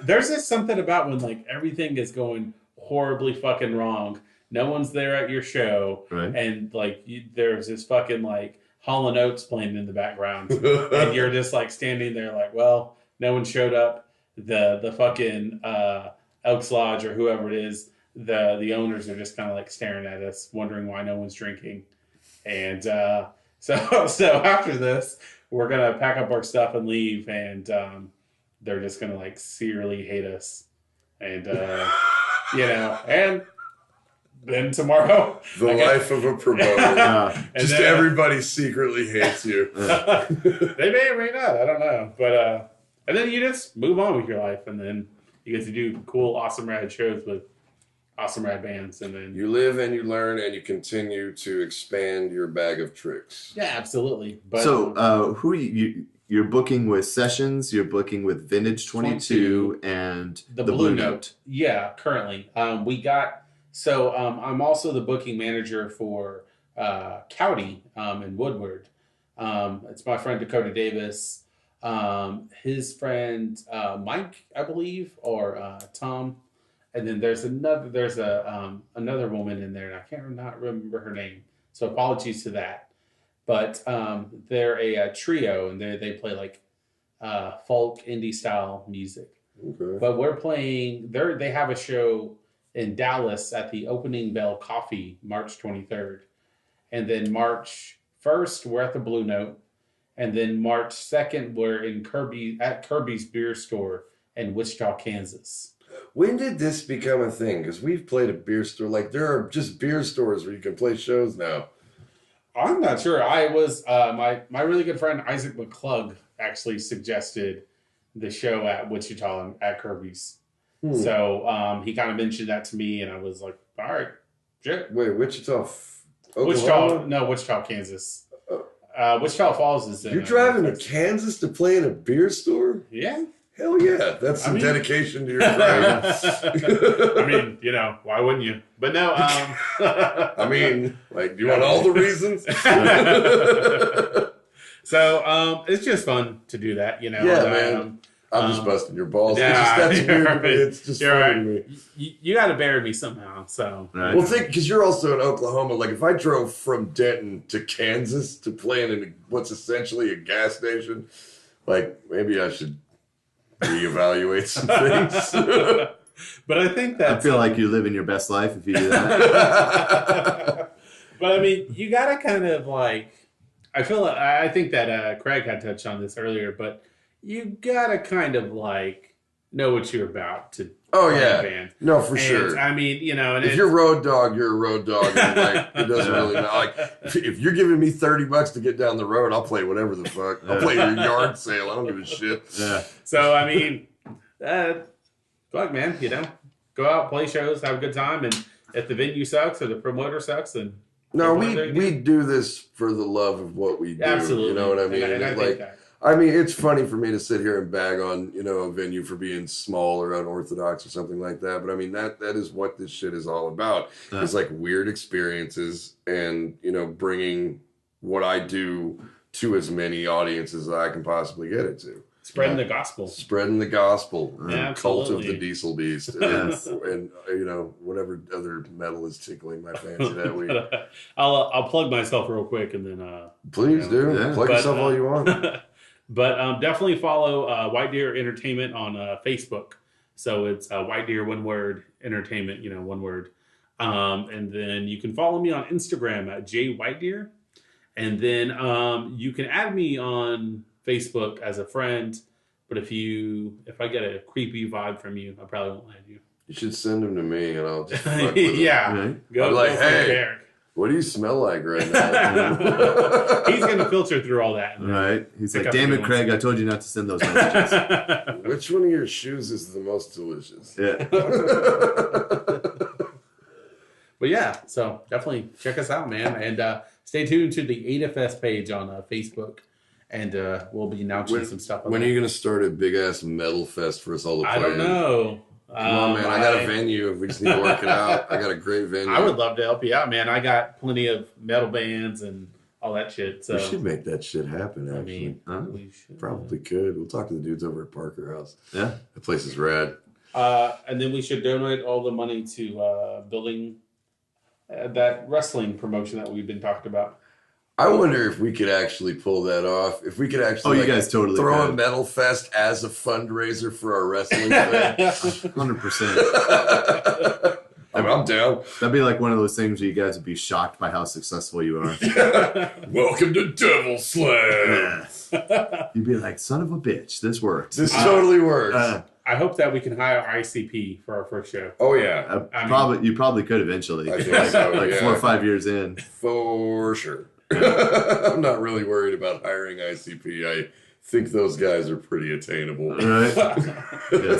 There's just something about when like everything is going horribly fucking wrong. No one's there at your show, right? And like there's this fucking like Hall & Oates playing in the background, and you're just like standing there like, well, no one showed up. The fucking Elks Lodge or whoever it is, the owners are just kind of like staring at us, wondering why no one's drinking. And so after this, we're gonna pack up our stuff and leave, and they're just gonna like severely hate us, and and then tomorrow, the life of a promoter. Just then, everybody secretly hates you. They may or may not. I don't know, but and then you just move on with your life, and then you get to do cool, awesome, rad shows with awesome, rad bands, and then you live and you learn and you continue to expand your bag of tricks. Yeah, absolutely. But so, who you're booking with Sessions? You're booking with Vintage 22 and the Blue Note. Yeah, currently we got. So I'm also the booking manager for Cowdy in Woodward. It's my friend Dakota Davis. His friend Mike, I believe, or Tom, and then there's another woman in there, and I can't not remember her name. So apologies to that. But they're a trio, and they play like folk indie style music. Okay. But we're playing. They have a show in Dallas at the Opening Bell Coffee, March 23rd, and then March 1st we're at the Blue Note. And then March 2nd, we're in Kirby's Beer Store in Wichita, Kansas. When did this become a thing? Because we've played a beer store. Like, there are just beer stores where you can play shows now. I'm not sure. I was, my really good friend Isaac McClug actually suggested the show at Wichita at Kirby's. So he kind of mentioned that to me, and I was like, all right, shit. Wait, Wichita, Oklahoma? Wichita, Kansas. Wichita Falls is in. You're driving to Kansas to play in a beer store? Yeah. Hell yeah. That's some dedication to your craft. I mean, why wouldn't you? But no, I mean, like, do you want all the reasons? So, it's just fun to do that, Yeah, man. I'm just busting your balls. That's weird. Right. It's just funny to me. You got to bury me somehow. So, right. Well, think, because you're also in Oklahoma. Like, if I drove from Denton to Kansas to play in what's essentially a gas station, like, maybe I should reevaluate some things. But I think that I feel like you're living your best life if you do that. But I mean, you got to kind of like. I think that Craig had touched on this earlier, but you gotta kind of like know what you're about to. Oh yeah, band. No, for sure. I mean, and if you're road dog, you're a road dog. And like, it doesn't really matter. Like, if you're giving me $30 to get down the road, I'll play whatever the fuck. I'll play your yard sale. I don't give a shit. Yeah. So I mean, fuck, man. Go out, play shows, have a good time, and if the venue sucks or the promoter sucks, then no, we do this for the love of what we do. Absolutely. You know what I mean? And I think that. I mean, it's funny for me to sit here and bag on, a venue for being small or unorthodox or something like that. But I mean, that is what this shit is all about. It's like weird experiences and, bringing what I do to as many audiences as I can possibly get it to. Spreading the gospel. Spreading the gospel. Cult of the Diesel Beast. And whatever other metal is tickling my fancy that week. I'll plug myself real quick and then... Please do. Yeah. Plug yourself all you want. But definitely follow Whitedeer Entertainment on Facebook. So it's Whitedeer, one word, entertainment, one word. And then you can follow me on Instagram at jwhitedeer. And then you can add me on Facebook as a friend. But if I get a creepy vibe from you, I probably won't add you. You should send them to me and I'll just fuck with yeah. Them. Go, I'm like, hey, what do you smell like right now? He's going to filter through all that. Right. He's like, damn it, Craig, I told you not to send those messages. Which one of your shoes is the most delicious? Yeah. But yeah, so definitely check us out, man. And stay tuned to the AdaFest page on Facebook. And we'll be announcing some stuff. When are you going to start a big-ass metal fest for us all to play I don't know. Come on, man. I got a venue. If we just need to work it out, I got a great venue. I would love to help you out, man. I got plenty of metal bands and all that shit. So we should make that shit happen, actually. We should. Probably could. We'll talk to the dudes over at Parker House. Yeah. The place is rad. And then we should donate all the money to building that wrestling promotion that we've been talking about. I wonder if we could actually pull that off. If we could actually you guys totally throw could. a metal fest as a fundraiser for our wrestling fan. 100%. I'm down. That'd be like one of those things where you guys would be shocked by how successful you are. Welcome to Devil Slam. You'd be like, son of a bitch, this worked. This totally works. I hope that we can hire ICP for our first show. Oh yeah, you probably could eventually. I think so, like 4 or 5 years in. For sure. I'm not really worried about hiring ICP. I think those guys are pretty attainable. Right? Yeah,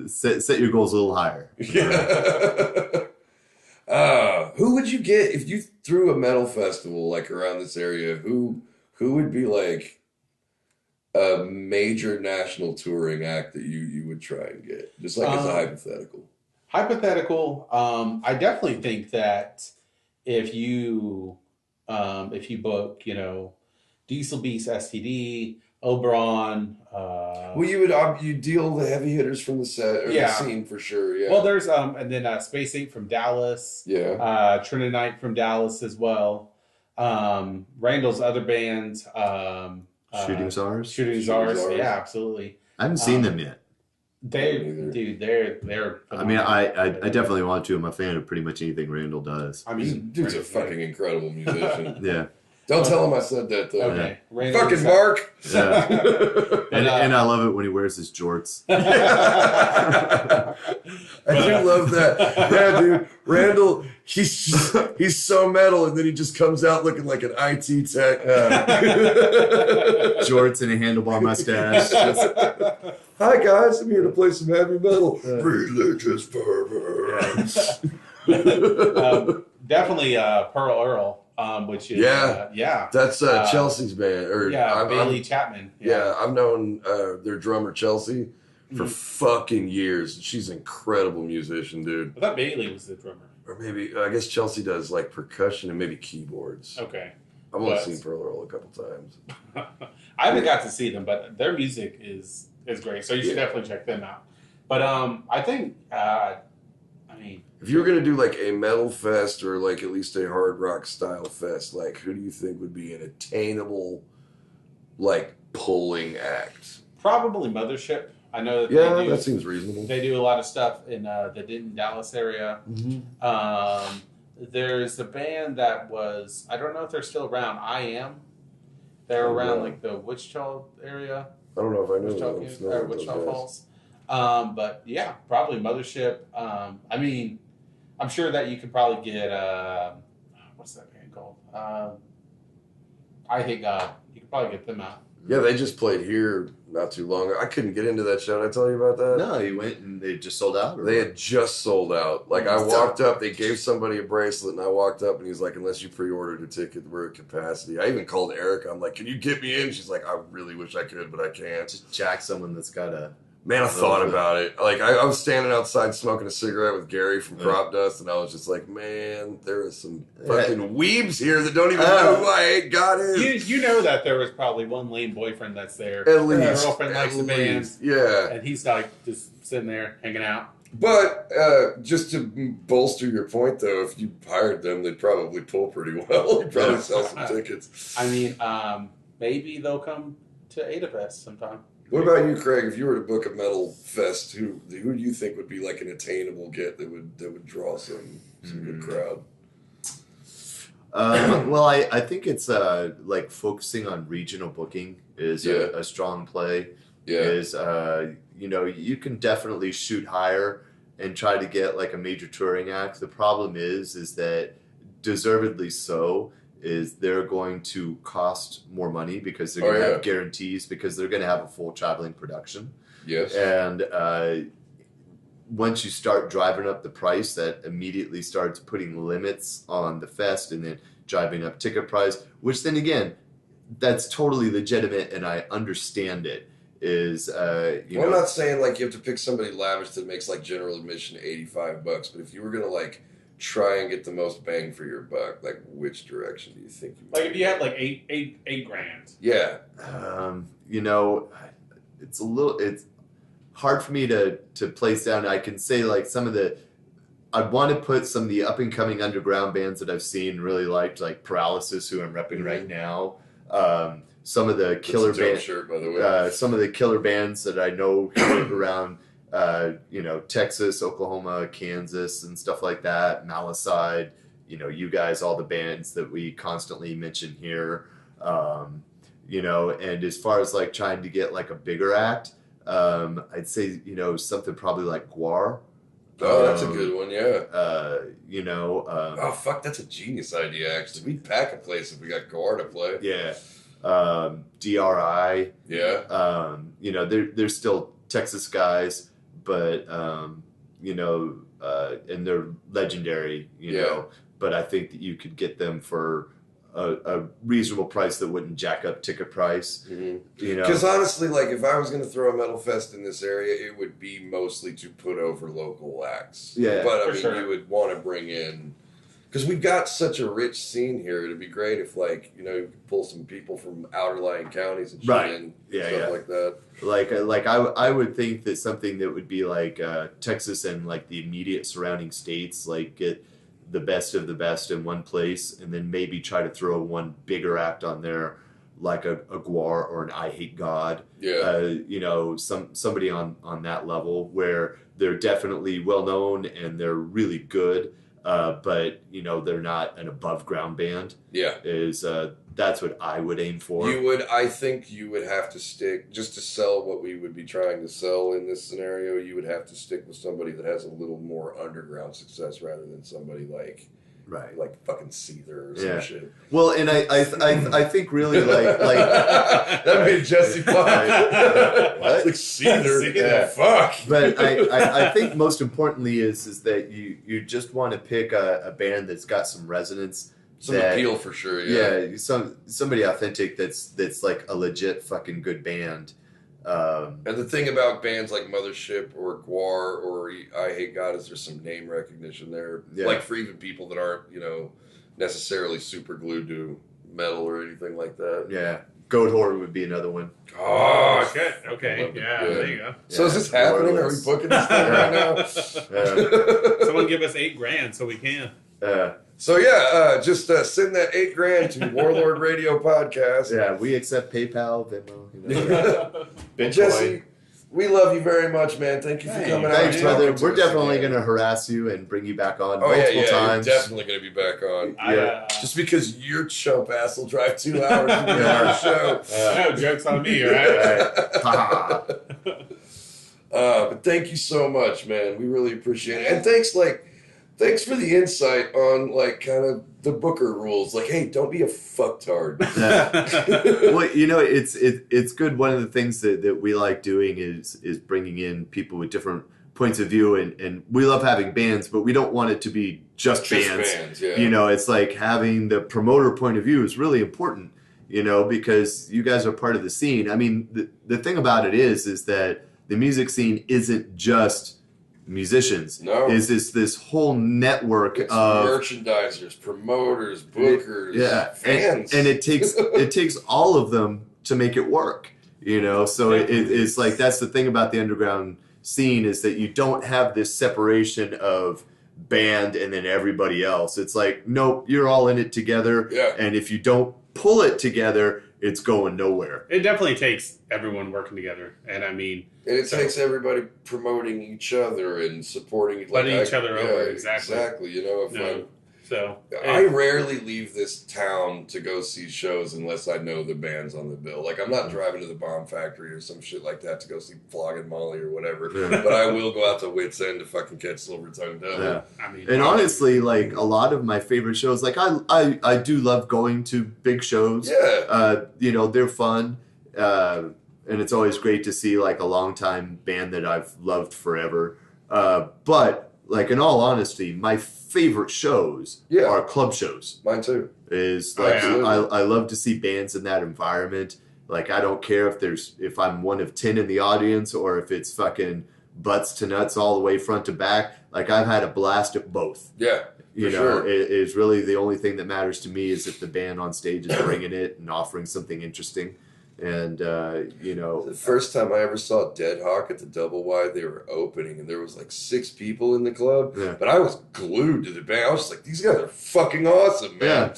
set your goals a little higher. Yeah. Who would you get if you threw a metal festival like around this area? Who would be like a major national touring act that you would try and get? Just like as a hypothetical. Hypothetical. I definitely think that if you book, Diesel Beast, STD, Oberon. Well, you deal the heavy hitters from the set or the scene for sure. Yeah. Well, there's and then Space Inc. from Dallas. Yeah. Trinidite from Dallas as well. Randall's other bands. Shooting Stars. Shooting Stars. Yeah, absolutely. I haven't seen them yet. They're. I mean, I definitely want to. I'm a fan of pretty much anything Randall does. I mean, dude's a fucking incredible musician. Yeah. Don't tell him I said that though. Okay. Yeah. Fucking Mark. Yeah. and I love it when he wears his jorts. I do love that. Yeah, dude. Randall, he's so metal, and then he just comes out looking like an IT tech. Jorts and a handlebar mustache. Hi guys, I'm here to play some heavy metal. Religious fervor. Definitely Pearl Earl. Which is that's Chelsea's band, or Bailey Chapman. Yeah, I've known their drummer Chelsea for fucking years. She's an incredible musician, dude. I thought Bailey was the drummer, or maybe I guess Chelsea does like percussion and maybe keyboards. Okay, I've only seen Pearl Earl a couple times. I haven't got to see them, but their music is great, so you should definitely check them out. But I think if you were going to do like a metal fest or like at least a hard rock style fest, like who do you think would be an attainable like pulling act? Probably Mothership. I know that that seems reasonable. They do a lot of stuff in the Denton, Dallas area. Mm-hmm. There's a band that was, I don't know if they're still around, I Am. They're around like the Wichita area. I don't know if I know Wichita Falls. But yeah, probably Mothership. I mean, I'm sure that you could probably get what's that band called? I Hate God. You could probably get them out. Yeah, they just played here not too long ago. I couldn't get into that show. Did I tell you about that? No, you went and they just sold out? They had just sold out. Like, I walked up, they gave somebody a bracelet, and I walked up, and he's like, unless you pre-ordered a ticket, we're at capacity. I even called Erica. I'm like, can you get me in? She's like, I really wish I could, but I can't. Just jack someone that's got a... Man, I thought about it. Like, I was standing outside smoking a cigarette with Gary from Crop Dust, and I was just like, man, there are some fucking weebs here that don't even know who I Hate God is. You know that there was probably one lame boyfriend that's there. At least. His girlfriend likes the band. Yeah. And he's like just sitting there hanging out. But just to bolster your point, though, if you hired them, they'd probably pull pretty well. They'd probably sell some tickets. I mean, maybe they'll come to AdaFest sometime. What about you, Craig? If you were to book a metal fest, who do you think would be like an attainable get that would draw some good crowd? Well, I think it's like focusing on regional booking is a strong play. Yeah. Is you can definitely shoot higher and try to get like a major touring act. The problem is that deservedly so. Is they're going to cost more money because they're going to have guarantees because they're going to have a full traveling production. Yes. And once you start driving up the price, that immediately starts putting limits on the fest and then driving up ticket price, which then again, that's totally legitimate and I understand it. I'm not saying like you have to pick somebody lavish that makes like general admission $85, but if you were going to like try and get the most bang for your buck, like which direction do you think you like if you had like eight grand? Yeah. It's hard for me to place down. I can say like I'd want to put some of the up and coming underground bands that I've seen really liked, like Paralysis, who I'm repping right now. Some of the killer bands, shirt, by the way. Some of the killer bands that I know around Texas, Oklahoma, Kansas, and stuff like that. Malicide, you guys, all the bands that we constantly mention here. And as far as like trying to get like a bigger act, I'd say, something probably like Guar. Oh, that's a good one, yeah. Oh, fuck, that's a genius idea, actually. We'd pack a place if we got Guar to play. Yeah. DRI. Yeah. They're still Texas guys, but, and they're legendary, know. But I think that you could get them for a reasonable price that wouldn't jack up ticket price. Mm-hmm. Because honestly, like if I was going to throw a metal fest in this area, it would be mostly to put over local acts. Yeah, but I mean, you would want to bring in, because we've got such a rich scene here. It'd be great if you could pull some people from outerlying counties and shit in, stuff like that. Like I would think that something that would be like Texas and like the immediate surrounding states, like get the best of the best in one place, and then maybe try to throw one bigger act on there, like a Guar or an I Hate God. Yeah. Somebody on that level where they're definitely well known and they're really good, but they're not an above ground band. Yeah. That's what I would aim for. I think you would have to stick, just to sell what we would be trying to sell in this scenario, you would have to stick with somebody that has a little more underground success rather than somebody like fucking Seether or some shit. Well, and I think really like that'd be a Jesse Punk. What? Like Seether. Yeah. Fuck. But I think most importantly is that you just want to pick a band that's got some resonance. Some appeal for sure, yeah. Somebody authentic that's like a legit fucking good band. And the thing about bands like Mothership or Guar or I Hate God is there's some name recognition there. Yeah. Like for even people that aren't, necessarily super glued to metal or anything like that. Yeah. Goat Horde would be another one. Oh, shit. Okay. Yeah, there you go. So is this happening? Are we booking this thing right now? Someone give us $8,000 so we can. So just send that $8,000 to Warlord Radio Podcast. Yeah, we accept PayPal, Venmo. Jesse, we love you very much, man. Thank you for coming out. Thanks, brother. We're definitely going to harass you and bring you back on multiple times. You're definitely going to be back on. Just because your chump ass will drive 2 hours to be on our show. No, joke's on me, right? But thank you so much, man. We really appreciate it. And thanks for the insight on kind of the Booker rules. Like, hey, don't be a fucktard. Well, it's good. One of the things that we like doing is bringing in people with different points of view, and we love having bands, but we don't want it to be just bands. Yeah. It's like having the promoter point of view is really important, because you guys are part of the scene. I mean, the thing about it is that the music scene isn't just musicians. No. Is this whole network of merchandisers, promoters, bookers, fans. And it takes all of them to make it work. So it's like that's the thing about the underground scene is that you don't have this separation of band and then everybody else. It's like, nope, you're all in it together. Yeah. And if you don't pull it together, it's going nowhere. It definitely takes everyone working together. And I mean... And it takes everybody promoting each other and supporting... Letting each other over, exactly. Exactly. I rarely leave this town to go see shows unless I know the band's on the bill. Like, I'm not driving to the Bomb Factory or some shit like that to go see Flogging Molly or whatever. But I will go out to Wits End to fucking catch Silver Tongue Devil. Yeah. I mean, and honestly, like, a lot of my favorite shows, like, I do love going to big shows. Yeah. They're fun. And it's always great to see, like, a longtime band that I've loved forever. But, like, in all honesty, my favorite shows are club shows. Mine too. I love to see bands in that environment. Like, I don't care if I'm one of 10 in the audience or if it's fucking butts to nuts all the way front to back. Like, I've had a blast at both. Yeah, sure. It is really the only thing that matters to me is if the band on stage is bringing it and offering something interesting. And, The first time I ever saw Dead Hawk at the Double Wide, they were opening, and there was like 6 people in the club. Yeah. But I was glued to the band. I was like, these guys are fucking awesome, man.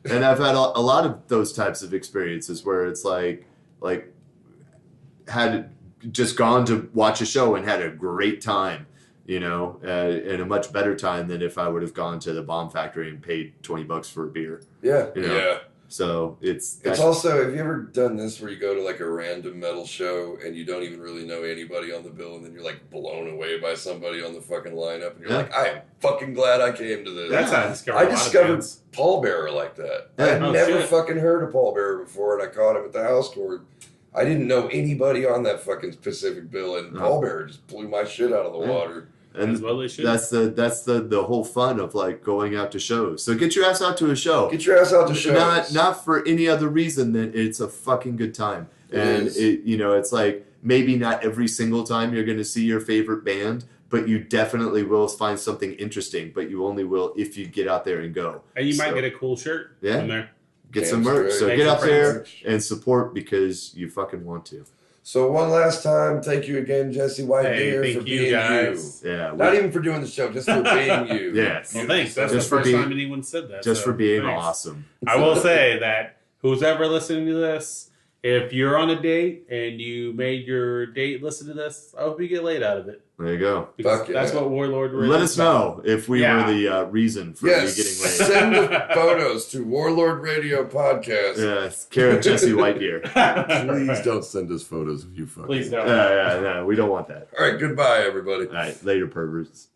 Yeah. And I've had a lot of those types of experiences where it's like had just gone to watch a show and had a great time, and a much better time than if I would have gone to the Bomb Factory and paid $20 for a beer. Yeah. Yeah. So it's also, have you ever done this where you go to like a random metal show and you don't even really know anybody on the bill, and then you're like blown away by somebody on the fucking lineup, and you're like, I am fucking glad I came to this. That's how I discovered Pallbearer like that. I had never fucking heard of Pallbearer before, and I caught him at the house tour. I didn't know anybody on that fucking Pacific bill, and Pallbearer just blew my shit out of the water. And that's the whole fun of like going out to shows. So get your ass out to a show. Get your ass out to shows. Not for any other reason than it's a fucking good time. It's like maybe not every single time you're going to see your favorite band, but you definitely will find something interesting. But you only will if you get out there and go. And you might get a cool shirt from there. Get some merch. So get out there and support because you fucking want to. So one last time, thank you again, Jesse Whitedeer, for being guys. you. Yeah, not even for doing the show, just for being you. Yes. Well, thanks. That's the first time anyone said that. Just for being awesome. I will say that who's ever listening to this, if you're on a date and you made your date listen to this, I hope you get laid out of it. There you go. That's what Warlord really Let us know if we were the reason for you getting laid. Send the photos to Warlord Radio Podcast. Yes, Karen Jesse Whitedeer. Please don't send us photos of you fucking. Please don't. No, we don't want that. All right, goodbye, everybody. All right, later, perverts.